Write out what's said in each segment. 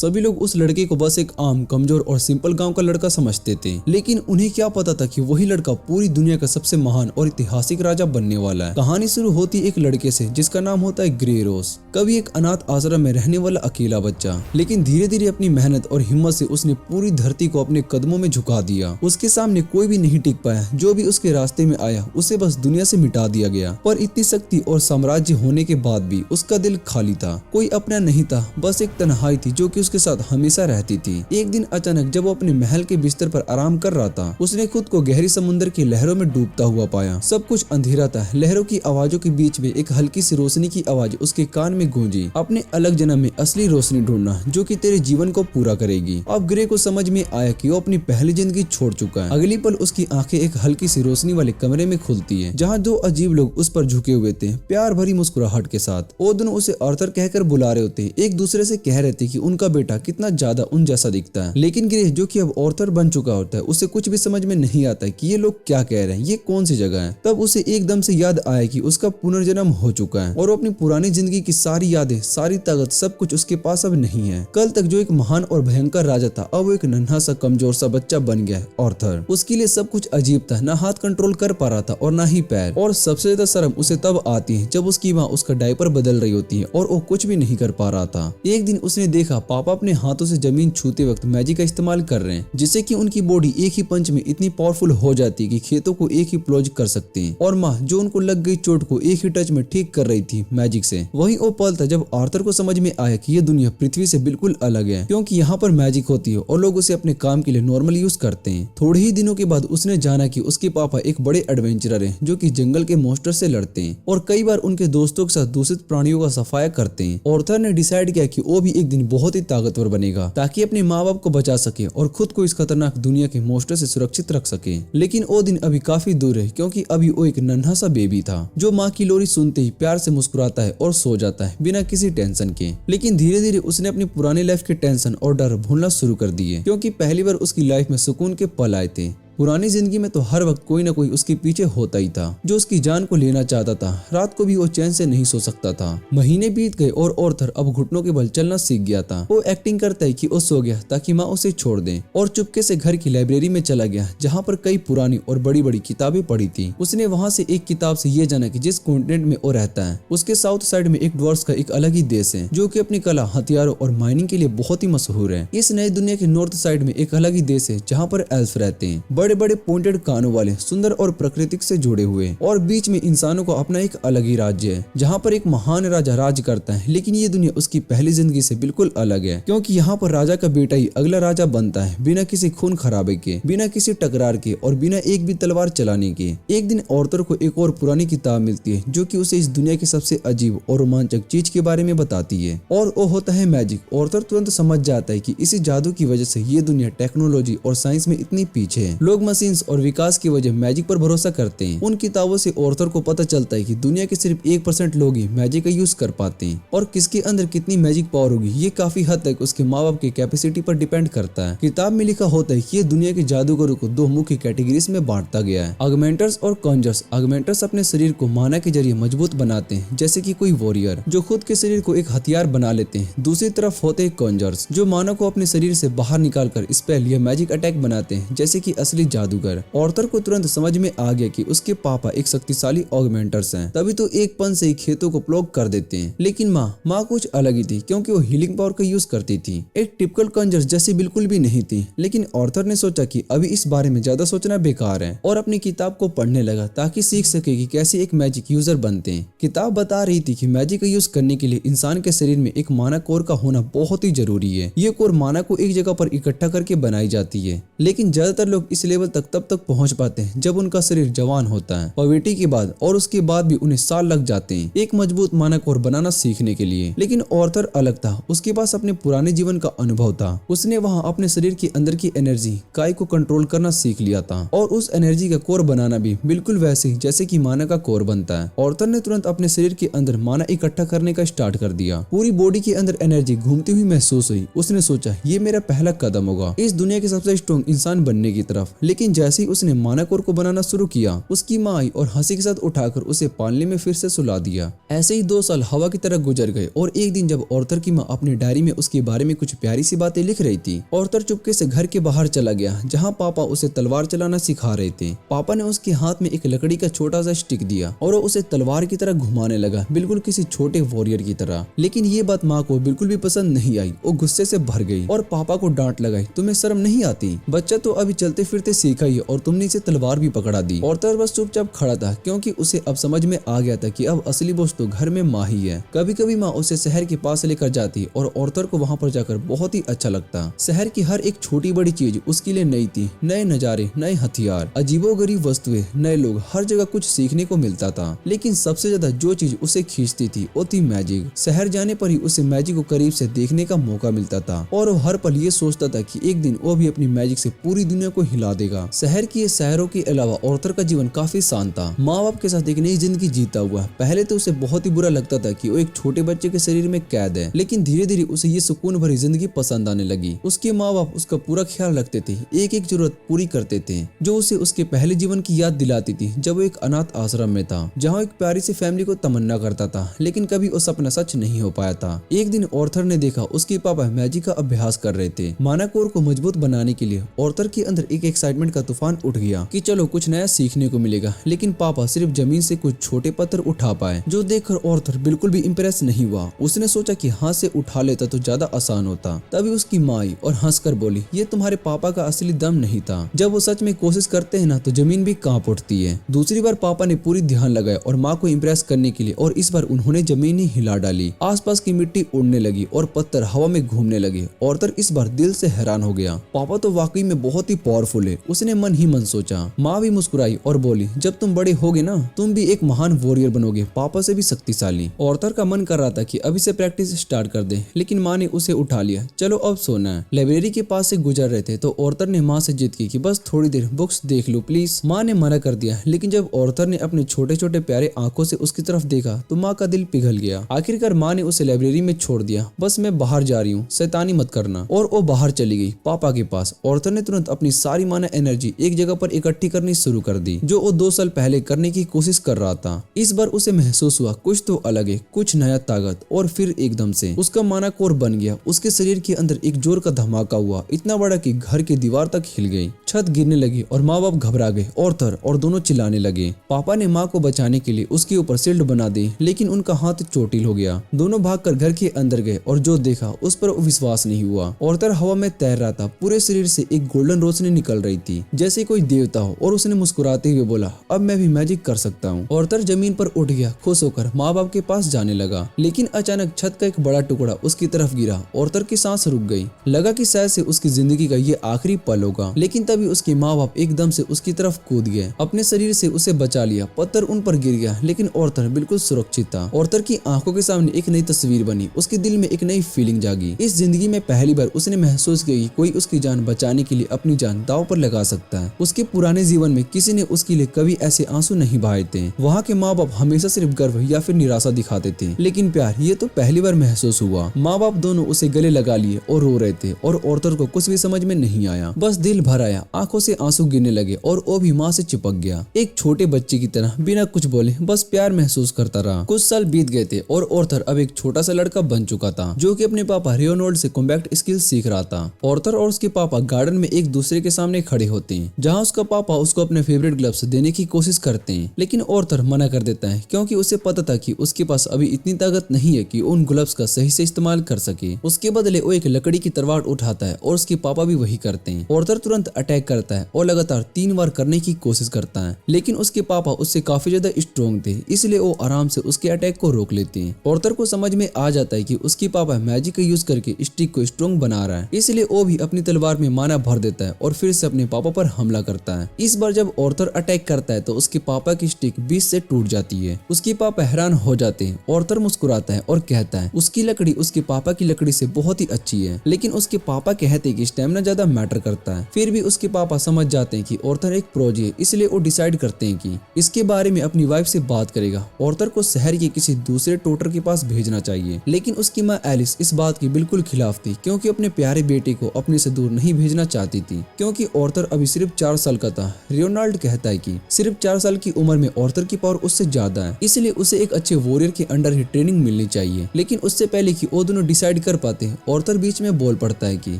सभी लोग उस लड़के को बस एक आम, कमजोर और सिंपल गांव का लड़का समझते थे, लेकिन उन्हें क्या पता था कि वही लड़का पूरी दुनिया का सबसे महान और ऐतिहासिक राजा बनने वाला है। कहानी शुरू होती एक लड़के से जिसका नाम होता है ग्रे रोज, कभी एक अनाथ आश्रम में रहने वाला अकेला बच्चा, लेकिन धीरे धीरे अपनी मेहनत और हिम्मत से उसने पूरी धरती को अपने कदमों में झुका दिया। उसके सामने कोई भी नहीं टिक पाया, जो भी उसके रास्ते में आया उसे बस दुनिया से मिटा दिया गया। पर इतनी शक्ति और साम्राज्य होने के बाद भी उसका दिल खाली था, कोई अपना नहीं था, बस एक तन्हाई थी जो कि उसके साथ हमेशा रहती थी। एक दिन अचानक जब वो अपने महल के बिस्तर पर आराम कर रहा था, उसने खुद को गहरी समुद्र की लहरों में डूबता हुआ पाया। सब कुछ अंधेरा था, लहरों की आवाजों के बीच में एक हल्की सी रोशनी की आवाज उसके कान में गूंजी, अपने अलग जन्म में असली रोशनी ढूंढना जो कि तेरे जीवन को पूरा करेगी। अब ग्रे को समझ में आया कि वो अपनी पहली जिंदगी छोड़ चुका है। अगली पल उसकी आंखें एक हल्की सी रोशनी वाले कमरे में खुलती है, जहाँ दो अजीब लोग उस पर झुके हुए थे, प्यार भरी मुस्कुराहट के साथ। वो दोनों उसे आर्थर कहकर बुला रहे होते, एक दूसरे से कह रहे थे कि उनका बेटा कितना ज्यादा उन जैसा दिखता है। लेकिन ग्रे जो कि अब आर्थर बन चुका होता है, उसे कुछ भी समझ में नहीं आता है कि ये लोग क्या कह रहे हैं, ये कौन सी जगह है। तब उसे एकदम से याद आया कि उसका पुनर्जन्म हो चुका है और वो अपनी पुरानी जिंदगी की सारी यादें, सारी ताकत, सब कुछ उसके पास अब नहीं है। कल तक जो एक महान और भयंकर राजा था, अब वो एक नन्हा सा कमजोर सा बच्चा बन गया है आर्थर। उसके लिए सब कुछ अजीब था, ना हाथ कंट्रोल कर पा रहा था और ना ही पैर। और सबसे ज्यादा शर्म उसे तब आती है जब उसकी माँ उसका डायपर बदल रही होती है और वो कुछ भी नहीं कर पा रहा था। एक दिन उसने देखा पापा अपने हाथों से जमीन छूते वक्त मैजिक का इस्तेमाल कर रहे हैं, जिससे कि उनकी बॉडी एक ही पंच में इतनी पावरफुल हो जाती है कि खेतों को एक ही प्लॉज कर सकते हैं। और माँ जो उनको लग गई चोट को एक ही टच में ठीक कर रही थी मैजिक से। वही वो पल था जब आर्थर को समझ में आया कि ये दुनिया पृथ्वी से बिल्कुल अलग है, क्योंकि यहाँ पर मैजिक होती है और लोग उसे अपने काम के लिए नॉर्मल यूज करते हैं। थोड़े ही दिनों के बाद उसने जाना कि उसके पापा एक बड़े एडवेंचरर हैं जो कि जंगल के मॉन्स्टर से लड़ते हैं और कई बार उनके दोस्तों के साथ दूषित प्राणियों का सफाया करते हैं। आर्थर ने डिसाइड किया कि वो भी एक दिन बहुत ही ताकतवर बनेगा ताकि अपने माँ बाप को बचा सके और खुद को इस खतरनाक दुनिया के मॉन्स्टर से सुरक्षित रख सके। लेकिन वो दिन अभी काफी दूर है, क्योंकि अभी वो एक नन्हा सा बेबी था जो माँ की लोरी सुनते ही प्यार से मुस्कुराता है और सो जाता है बिना किसी टेंशन के। लेकिन धीरे धीरे उसने अपनी पुरानी लाइफ के टेंशन और डर भूलना शुरू कर दिए, क्योंकि पहली बार उसकी लाइफ में सुकून के पल आए थे। पुरानी जिंदगी में तो हर वक्त कोई ना कोई उसके पीछे होता ही था जो उसकी जान को लेना चाहता था। रात को भी वो चैन से नहीं सो सकता था। महीने बीत गए और आर्थर अब घुटनों के बल चलना सीख गया था। वो एक्टिंग करता है कि वो सो गया ताकि माँ उसे छोड़ दे और चुपके से घर की लाइब्रेरी में चला गया, जहाँ पर कई पुरानी और बड़ी बड़ी किताबें पढ़ी थी। उसने वहाँ से एक किताब से ये जाना कि जिस कॉन्टिनेंट में वो रहता है उसके साउथ साइड में एक ड्वार्फ्स का एक अलग ही देश है जो कि अपनी कला, हथियारों और माइनिंग के लिए बहुत ही मशहूर है। इस नई दुनिया के नॉर्थ साइड में एक अलग ही देश है जहाँ पर एल्फ रहते हैं, बड़े बड़े पॉइंटेड कानों वाले, सुंदर और प्राकृतिक से जुड़े हुए। और बीच में इंसानों को अपना एक अलग ही राज्य है जहाँ पर एक महान राजा राज करता है। लेकिन ये दुनिया उसकी पहली जिंदगी से बिल्कुल अलग है, क्योंकि यहाँ पर राजा का बेटा ही अगला राजा बनता है, बिना किसी खून खराबे के, बिना किसी टकरार के और बिना एक भी तलवार चलाने के। एक दिन आर्थर को एक और पुरानी किताब मिलती है जो कि उसे इस दुनिया की सबसे अजीब और रोमांचक चीज के बारे में बताती है, और वो होता है मैजिक। आर्थर तुरंत समझ जाता है कि इसी जादू की वजह से ये दुनिया टेक्नोलॉजी और साइंस में इतनी पीछे है। लोग मशीन और विकास की वजह मैजिक पर भरोसा करते हैं। उन किताबों से आर्थर को पता चलता है कि दुनिया के सिर्फ 1% लोग ही मैजिक का यूज कर पाते हैं, और किसके अंदर कितनी मैजिक पावर होगी ये काफी हद तक उसके माँ बाप की कैपेसिटी पर डिपेंड करता है। किताब में लिखा होता है कि ये दुनिया के जादूगरों को दो मुख्य कैटेगरीज में बांटा गया है, ऑगमेंटर्स और कॉन्जर्स। ऑगमेंटर्स अपने शरीर को माना के जरिए मजबूत बनाते हैं, जैसे कि कोई वॉरियर जो खुद के शरीर को एक हथियार बना लेते हैं। दूसरी तरफ होते हैं कॉन्जर्स जो मानव को अपने शरीर से बाहर निकालकर स्पेल या मैजिक अटैक बनाते हैं, जैसे कि असली जादूगर। आर्थर को तुरंत समझ में आ गया कि उसके पापा एक शक्तिशाली ऑगमेंटर्स हैं, तभी तो एक पन से ही खेतों को प्लॉग कर देते हैं। लेकिन माँ कुछ अलग ही थी, क्योंकि वो हीलिंग पावर का यूज करती थी। एक टिपिकल कॉन्जर्स जैसी बिल्कुल भी नहीं थी। लेकिन आर्थर ने सोचा कि अभी इस बारे में ज्यादा सोचना बेकार है और अपनी किताब को पढ़ने लगा ताकि सीख सके कि कैसे एक मैजिक यूजर बनते हैं। किताब बता रही थी कि मैजिक का यूज करने के लिए इंसान के शरीर में एक माना कोर का होना बहुत ही जरूरी है। ये कोर माना को एक जगह पर इकट्ठा करके बनाई जाती है, लेकिन ज्यादातर लोग इस लेवल तक तब तक पहुंच पाते हैं जब उनका शरीर जवान होता है, पॉवर्टी के बाद, और उसके बाद भी उन्हें साल लग जाते हैं एक मजबूत माना कोर बनाना सीखने के लिए। लेकिन आर्थर अलग था, उसके पास अपने पुराने जीवन का अनुभव था। उसने वहाँ अपने शरीर के अंदर की एनर्जी काय को कंट्रोल करना सीख लिया था, और उस एनर्जी का कोर बनाना भी बिल्कुल वैसे जैसे कि माना का कोर बनता है। आर्थर ने तुरंत अपने शरीर के अंदर माना इकट्ठा करने का स्टार्ट कर दिया। पूरी बॉडी के अंदर एनर्जी घूमती हुई महसूस हुई। उसने सोचा ये मेरा पहला कदम होगा इस दुनिया के सबसे स्ट्रॉन्ग इंसान बनने की तरफ। लेकिन जैसे ही उसने मानाकोर को बनाना शुरू किया, उसकी माँ आई और हंसी के साथ उठाकर उसे पालने में फिर से सुला दिया। ऐसे ही 2 साल हवा की तरह गुजर गए और एक दिन जब ऑर्थर की माँ अपनी डायरी में उसके बारे में कुछ प्यारी सी बातें लिख रही थी, ऑर्थर चुपके से घर के बाहर चला गया जहाँ पापा उसे तलवार चलाना सिखा रहे थे। पापा ने उसके हाथ में एक लकड़ी का छोटा सा स्टिक दिया और वो उसे तलवार की तरह घुमाने लगा, बिल्कुल किसी छोटे वॉरियर की तरह। लेकिन ये बात माँ को बिल्कुल भी पसंद नहीं आई। वो गुस्से से भर गई और पापा को डांट लगाई, तुम्हें शर्म नहीं आती? बच्चा तो अभी चलते फिरते सीखा ही और तुमने इसे तलवार भी पकड़ा दी। ऑर्थर बस चुपचाप खड़ा था क्योंकि उसे अब समझ में आ गया था कि अब असली बोझ तो घर में माँ ही है। कभी कभी माँ उसे शहर के पास लेकर जाती और ऑर्थर को वहाँ पर जाकर बहुत ही अच्छा लगता। शहर की हर एक छोटी बड़ी चीज उसके लिए नई थी, नए नजारे, नए हथियार, अजीबोगरीब वस्तुएं, नए लोग, हर जगह कुछ सीखने को मिलता था। लेकिन सबसे ज्यादा जो चीज उसे खींचती थी वो थी मैजिक। शहर जाने पर ही उसे मैजिक को करीब से देखने का मौका मिलता था और वो हर पल ये सोचता था कि एक दिन वो भी अपनी मैजिक से पूरी दुनिया को हिला देगा। शहर की ये शहरों के अलावा ऑर्थर का जीवन काफी शांत था। माँ बाप के साथ एक नई जिंदगी जीता हुआ। पहले तो उसे बहुत ही बुरा लगता था कि वो एक छोटे बच्चे के शरीर में कैद है, लेकिन धीरे धीरे उसे ये सुकून भरी जिंदगी पसंद आने लगी। उसके माँ बाप उसका पूरा ख्याल रखते थे, एक एक जरूरत पूरी करते थे, जो उसे उसके पहले जीवन की याद दिलाती थी जब वो एक अनाथ आश्रम में था, जहाँ एक प्यारी सी फैमिली को तमन्ना करता था, लेकिन कभी वो सपना सच नहीं हो पाया था। एक दिन ऑर्थर ने देखा उसके पापा मैजिक का अभ्यास कर रहे थे। मानाकोर को मजबूत बनाने के लिए ऑर्थर के अंदर एक एक्साइटमेंट का तूफान उठ गया कि चलो कुछ नया सीखने को मिलेगा। लेकिन पापा सिर्फ जमीन से कुछ छोटे पत्थर उठा पाए, जो देखकर ऑर्थर बिल्कुल भी इम्प्रेस नहीं हुआ। उसने सोचा कि हाथ से उठा लेता तो ज्यादा आसान होता। तभी उसकी माँ आई और हंसकर बोली, ये तुम्हारे पापा का असली दम नहीं था। जब वो सच में कोशिश करते हैं ना तो जमीन भी कांप उठती है। दूसरी बार पापा ने पूरी ध्यान लगाया और माँ को इम्प्रेस करने के लिए, और इस बार उन्होंने जमीन ही हिला डाली। आसपास की मिट्टी उड़ने लगी और पत्थर हवा में घूमने लगे। ऑर्थर इस बार दिल से हैरान हो गया, पापा तो वाकई में बहुत ही पावरफुल है। उसने मन ही मन सोचा। माँ भी मुस्कुराई और बोली, जब तुम बड़े होगे ना तुम भी एक महान वॉरियर बनोगे, पापा से भी शक्तिशाली। ऑर्थर का मन कर रहा था कि अभी से प्रैक्टिस स्टार्ट कर दे, लेकिन माँ ने उसे उठा लिया। चलो अब सोना है। लाइब्रेरी के पास से गुजर रहे थे तो ऑर्थर ने माँ से जिद की कि बस थोड़ी देर बुक्स देख लो प्लीज। माँ ने मना कर दिया, लेकिन जब ऑर्थर ने अपने छोटे छोटे प्यारे आंखों से उसकी तरफ देखा तो माँ का दिल पिघल गया। आखिरकार माँ ने उसे लाइब्रेरी में छोड़ दिया। बस मैं बाहर जा रही हूँ, शैतानी मत करना। और वो बाहर चली गई पापा के पास। ऑर्थर ने तुरंत अपनी सारी माना एनर्जी एक जगह पर इकट्ठी करनी शुरू कर दी, जो वो 2 साल पहले करने की कोशिश कर रहा था। इस बार उसे महसूस हुआ कुछ तो अलग है, कुछ नया ताकत। और फिर एकदम से उसका मानाकोर बन गया। उसके शरीर के अंदर एक जोर का धमाका हुआ, इतना बड़ा कि घर की दीवार तक हिल गई, छत गिरने लगी और माँ बाप घबरा गए। ऑर्थर और दोनों चिल्लाने लगे। पापा ने माँ को बचाने के लिए उसके ऊपर शील्ड बना दी, लेकिन उनका हाथ चोटिल हो गया। दोनों भागकर घर के अंदर गए और जो देखा उस पर विश्वास नहीं हुआ। ऑर्थर हवा में तैर रहा था, पूरे शरीर से एक गोल्डन रोशनी निकल रही थी जैसे कोई देवता हो, और उसने मुस्कुराते हुए बोला, अब मैं भी मैजिक कर सकता हूँ। ऑर्थर जमीन पर उठ गया, खुश होकर माँ बाप के पास जाने लगा। लेकिन अचानक छत का एक बड़ा टुकड़ा उसकी तरफ गिरा। ऑर्थर की सांस रुक गई। लगा कि शायद से उसकी जिंदगी का ये आखिरी पल होगा, लेकिन तभी उसके माँ बाप एकदम से उसकी तरफ कूद गए, अपने शरीर से उसे बचा लिया। पत्थर उन पर गिर गया, लेकिन ऑर्थर बिल्कुल सुरक्षित था। ऑर्थर की आंखों के सामने एक नई तस्वीर बनी, उसके दिल में एक नई फीलिंग जागी। इस जिंदगी में पहली बार उसने महसूस किया कि कोई उसकी जान बचाने के लिए अपनी जान दांव पर लगा सकता है। उसके पुराने जीवन में किसी ने उसके लिए कभी ऐसे आंसू नहीं बहाए थे। वहाँ के माँ बाप हमेशा सिर्फ गर्व या फिर निराशा दिखाते थे, लेकिन प्यार ये तो पहली बार महसूस हुआ। माँ बाप दोनों उसे गले लगा लिए और रो रहे थे, और ऑर्थर को कुछ भी समझ में नहीं आया। बस दिल भर आया, आंखों से आंसू गिरने लगे और वो भी माँ से चिपक गया, एक छोटे बच्चे की तरह बिना कुछ बोले बस प्यार महसूस करता रहा। कुछ साल बीत गए थे और ऑर्थर अब एक छोटा सा लड़का बन चुका था, जो कि अपने पापा रेयोनोल्ड से कॉम्बैट स्किल सीख रहा था। ऑर्थर और उसके पापा गार्डन में एक दूसरे के सामने खड़े होते हैं, जहाँ उसका पापा उसको अपने फेवरेट ग्लव्स देने की कोशिश करते हैं, लेकिन ऑर्थर मना कर देता है क्योंकि उसे पता था कि उसके पास अभी इतनी ताकत नहीं है कि उन ग्लव्स का सही से इस्तेमाल कर सके। उसके बदले वो एक लकड़ी की तलवार उठाता है और उसके पापा भी वही करते हैं। ऑर्थर तुरंत अटैक करता है और लगातार 3 बार करने की कोशिश करता है, लेकिन उसके पापा उससे काफी ज्यादा स्ट्रॉन्ग थे, इसलिए वो आराम से उसके अटैक को रोक लेते हैं। ऑर्थर को समझ में आ जाता है कि उसके पापा मैजिक का यूज करके स्टिक को स्ट्रॉन्ग बना रहा है, इसलिए वो भी अपनी तलवार में माना भर देता है और फिर से अपने पापा पर हमला करता है। इस बार जब ऑर्थर अटैक करता है तो उसके पापा की स्टिक बीच से टूट जाती है। उसके पापा हैरान हो जाते हैं। ऑर्थर मुस्कुराता है और कहता है उसकी लकड़ी उसके पापा की लकड़ी से बहुत ही अच्छी है, लेकिन उसके पापा कहते हैं कि स्टेमिना ज्यादा मैटर करता है। फिर भी उसके पापा समझ जाते हैं कि ऑर्थर एक प्रोज है, इसलिए वो डिसाइड करते हैं कि इसके बारे में अपनी वाइफ से बात करेगा। ऑर्थर को शहर के किसी दूसरे टोटर के पास भेजना चाहिए, लेकिन उसकी माँ एलिस इस बात की बिल्कुल खिलाफ थी, क्योंकि अपने प्यारे बेटे को अपने से दूर नहीं भेजना चाहती थी, क्योंकि ऑर्थर अभी सिर्फ 4 साल का था। रियोनाल्ड कहता है कि सिर्फ 4 साल की उम्र में ऑर्थर की पावर उससे ज्यादा है, इसलिए उसे एक अच्छे वॉरियर के अंडर ही ट्रेनिंग मिलनी चाहिए। लेकिन उससे पहले कि वो दोनों डिसाइड कर पाते, ऑर्थर बीच में बोल पड़ता है कि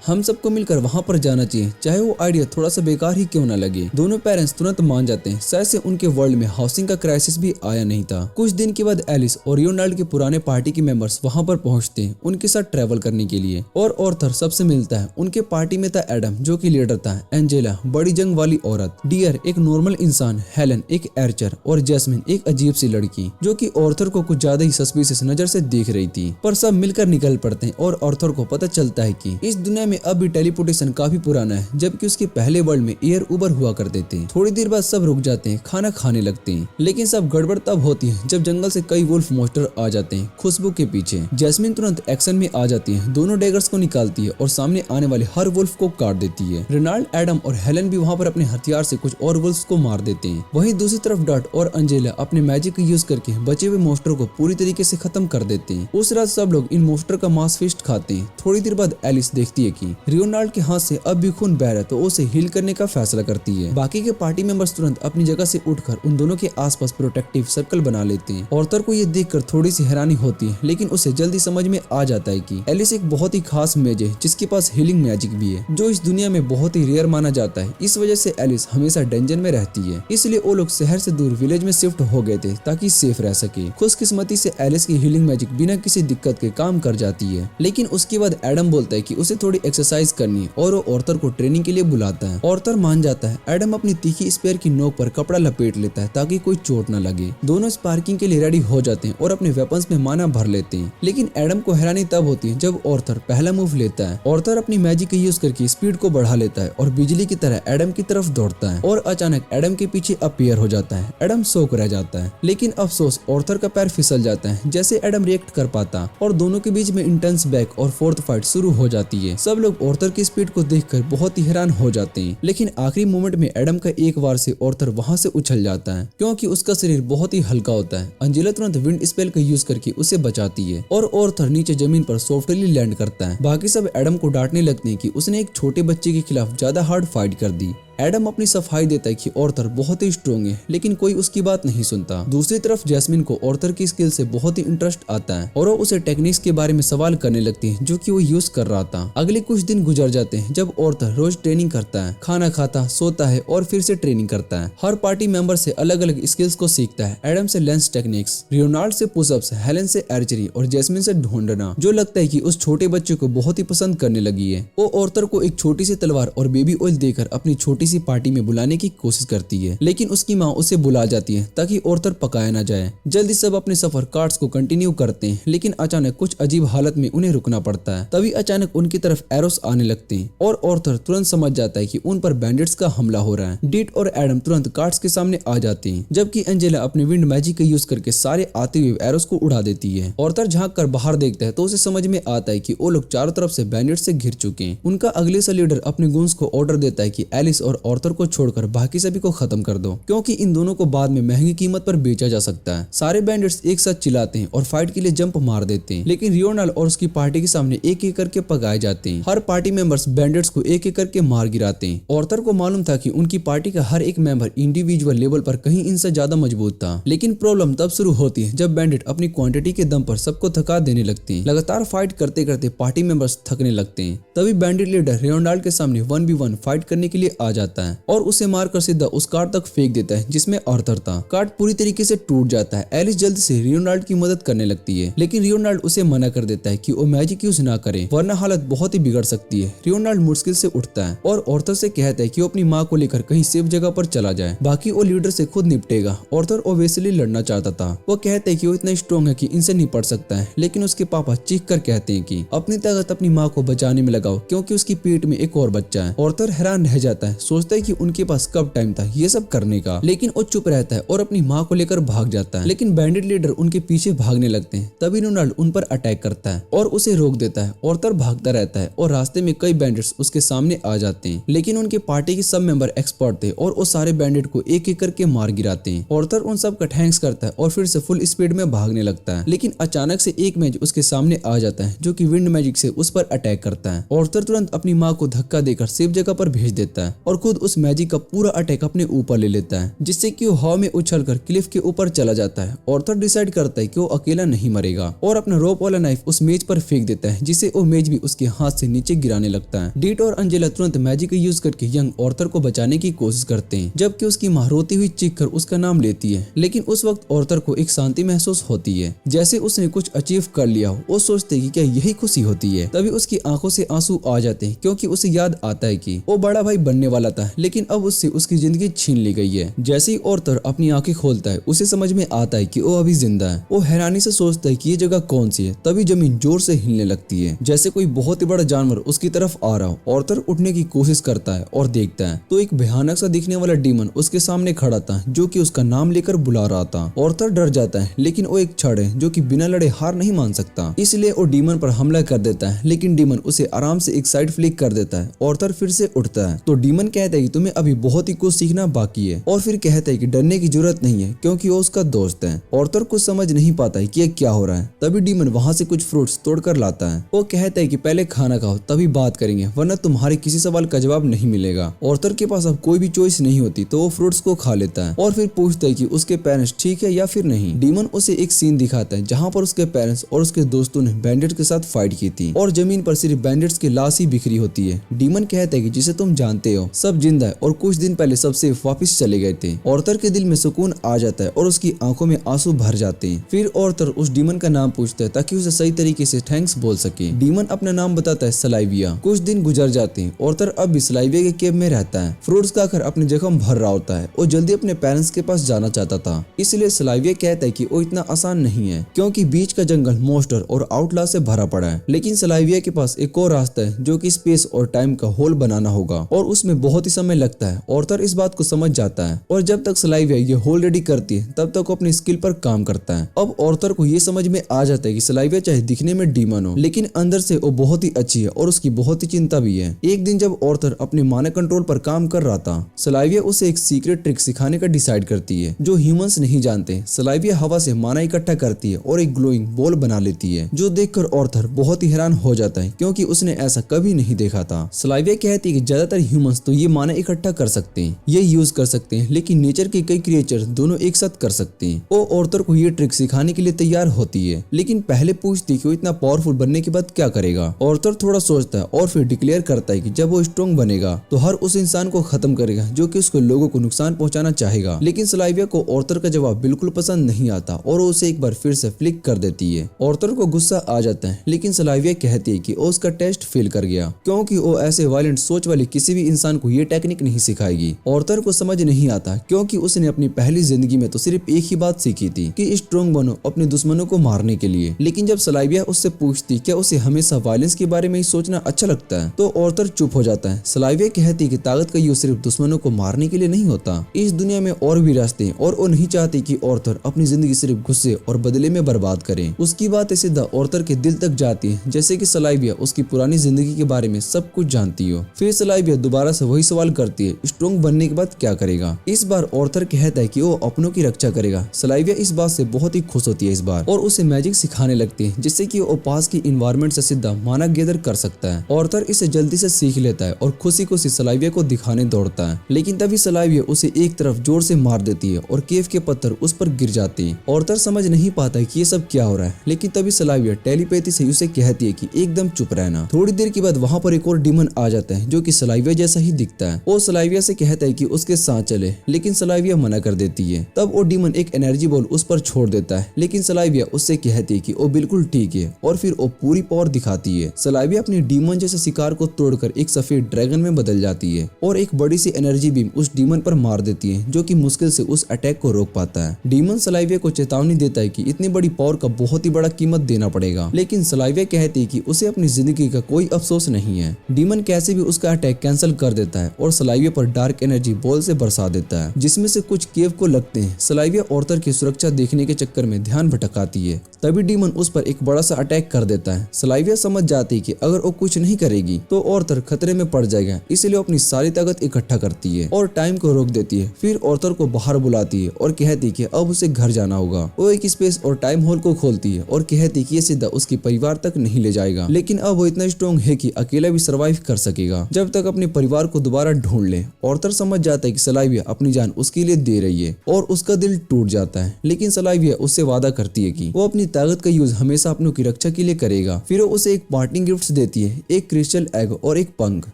हम सबको मिलकर वहां पर जाना चाहिए, चाहे वो आइडिया थोड़ा सा बेकार ही क्यों ना लगे। दोनों पेरेंट्स तुरंत मान जाते हैं। शायद से उनके वर्ल्ड में हाउसिंग का क्राइसिस भी आया नहीं था। कुछ दिन के बाद एलिस और रियोनाल्ड के पुराने पार्टी के मेंबर्स वहां पर पहुंचते हैं उनके साथ ट्रैवल करने के लिए, और ऑर्थर सबसे मिलता है। उनके पार्टी में था एडम जो कि लीडर था, एंजेला बड़ी जंग वाली औरत, डियर एक नॉर्मल इंसान, हेलन एक एर्चर और जैस्मिन एक अजीब सी लड़की जो कि ऑर्थर को कुछ ज्यादा ही सस्पिशियस नजर से देख रही थी। पर सब मिलकर निकल पड़ते हैं और ऑर्थर को पता चलता है कि इस दुनिया में अब भी टेलीपोर्टेशन काफी पुराना है, जबकि उसके पहले वर्ल्ड में एयर उबर हुआ करते थे। थोड़ी देर बाद सब रुक जाते हैं, खाना खाने लगते हैं, लेकिन सब गड़बड़ तब होती है जब जंगल से कई वुल्फ मॉन्स्टर आ जाते हैं खुशबू के पीछे। जैस्मिन तुरंत एक्शन में आ जाती है, दोनों डैगर्स को निकालती है और सामने आने वाले हर वुल्फ को काट देती है। रेनाल्ड, एडम और हेलन भी वहाँ पर अपने हथियार से कुछ और वुल्फ्स को मार देते हैं। वहीं दूसरी तरफ डॉट और अंजेला अपने मैजिक यूज करके बचे हुए मॉन्स्टर को पूरी तरीके से खत्म कर देते हैं। उस रात सब लोग इन मॉन्स्टर का मांस फीस्ट खाते हैं। थोड़ी देर बाद एलिस देखती है कि रियोनाल्ड के हाथ से अब भी खून बह रहा है, तो उसे हील करने का फैसला करती है। बाकी के पार्टी मेंबर्स तुरंत अपनी जगह से उठकर उन दोनों के आसपास प्रोटेक्टिव सर्कल बना लेते हैं। ऑर्थर को ये देखकर थोड़ी सी हैरानी होती है, लेकिन उसे जल्दी समझ में आ जाता है कि एलिस एक बहुत ही खास मेज है जिसके पास हीलिंग मैजिक भी है, जो इस दुनिया में बहुत ही रेयर माना जाता है। इस वजह से एलिस हमेशा डेंजर में रहती है, इसलिए वो लोग शहर से दूर विलेज में शिफ्ट हो गए थे ताकि सेफ रह सके। खुशकिस्मती से एलिस की हीलिंग मैजिक बिना किसी दिक्कत के काम कर जाती है। लेकिन उसके बाद एडम बोलता है कि उसे थोड़ी एक्सरसाइज करनी है और वो ऑर्थर को ट्रेनिंग के लिए बुलाता है। ऑर्थर मान जाता है। एडम अपनी तीखी स्पेयर की नोक पर कपड़ा लपेट लेता है ताकि कोई चोट न लगे। दोनों स्पार्किंग के लिए रेडी हो जाते हैं और अपने वेपन्स में माना भर लेते हैं। लेकिन एडम को हैरानी तब होती है जब ऑर्थर पहला मूव लेता है। ऑर्थर अपनी मैजिक यूज करके स्पीड को बढ़ा लेता है और बिजली की तरह एडम की तरफ दौड़ता है और अचानक एडम के पीछे अपीयर हो जाता है। एडम शॉक रह जाता है, लेकिन अफसोस ऑर्थर का पैर फिसल जाता है जैसे एडम रिएक्ट कर पाता और दोनों के बीच में इंटेंस बैक और फोर्थ फाइट शुरू हो जाती है। सब लोग ऑर्थर की स्पीड को देखकर बहुत ही हैरान हो जाते हैं, लेकिन आखिरी मोमेंट में एडम का एक वार से ऑर्थर वहां से उछल जाता है क्योंकि उसका शरीर बहुत ही हल्का होता है। अंजेला तुरंत विंड स्पेल का यूज करके उसे बचाती है और ऑर्थर नीचे जमीन पर सॉफ्टली लैंड करता है। बाकी सब एडम को डांटने लगते हैं कि उसने एक छोटे बच्चे के खिलाफ ज्यादा हार्ड फाइट कर दी। एडम अपनी सफाई देता है कि ऑर्थर बहुत ही स्ट्रॉन्ग है, लेकिन कोई उसकी बात नहीं सुनता। दूसरी तरफ जैस्मिन को ऑर्थर की स्किल से बहुत ही इंटरेस्ट आता है और वो उसे टेक्निक्स के बारे में सवाल करने लगती है जो कि वो यूज कर रहा था। अगले कुछ दिन गुजर जाते हैं जब ऑर्थर रोज ट्रेनिंग करता है, खाना खाता, सोता है और फिर से ट्रेनिंग करता है। हर पार्टी मेंबर से अलग अलग स्किल्स को सीखता है। एडम से लेंस टेक्निक्स, रियोनाल्ड से पुशअप्स, हेलेन से आर्चरी और जैस्मिन से ढूंढना, जो लगता है कि उस छोटे बच्चे को बहुत ही पसंद करने लगी है। वो ऑर्थर को एक छोटी सी तलवार और बेबी ऑयल देकर अपनी छोटी सी पार्टी में बुलाने की कोशिश करती है, लेकिन उसकी माँ उसे बुला जाती है ताकि ऑर्थर पकाया ना जाए। जल्दी सब अपने सफर कार्ड्स को कंटिन्यू करते हैं, लेकिन अचानक कुछ अजीब हालत में उन्हें रुकना पड़ता है। तभी अचानक उनकी तरफ एरोस आने लगते हैं और ऑर्थर तुरंत समझ जाता है कि उन पर बैंडिट्स का हमला हो रहा है। डीट और एडम तुरंत कार्ड्स के सामने आ जाते हैं, जबकि एंजेला अपने विंड मैजिक का यूज करके सारे आते हुए एरोस को उड़ा देती है। ऑर्थर झांक कर बाहर देखता है तो उसे समझ में आता है कि वो लोग चारों तरफ से बैंडिट्स से घिर चुके हैं। उनका अगले सा लीडर अपने गुन्स को ऑर्डर देता है कि एलिस और ऑर्थर को छोड़कर बाकी सभी को खत्म कर दो, क्योंकि इन दोनों को बाद में महंगी कीमत पर बेचा जा सकता है। सारे बैंडिट्स एक साथ चिल्लाते हैं और फाइट के लिए जंप मार देते हैं, लेकिन रियोनाल्ड और उसकी पार्टी के सामने एक एक करके पकाए जाते हैं। हर पार्टी मेंबर्स बैंडिट्स को एक एक करके मार गिराते हैं। ऑर्थर को मालूम था कि उनकी पार्टी का हर एक मेंबर इंडिविजुअल लेवल पर कहीं इनसे ज्यादा मजबूत था, लेकिन प्रॉब्लम तब शुरू होती है जब बैंडिट अपनी क्वांटिटी के दम पर सबको थका देने लगते हैं। लगातार फाइट करते करते पार्टी मेंबर्स थकने लगते हैं। तभी बैंडिट लीडर रियोनाल्ड के सामने 1v1 फाइट करने के लिए आ जाता है और उसे मारकर सीधा उस कार्ड तक फेंक देता है जिसमें ऑर्थर था। कार्ड पूरी तरीके से टूट जाता है। एलिस जल्द से रियोनाल्ड की मदद करने लगती है, लेकिन रियोनाल्ड उसे मना कर देता है कि वो मैजिक यूज ना करे वरना हालत बहुत ही बिगड़ सकती है। रियोनाल्ड मुश्किल से उठता है और ऑर्थर से कहता है कि वो अपनी माँ को लेकर कहीं सेफ जगह पर चला जाए, बाकी वो लीडर से खुद निपटेगा। ऑर्थर ओवेसली लड़ना चाहता था। वो कहते हैं कि वो इतना स्ट्रॉन्ग है कि इनसे निपट सकता है, लेकिन उसके पापा चीख कर कहते हैं कि अपनी ताकत अपनी माँ को बचाने में लगाओ क्योंकि उसकी पेट में एक और बच्चा है। ऑर्थर हैरान रह जाता है, सोचता है कि उनके पास कब टाइम था ये सब करने का, लेकिन वो चुप रहता है और अपनी माँ को लेकर भाग जाता है। लेकिन बैंडिट लीडर उनके पीछे भागने लगते हैं। तभी रियोनाल्ड उन पर अटैक करता है और उसे रोक देता है। ऑर्थर भागता रहता है और रास्ते में कई बैंडिट्स उसके सामने आ जाते हैं, लेकिन उनके पार्टी के सब मेंबर एक्सपर्ट थे और वो सारे बैंडिट को एक एक करके मार गिराते हैं। ऑर्थर उन सब का थैंक्स करता है और फिर से फुल स्पीड में भागने लगता है, लेकिन अचानक से एक मैच उसके सामने आ जाता है जो कि विंड मैजिक से उस पर अटैक करता है। ऑर्थर तुरंत अपनी माँ को धक्का देकर सेफ जगह पर भेज देता है और खुद उस मैजिक का पूरा अटैक अपने ऊपर ले लेता है, जिससे कि वो हवा में उछलकर क्लिफ के ऊपर चला जाता है। ऑर्थर डिसाइड करता है कि वो अकेला नहीं मरेगा और अपना रोप वाला नाइफ उस मेज पर फेंक देता है, जिससे वो मेज भी उसके हाथ से नीचे गिराने लगता है। डीट और अंजेला तुरंत मैजिक का यूज करके यंग ऑर्थर को बचाने की कोशिश करते हैं, जबकि उसकी माँ रोती हुई चीख कर उसका नाम लेती है। लेकिन उस वक्त ऑर्थर को एक शांति महसूस होती है, जैसे उसने कुछ अचीव कर लिया हो। वो सोचते कि क्या यही खुशी होती है। तभी उसकी आंखों से आंसू आ जाते हैं, क्योंकि उसे याद आता है कि वो बड़ा भाई बनने वाला था, लेकिन अब उससे उसकी जिंदगी छीन ली गई है। जैसे ही ऑर्थर अपनी आंखें खोलता है, उसे समझ में आता है कि वो अभी जिंदा है। वो हैरानी से सोचता है कि ये जगह कौन सी है। तभी जमीन जोर से हिलने लगती है, जैसे कोई बहुत ही बड़ा जानवर उसकी तरफ आ रहा हो। ऑर्थर उठने की कोशिश करता है और देखता है तो एक भयानक सा दिखने वाला डीमन उसके सामने खड़ा था, जो कि उसका नाम लेकर बुला रहा था। ऑर्थर डर जाता है, लेकिन वो एक छड़ है जो कि बिना लड़े हार नहीं मान सकता, इसलिए वो डीमन पर हमला कर देता है। लेकिन डीमन उसे आराम से एक साइड फ्लिक कर देता है। ऑर्थर फिर से उठता है तो डीमन कहता है कि तुम्हें अभी बहुत ही कुछ सीखना बाकी है, और फिर कहता है कि डरने की जरूरत नहीं है, क्योंकि वो उसका दोस्त है। ऑर्थर कुछ समझ नहीं पाता है कि ये क्या हो रहा है। तभी डीमन वहां से कुछ फ्रूट्स तोड़कर लाता है। वो कहता है कि पहले खाना खाओ तभी बात करेंगे, वरना तुम्हारे किसी सवाल का जवाब नहीं मिलेगा। ऑर्थर के पास अब कोई भी चॉइस नहीं होती, तो वो फ्रूट्स को खा लेता है और फिर पूछता है कि उसके पेरेंट्स ठीक है या फिर नहीं। डीमन उसे एक सीन दिखाता है जहाँ पर उसके पेरेंट्स और उसके दोस्तों ने बैंडिट्स के साथ फाइट की थी और जमीन पर सिर्फ बैंडिट्स की लाश ही बिखरी होती है। डीमन कहता है कि जिसे तुम जानते हो सब जिंदा है और कुछ दिन पहले सबसे वापस चले गए थे। ऑर्थर के दिल में सुकून आ जाता है और उसकी आंखों में आंसू भर जाते हैं। फिर ऑर्थर उस डीमन का नाम पूछता है ताकि उसे सही तरीके से थैंक्स बोल सके। डीमन अपना नाम बताता है सलाइविया। कुछ दिन गुजर जाते हैं। ऑर्थर अब भी सलाइविया के केव में रहता है। फ्रूट्स खाकर अपने जख्म भर रहा होता है। वो जल्दी अपने पेरेंट्स के पास जाना चाहता था, इसलिए सलाइविया कहता है कि वो इतना आसान नहीं है, क्योंकि बीच का जंगल मॉन्स्टर और आउटला से भरा पड़ा है। लेकिन सलाइविया के पास एक और रास्ता है, जो कि स्पेस और टाइम का होल बनाना होगा, और उसमें बहुत ही समय लगता है। ऑर्थर इस बात को समझ जाता है और जब तक सलाइविया ये होल रेडी करती है तब तक वो अपनी स्किल पर काम करता है। अब ऑर्थर को ये समझ में आ जाता है कि सलाइविया चाहे दिखने में डीमन हो, लेकिन अंदर से वो बहुत ही अच्छी है और उसकी बहुत ही चिंता भी है। एक दिन जब ऑर्थर अपने माना कंट्रोल पर काम कर रहा था, सलाइविया उसे एक सीक्रेट ट्रिक सिखाने का डिसाइड करती है जो ह्यूमंस नहीं जानते। सलाइविया हवा से माना इकट्ठा करती है और एक ग्लोइंग बॉल बना लेती है, जो देखकर ऑर्थर बहुत ही हैरान हो जाता है, क्योंकि उसने ऐसा कभी नहीं देखा था। सलाइविया कहती है कि ज्यादातर ह्यूमंस तो ये माना इकट्ठा कर सकते हैं, ये यूज कर सकते हैं, लेकिन नेचर के कई क्रिएचर दोनों एक साथ कर सकते हैं। वो ऑर्थर को ये ट्रिक सिखाने के लिए तैयार होती है, लेकिन पहले पूछती कि वो इतना पावरफुल बनने के बाद क्या करेगा। ऑर्थर थोड़ा सोचता है और फिर डिक्लेयर करता है कि जब वो स्ट्रॉन्ग बनेगा तो हर उस इंसान को खत्म करेगा जो कि उसको लोगों को नुकसान पहुंचाना चाहेगा। लेकिन सलाइविया को ऑर्थर का जवाब बिल्कुल पसंद नहीं आता और वो उसे एक बार फिर से फ्लिक कर देती है। ऑर्थर को गुस्सा आ जाता है, लेकिन सलाइविया कहती है कि वो उसका टेस्ट फेल कर गया, क्योंकि वो ऐसे वायलेंट सोच वाले किसी भी इंसान को ये टेक्निक नहीं सिखाएगी। ऑर्थर को समझ नहीं आता, क्योंकि उसने अपनी पहली जिंदगी में तो सिर्फ एक ही बात सीखी थी कि स्ट्रॉन्ग बनो अपने दुश्मनों को मारने के लिए। लेकिन जब सलाइविया उससे पूछती क्या उसे हमेशा वायलेंस के बारे में ही सोचना अच्छा लगता है, तो ऑर्थर चुप हो जाता है। सलाइविया कहती कि ताकत का यूज सिर्फ दुश्मनों को मारने के लिए नहीं होता, इस दुनिया में और भी रास्ते हैं, और वो नहीं चाहती कि ऑर्थर अपनी जिंदगी सिर्फ गुस्से और बदले में बर्बाद करे। उसकी बातें सीधा ऑर्थर के दिल तक जाती है, जैसे कि सलाइविया उसकी पुरानी जिंदगी के बारे में सब कुछ जानती हो। फिर सलाइविया दोबारा से वही सवाल करती है, स्ट्रॉन्ग बनने के बाद क्या करेगा। इस बार ऑर्थर कहता है कि वो अपनों की रक्षा करेगा। सलाइविया इस बात से बहुत ही खुश होती है इस बार, और उसे मैजिक सिखाने लगती है, जिससे कि वो पास की इन्वायरमेंट से सीधा माना गैदर कर सकता है। ऑर्थर इसे जल्दी से सीख लेता है और खुशी खुशी सलाइविया को दिखाने दौड़ता है, लेकिन तभी सलाइविया उसे एक तरफ जोर से मार देती है और केव के पत्थर उस पर गिर जाते हैं। ऑर्थर समझ नहीं पाता है कि ये सब क्या हो रहा है, लेकिन तभी सलाइविया टेलीपैथी से उसे कहती है कि एकदम चुप रहना। थोड़ी देर के बाद वहाँ पर एक और डीमन आ जाता है, जो कि सलाइविया जैसा ही दिखता है। वो सलाइविया से कहता है कि उसके साथ चले, लेकिन सलाइविया मना कर देती है। तब वो डीमन एक एनर्जी बॉल उस पर छोड़ देता है, लेकिन सलाइविया उससे कहती है कि वो बिल्कुल ठीक है, और फिर वो पूरी पावर दिखाती है। सलाइविया अपने डीमन जैसे शिकार को तोड़कर एक सफेद ड्रैगन में बदल जाती है और एक बड़ी सी एनर्जी बीम उस डीमन पर मार देती है, जो कि मुश्किल से उस अटैक को रोक पाता है। डीमन सलाइविया को चेतावनी देता है कि इतनी बड़ी पावर का बहुत ही बड़ा कीमत देना पड़ेगा, लेकिन सलाइविया कहती है कि उसे अपनी जिंदगी का कोई अफसोस नहीं है। डीमन कैसे भी उसका अटैक कैंसिल कर देता है और सलाइविया पर डार्क एनर्जी बॉल से बरसा देता है, जिसमें से कुछ केव को लगते हैं। सलाइविया ऑर्थर की सुरक्षा देखने के चक्कर में ध्यान भटकाती है। तभी डीमन उस पर एक बड़ा सा अटैक कर देता है। सलाइविया समझ जाती है कि अगर वो कुछ नहीं करेगी तो ऑर्थर खतरे में पड़ जाएगा, इसलिए वो अपनी सारी ताकत इकट्ठा करती है और टाइम को रोक देती है। फिर ऑर्थर को बाहर बुलाती है और कहती है कि अब उसे घर जाना होगा। वो एक स्पेस और टाइम होल को खोलती है और कहती है कि ये सीधा उसके परिवार तक नहीं ले जाएगा, लेकिन अब वो इतना स्ट्रॉन्ग है कि अकेला भी सर्वाइव कर सकेगा। जब तक अपने परिवार को दोबारा ढूंढ ले। ऑर्थर समझ जाता है कि सलाइविया अपनी जान उसके लिए दे रही है और उसका दिल टूट जाता है, लेकिन सलाइविया उससे वादा करती है कि वो अपनी ताकत का यूज हमेशा अपनों की रक्षा के लिए करेगा। फिर वो उसे एक पार्टिंग गिफ्ट देती है, एक क्रिस्टल एग और एक पंख,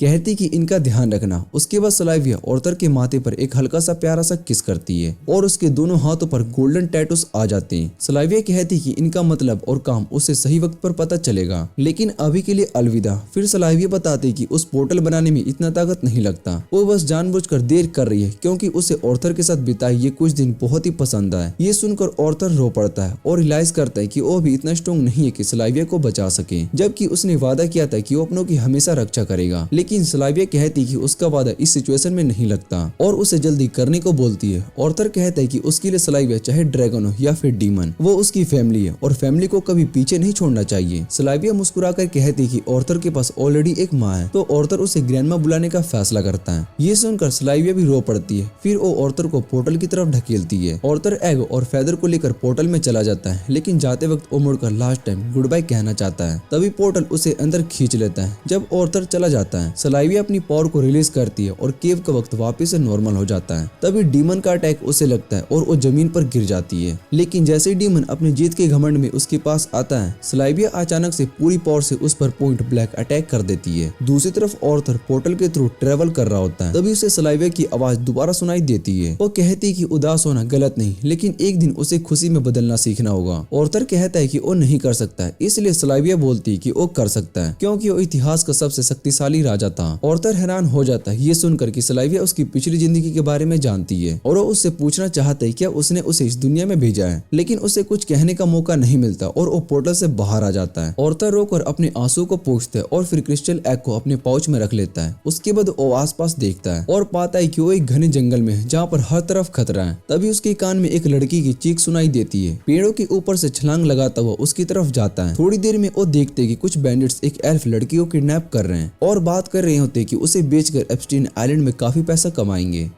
कहती कि इनका ध्यान रखना। उसके बाद सलाइविया ऑर्थर के माथे पर एक हल्का सा प्यारा सा किस करती है और उसके दोनों हाथों पर गोल्डन टैटूज आ जाते हैं। सलाइविया कहती कि इनका मतलब और काम उसे सही वक्त पर पता चलेगा, लेकिन अभी के लिए अलविदा। फिर सलाइविया बताती कि उस पोर्टल बनाने में इतना ताकत नहीं लगता, वो बस जानबूझकर देर कर रही है क्योंकि उसे ऑर्थर के साथ बिताए ये कुछ दिन बहुत ही पसंद आए। ये सुनकर ऑर्थर रो पड़ता है और रियलाइज करता है कि वो भी इतना स्ट्रॉन्ग नहीं है कि सलाइविया को बचा सके, जबकि उसने वादा किया था कि वो अपनों की हमेशा रक्षा करेगा। लेकिन सलाइविया कहती कि उसका वादा इस सिचुएशन में नहीं लगता और उसे जल्दी करने को बोलती है। ऑर्थर कहता है कि उसके लिए सलाइविया चाहे ड्रैगन हो या फिर डीमन, वो उसकी फैमिली है और फैमिली को कभी पीछे नहीं छोड़ना चाहिए। सलाइविया मुस्कुराकर कहती कि ऑर्थर के पास ऑलरेडी एक माँ है, तो ऑर्थर उसे ग्रैंडमा बुलाने का फैसला करता है। ये सुनकर सलाइविया भी रो पड़ती है। फिर वो ऑर्थर को पोर्टल की तरफ ढकेलती है। ऑर्थर एग और फेदर को लेकर पोर्टल में चला जाता है, लेकिन जाते वक्त वो मुड़कर लास्ट टाइम गुड बाय कहना चाहता है। तभी पोर्टल उसे अंदर खींच लेता है। जब ऑर्थर चला जाता है, सलाइविया अपनी पावर को रिलीज करती है और केव का वक्त वापस से नॉर्मल हो जाता है। तभी डीमन का अटैक उसे लगता है और वो जमीन पर गिर जाती है। लेकिन जैसे ही डीमन अपनी जीत के घमंड में उसके पास आता है, सलाइविया अचानक से पूरी पावर से उस पर पॉइंट ब्लैक अटैक कर देती है। दूसरी तरफ ऑर्थर पोर्टल के थ्रू ट्रेवल कर रहा होता है। तभी उसे सलाइविया की आवाज दोबारा सुनाई देती है। वो कहती है कि उदास होना गलत नहीं, लेकिन एक दिन उसे खुशी में बदलना सीखना होगा। ऑर्थर कहता है कि वो नहीं कर सकता है, इसलिए सलाइविया बोलती है कि वो कर सकता है क्योंकि वो इतिहास का सबसे शक्तिशाली राजा था। ऑर्थर हैरान हो जाता है ये सुनकर कि सलाइविया उसकी पिछली जिंदगी के बारे में जानती है और वो उससे पूछना चाहता है क्या उसने उसे इस दुनिया में भेजा है, लेकिन उसे कुछ कहने का मौका नहीं मिलता और वो पोर्टल से बाहर आ जाता है। ऑर्थर रोकर अपने आंसू को पोंछता है और फिर क्रिस्टल एग को अपने पाउच में रख लेता है। उसके बाद वो आसपास देखता है और पाता है कि वो एक घने जंगल में है जहाँ पर हर तरफ खतरा है। तभी उसके कान में एक लड़की की चीख सुनाई देती है। पेड़ों के ऊपर से छलांग लगाता हुआ उसकी तरफ जाता है। थोड़ी देर में वो देखते कि कुछ बैंडिट्स एक एल्फ लड़की को किडनैप कर रहे हैं और बात कर रहे होते कि उसे बेचकर एप्स्टीन आइलैंड में काफी पैसा कमाएंगे।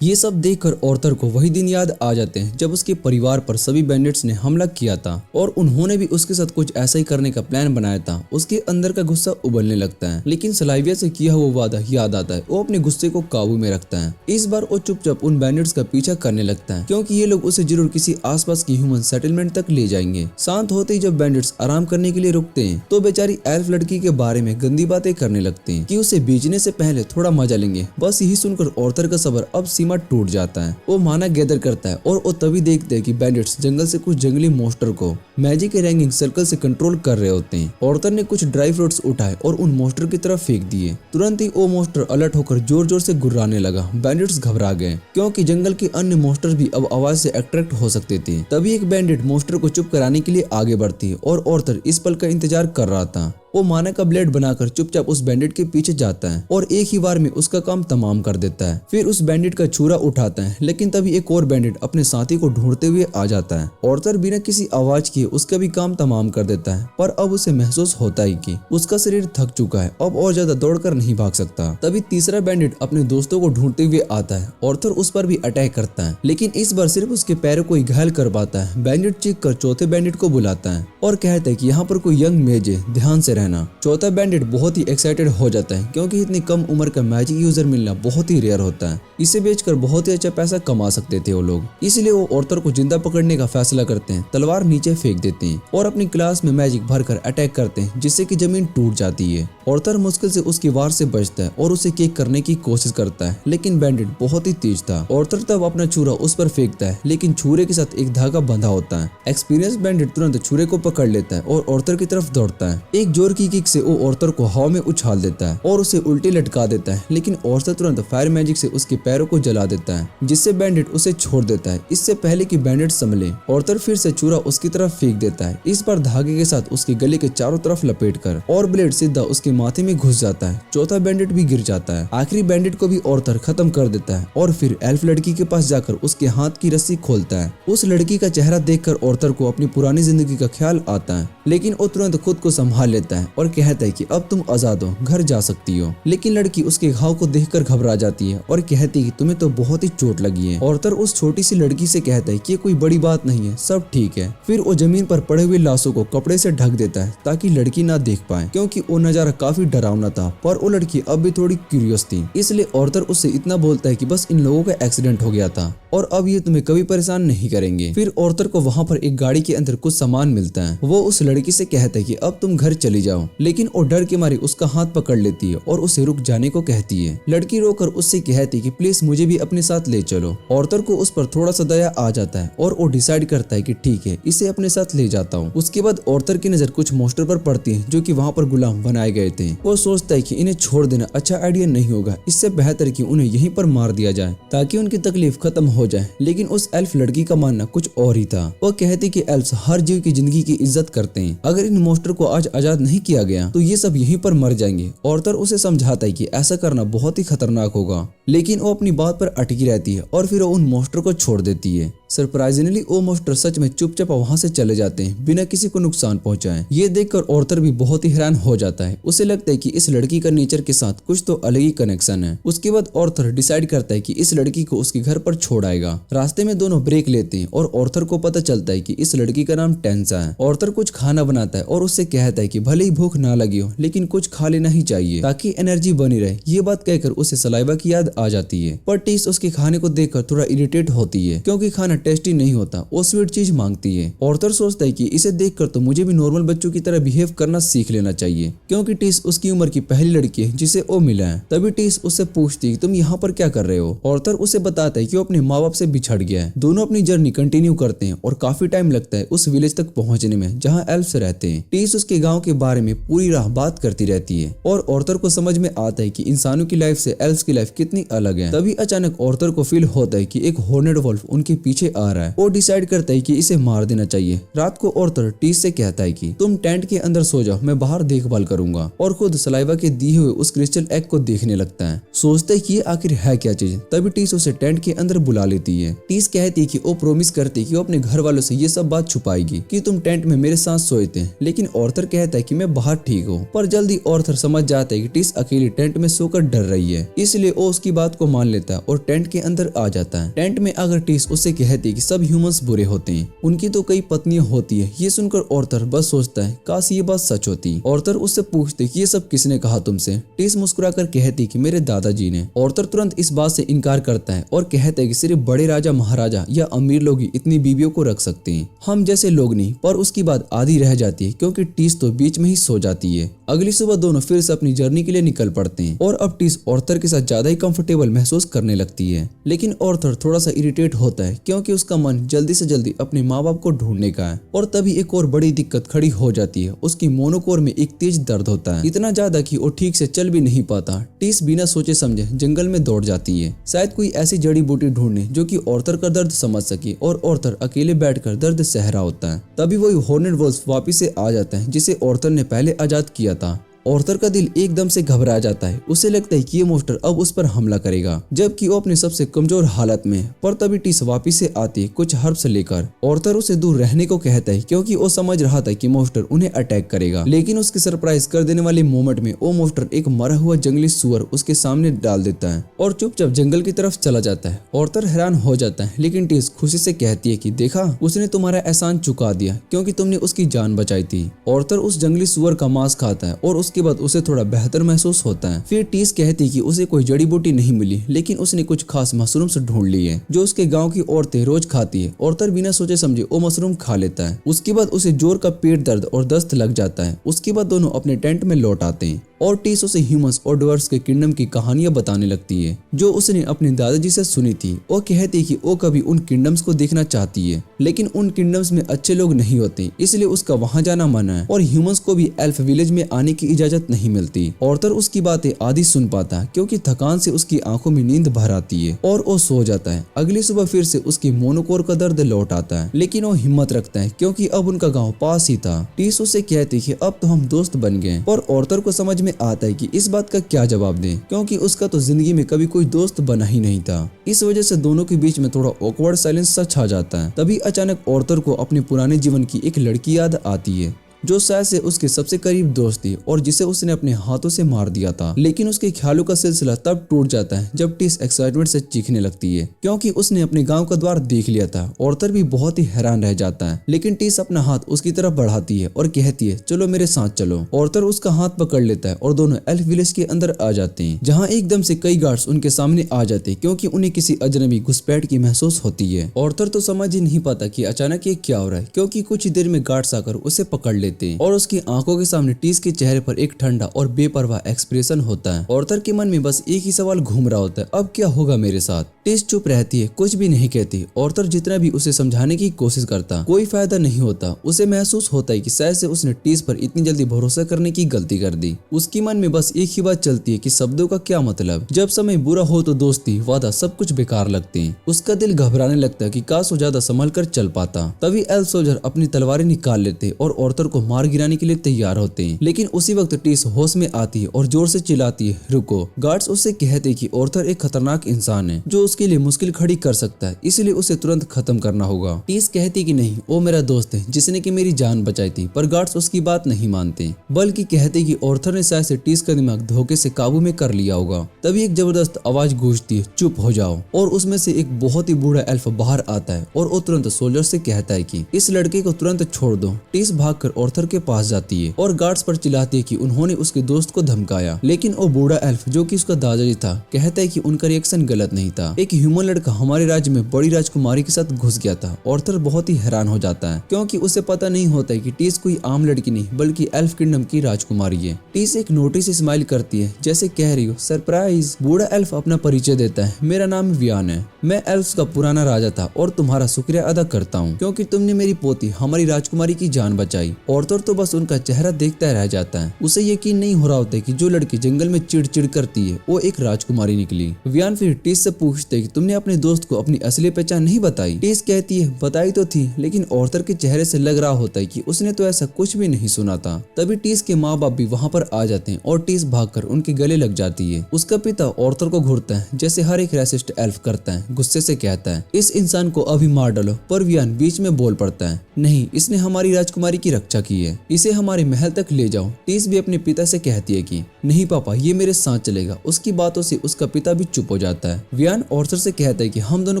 ये सब देखकर ऑर्थर को वही दिन याद आ जाते हैं जब उसके परिवार पर सभी बैंडिट्स ने हमला किया था और उन्होंने भी उसके साथ कुछ ऐसा ही करने का प्लान बनाया था। उसके अंदर का गुस्सा उबलने लगता है, लेकिन सलाइविया से किया हुआ वादा याद आता है। वो अपने गुस्से को काबू में रखता है। इस बार वो चुपचाप उन बैंडिट्स का पीछा करने लगता है क्योंकि ये लोग उसे जरूर किसी आसपास की ह्यूमन सेटलमेंट तक ले जाएंगे। शांत होते ही जब बैंडिट्स आराम करने के लिए रुकते हैं तो बेचारी एल्फ लड़की के बारे में गंदी बातें करने लगते हैं कि उसे बेचने से पहले थोड़ा मजा लेंगे। बस यही सुनकर ऑर्थर का सब्र अब सीमा टूट जाता है। वो माना गैदर करता है और वो तभी देखते हैं कि बैंडिट्स जंगल से कुछ जंगली मॉन्स्टर को मैजिक रैंगिंग सर्कल से कंट्रोल कर रहे होते हैं। ऑर्थर ने कुछ ड्राई फ्रूट्स उठाए और उन मॉन्स्टर की तरफ फेंक दिए। तुरंत ही वो मॉन्स्टर अलर्ट होकर जोर जोर से गुर्राने लगा। बैंडिट्स घबरा गए क्योंकि जंगल के अन्य मॉन्स्टर भी अब आवाज से अट्रैक्ट हो सकते थे। तभी एक बैंडिट मॉन्स्टर को चुप कराने के लिए आगे बढ़ती है और ऑर्थर इस पल का इंतजार कर रहा था। वो माना का ब्लेड बनाकर चुपचाप उस बैंडिट के पीछे जाता है और एक ही बार में उसका काम तमाम कर देता है। फिर उस बैंडिट का छुरा उठाता है, लेकिन तभी एक और बैंडिट अपने साथी को ढूंढते हुए आ जाता है। ऑर्थर बिना किसी आवाज किए उसका भी काम तमाम कर देता है, पर अब उसे महसूस होता है कि उसका शरीर थक चुका है, अब और ज्यादा दौड़कर नहीं भाग सकता। तभी तीसरा बैंडिट अपने दोस्तों को ढूंढते हुए आता है। ऑर्थर उस पर भी अटैक करता है, लेकिन इस बार सिर्फ उसके पैरों को ही घायल कर पाता है। बैंडिट चीख कर चौथे बैंडिट को बुलाता है और कहता है कि यहाँ पर कोई यंग मेज है, ध्यान से रहना। चौथा बैंडिट बहुत ही एक्साइटेड हो जाता है क्योंकि इतनी कम उम्र का मैजिक यूजर मिलना बहुत ही रेयर होता है। इसे बेचकर बहुत ही अच्छा पैसा कमा सकते थे वो लोग, इसलिए वो ऑर्थर को जिंदा पकड़ने का फैसला करते हैं। तलवार नीचे फेंक देते हैं और अपनी क्लास में मैजिक भरकर अटैक करते हैं, जिससे कि जमीन टूट जाती है। ऑर्थर मुश्किल से उसकी वार से बचता है और उसे किक करने की कोशिश करता है, लेकिन बैंडिट बहुत ही तेज था। ऑर्थर तब अपना छुरा उस पर फेंकता है, लेकिन छुरे के साथ एक धागा बंधा होता है। एक्सपीरियंस बैंडिट तुरंत छुरे को पकड़ लेता है और ऑर्थर की तरफ दौड़ता है। एक जोर की किक से वो ऑर्थर को हवा में उछाल देता है और उसे उल्टे लटका देता है, लेकिन ऑर्थर तुरंत फायर मैजिक से उसके पैरों को जला देता है, जिससे बैंडिट उसे छोड़ देता है। इससे पहले कि बैंडिट संभले, ऑर्थर फिर से छुरा उसकी तरफ फेंक देता है, इस बार धागे के साथ उसके गले के चारों तरफ लपेटकर, और ब्लेड सीधा उसके माथे में घुस जाता है। चौथा बैंडिट भी गिर जाता है। आखिरी बैंडिट को भी ऑर्थर खत्म कर देता है और फिर एल्फ लड़की के पास जाकर उसके हाथ की रस्सी खोलता है। उस लड़की का चेहरा देखकर ऑर्थर को अपनी पुरानी जिंदगी का ख्याल आता है, लेकिन वो तुरंत खुद को संभाल लेता है। है और कहता है कि अब तुम आजाद हो, घर जा सकती हो। लेकिन लड़की उसके घाव को देखकर घबरा जाती है और कहती है कि तुम्हें तो बहुत ही चोट लगी है। ऑर्थर उस छोटी सी लड़की से कहता है कि ये कोई बड़ी बात नहीं है, सब ठीक है। फिर वो जमीन पर पड़े हुए लाशों को कपड़े से ढक देता है ताकि लड़की ना देख पाए, क्योंकि वो नजारा काफी डरावना था। पर वो लड़की अब भी थोड़ी क्यूरियस थी, इसलिए ऑर्थर उससे इतना बोलता है कि बस इन लोगों का एक्सीडेंट हो गया था और अब ये तुम्हें कभी परेशान नहीं करेंगे। फिर ऑर्थर को वहाँ पर एक गाड़ी के अंदर कुछ सामान मिलता है। वो उस लड़की से कहता है कि अब तुम घर चली जाओ, लेकिन वो डर के मारे उसका हाथ पकड़ लेती है और उसे रुक जाने को कहती है। लड़की रोकर उससे कहती है कि प्लीज मुझे भी अपने साथ ले चलो। ऑर्थर को उस पर थोड़ा सा दया आ जाता है और वो डिसाइड करता है कि ठीक है, इसे अपने साथ ले जाता हूँ। उसके बाद ऑर्थर की नजर कुछ मोस्टर पर पड़ती है जो कि वहाँ पर गुलाम बनाए गए थे। वो सोचता है कि इन्हें छोड़ देना अच्छा आइडिया नहीं होगा, इससे बेहतर कि उन्हें यहीं पर मार दिया जाए ताकि उनकी तकलीफ खत्म हो जाए। लेकिन उस एल्फ लड़की का मानना कुछ और ही था। वो कहती कि एल्फ्स हर जीव की जिंदगी की इज्जत करते हैं, अगर इन मोस्टर को आज आजाद नहीं किया गया तो ये सब यहीं पर मर जाएंगे। ऑर्थर उसे समझाता है कि ऐसा करना बहुत ही खतरनाक होगा, लेकिन वो अपनी बात पर अटकी रहती है और फिर वो उन मोस्टर को छोड़ देती है। सरप्राइजिंगली वो मोस्टर सच में चुपचाप वहाँ से चले जाते हैं बिना किसी को नुकसान पहुंचाए। ये देखकर ऑर्थर भी बहुत ही हैरान हो जाता है। उसे लगता है कि इस लड़की का नेचर के साथ कुछ तो अलग ही कनेक्शन है। उसके बाद ऑर्थर डिसाइड करता है कि इस लड़की को उसके घर पर छोड़ आएगा। रास्ते में दोनों ब्रेक लेते हैं और ऑर्थर को पता चलता है कि इस लड़की का नाम टेंसा है। ऑर्थर कुछ खाना बनाता है और उससे कहता है कि भले ही भूख ना लगी हो लेकिन कुछ खा लेना ही चाहिए ताकि एनर्जी बनी रहे। ये बात कहकर उसे सलाइवा की याद आ जाती है, पर टीस उसके खाने को देखकर थोड़ा इरिटेट होती है क्योंकि खाना टेस्टी नहीं होता, वो स्वीट चीज मांगती है। ऑर्थर सोचता है कि इसे देखकर तो मुझे भी नॉर्मल बच्चों की तरह बिहेव करना सीख लेना चाहिए, क्योंकि टीस उसकी उम्र की पहली लड़की है जिसे वो मिला है। तभी टीस उससे पूछती है तुम यहाँ पर क्या कर रहे हो। ऑर्थर उसे बताता है कि वो अपने माँ बाप से बिछड़ गया है। दोनों अपनी जर्नी कंटिन्यू करते हैं और काफी टाइम लगता है उस विलेज तक पहुंचने में जहाँ एल्फ्स रहते हैं। टीस उसके गाँव के बारे में पूरी राह बात करती रहती है और ऑर्थर को समझ में आता है कि इंसानों की लाइफ से एल्फ्स की लाइफ कितनी अलग है। तभी अचानक ऑर्थर को फील होता है कि एक हॉर्नेड वुल्फ उनके पीछे आ रहा है। वो डिसाइड करता है कि इसे मार देना चाहिए। रात को ऑर्थर टीस से कहता है कि तुम टेंट के अंदर सो जाओ, मैं बाहर देखभाल करूंगा, और खुद सलाइवा के दिए हुए उस क्रिस्टल एग को देखने लगता है। सोचता है कि ये आखिर है क्या चीज। तभी टीस उसे टेंट के अंदर बुला लेती है। टीस कहती है कि वो प्रॉमिस करती है कि वो अपने घर वालों से ये सब बात छुपाएगी कि तुम टेंट में मेरे साथ सोए थे, लेकिन ऑर्थर कहता है कि मैं बाहर ठीक हूँ। पर जल्दी ऑर्थर समझ जाता है कि टीस अकेली टेंट में सोकर डर रही है, इसलिए वो उसकी बात को मान लेता है और टेंट के अंदर आ जाता है। टेंट में अगर टीस उससे कहती है कि सब ह्यूमंस बुरे होते हैं, उनकी तो कई पत्नियां होती है। ये सुनकर ऑर्थर बस सोचता है काश ये बात सच होती। ऑर्थर उससे पूछते कि ये सब किसने कहा तुमसे। टीस मुस्कुराकर कहती कि मेरे दादाजी ने। ऑर्थर तुरंत इस बात से इनकार करता है और कहता है कि सिर्फ बड़े राजा महाराजा या अमीर लोग ही इतनी बीवियों को रख सकते हैं, हम जैसे लोग नहीं। पर उसकी बात आधी रह जाती है क्योंकि टीस तो बीच में ही सो जाती है। अगली सुबह दोनों फिर से अपनी जर्नी के लिए निकल पड़ते हैं और अब टीस ऑर्थर के साथ ज्यादा ही कंफर्टेबल महसूस करने लगती है। लेकिन ऑर्थर थोड़ा सा इरिटेट होता है क्योंकि उसका मन जल्दी से जल्दी अपने माँ बाप को ढूंढने का है। और तभी एक और बड़ी दिक्कत खड़ी हो जाती है। उसकी मोनोकोर में एक तेज दर्द होता है, इतना ज्यादा कि वो ठीक से चल भी नहीं पाता। टीस बिना सोचे समझे जंगल में दौड़ जाती है, शायद कोई ऐसी जड़ी बूटी ढूंढने जो कि ऑर्थर का दर्द समझ सके। और ऑर्थर अकेले बैठकर दर्द सह रहा होता है। तभी वही हॉर्नेड वुल्फ वापिस से आ जाता है जिसे ऑर्थर ने पहले आजाद किया था। ऑर्थर का दिल एकदम से घबरा जाता है। उसे लगता है कि ये मोस्टर अब उस पर हमला करेगा, जबकि वो अपने सबसे कमजोर हालत में। पर तभी टीस वापिस से आती है कुछ हर्ब्स लेकर। ऑर्थर उसे दूर रहने को कहता है क्योंकि वो समझ रहा था कि मोस्टर उन्हें अटैक करेगा। लेकिन उसके सरप्राइज कर देने वाले मोमेंट में वो मोस्टर एक मरा हुआ जंगली सुअर उसके सामने डाल देता है और चुपचाप जंगल की तरफ चला जाता है। ऑर्थर हैरान हो जाता है, लेकिन टीस खुशी से कहती है कि देखा, उसने तुम्हारा एहसान चुका दिया क्योंकि तुमने उसकी जान बचाई थी। ऑर्थर उस जंगली सुअर का मांस खाता है और उसके बाद उसे थोड़ा बेहतर महसूस होता है। फिर टीस कहती कि उसे कोई जड़ी बूटी नहीं मिली, लेकिन उसने कुछ खास मशरूम्स ढूंढ ली है जो उसके गांव की औरतें रोज खाती है। ऑर्थर बिना सोचे समझे वो मशरूम खा लेता है। उसके बाद उसे जोर का पेट दर्द और दस्त लग जाता है। उसके बाद दोनों अपने टेंट में लौट आते हैं और टीस उसे ह्यूमंस और ड्वार्फ्स के किंगडम की कहानियां बताने लगती है जो उसने अपने दादाजी से सुनी थी। वो कहती है कि वो कभी उन किंगडम्स को देखना चाहती है, लेकिन उन किंगडम्स में अच्छे लोग नहीं होते, इसलिए उसका वहां जाना मना है और ह्यूमंस को भी एल्फ विलेज में आने की इजाजत नहीं मिलती। ऑर्थर उसकी बातें आधी सुन पाता है क्योंकि थकान से उसकी आंखों में नींद भर आती है और वो सो जाता है। अगली सुबह फिर से उसकी मोनोकोर का दर्द लौट आता है, लेकिन वो हिम्मत रखता है क्योंकि अब उनका गाँव पास ही था। टीस उसे कहती है कि अब तो हम दोस्त बन गए। और ऑर्थर को समझ में आता है कि इस बात का क्या जवाब दें, क्योंकि उसका तो जिंदगी में कभी कोई दोस्त बना ही नहीं था। इस वजह से दोनों के बीच में थोड़ा ऑकवर्ड साइलेंस सा छा जाता है। तभी अचानक ऑर्थर को अपने पुराने जीवन की एक लड़की याद आती है। जो शायद से उसके सबसे करीब दोस्त थी और जिसे उसने अपने हाथों से मार दिया था। लेकिन उसके ख्यालों का सिलसिला तब टूट जाता है जब टिस एक्साइटमेंट से चीखने लगती है, क्योंकि उसने अपने गांव का द्वार देख लिया था। ऑर्थर भी बहुत ही हैरान रह जाता है, लेकिन टिस अपना हाथ उसकी तरफ बढ़ाती है और कहती है चलो मेरे साथ चलो। ऑर्थर उसका हाथ पकड़ लेता है और दोनों एल्फ विलेज के अंदर आ जाते हैं, जहाँ एकदम से कई गार्ड्स उनके सामने आ जाते हैं, क्योंकि उन्हें किसी अजनबी घुसपैठ की महसूस होती है। ऑर्थर तो समझ ही नहीं पाता कि अचानक ये क्या हो रहा है, क्योंकि कुछ ही देर में गार्ड्स आकर उसे पकड़ लेते हैं और उसकी आंखों के सामने टिस के चेहरे पर एक ठंडा और बेपरवाह एक्सप्रेशन होता है। ऑर्थर के मन में बस एक ही सवाल घूम रहा होता है, अब क्या होगा मेरे साथ। टिस चुप रहती है, कुछ भी नहीं कहती। ऑर्थर जितना भी उसे समझाने की कोशिश करता कोई फायदा नहीं होता। उसे महसूस होता है कि शायद से उसने टिस पर इतनी जल्दी भरोसा करने की गलती कर दी। उसकी मन में बस एक ही बात चलती है कि शब्दों का क्या मतलब, जब समय बुरा हो तो दोस्ती वादा सब कुछ बेकार लगते हैं। उसका दिल घबराने लगता है कि काश वो ज्यादा संभल कर चल पाता। तभी एल्फ सोल्जर अपनी तलवारें निकाल लेते और ऑर्थर को मार गिराने के लिए तैयार होते हैं, लेकिन उसी वक्त टिस होश में आती है और जोर से चिल्लाती है रुको। गार्ड्स उससे कहते हैं कि ऑर्थर एक खतरनाक इंसान है जो उसके लिए मुश्किल खड़ी कर सकता है, इसलिए उसे तुरंत खत्म करना होगा। टिस कहती कि नहीं, वो मेरा दोस्त है जिसने कि मेरी जान बचाई थी, पर गार्ड्स उसकी बात नहीं मानते, बल्कि कहते कि ऑर्थर ने शायद से टिस का दिमाग धोखे से काबू में कर लिया होगा। तभी एक जबरदस्त आवाज गूंजती है चुप हो जाओ, और उसमें से एक बहुत ही बूढ़ा एल्फ बाहर आता है और वो तुरंत सोल्जर से कहता है कि इस लड़के को तुरंत छोड़ दो। टिस भागकर ऑर्थर के पास जाती है और गार्ड्स पर चिल्लाती है कि उन्होंने उसके दोस्त को धमकाया, लेकिन वो बूढ़ा एल्फ जो कि उसका दादाजी था कहता है कि उनका रिएक्शन गलत नहीं था। एक ह्यूमन लड़का हमारे राज्य में बड़ी राजकुमारी के साथ घुस गया था। ऑर्थर बहुत ही हैरान हो जाता है, क्योंकि उसे पता नहीं होता है कि टिस कोई आम लड़की नहीं बल्कि एल्फ किंगडम की राजकुमारी है। टिस एक नोटिस स्माइल करती है जैसे कह रही हो सरप्राइज। बूढ़ा एल्फ अपना परिचय देता है, मेरा नाम वियान है, मैं एल्फ्स का पुराना राजा था और तुम्हारा शुक्रिया अदा करता हूँ क्योंकि तुमने मेरी पोती हमारी राजकुमारी की जान बचाई। ऑर्थर तो बस उनका चेहरा देखता रह जाता है। उसे यकीन नहीं हो रहा होता कि जो लड़की जंगल में चिड़ करती है वो एक राजकुमारी निकली। वियान फिर टिस से पूछते कि तुमने अपने दोस्त को अपनी असली पहचान नहीं बताई। टिस कहती है बताई तो थी, लेकिन ऑर्थर के चेहरे से लग रहा होता है कि उसने तो ऐसा कुछ भी नहीं सुना था। तभी टिस के माँ बाप भी वहाँ पर आ जाते हैं और टिस भागकर उनके गले लग जाती है। उसका पिता ऑर्थर को घूरता है जैसे हर एक रेसिस्ट एल्फ करता है, गुस्से से कहता है इस इंसान को अभी मार डालो, पर वियान बीच में बोल पड़ता है नहीं, इसने हमारी राजकुमारी की रक्षा की है, इसे हमारे महल तक ले जाओ। टिस भी अपने पिता से कहती है कि नहीं पापा, ये मेरे साथ चलेगा। उसकी बातों से उसका पिता भी चुप हो जाता है। वियान ऑर्थर से कहता है कि हम दोनों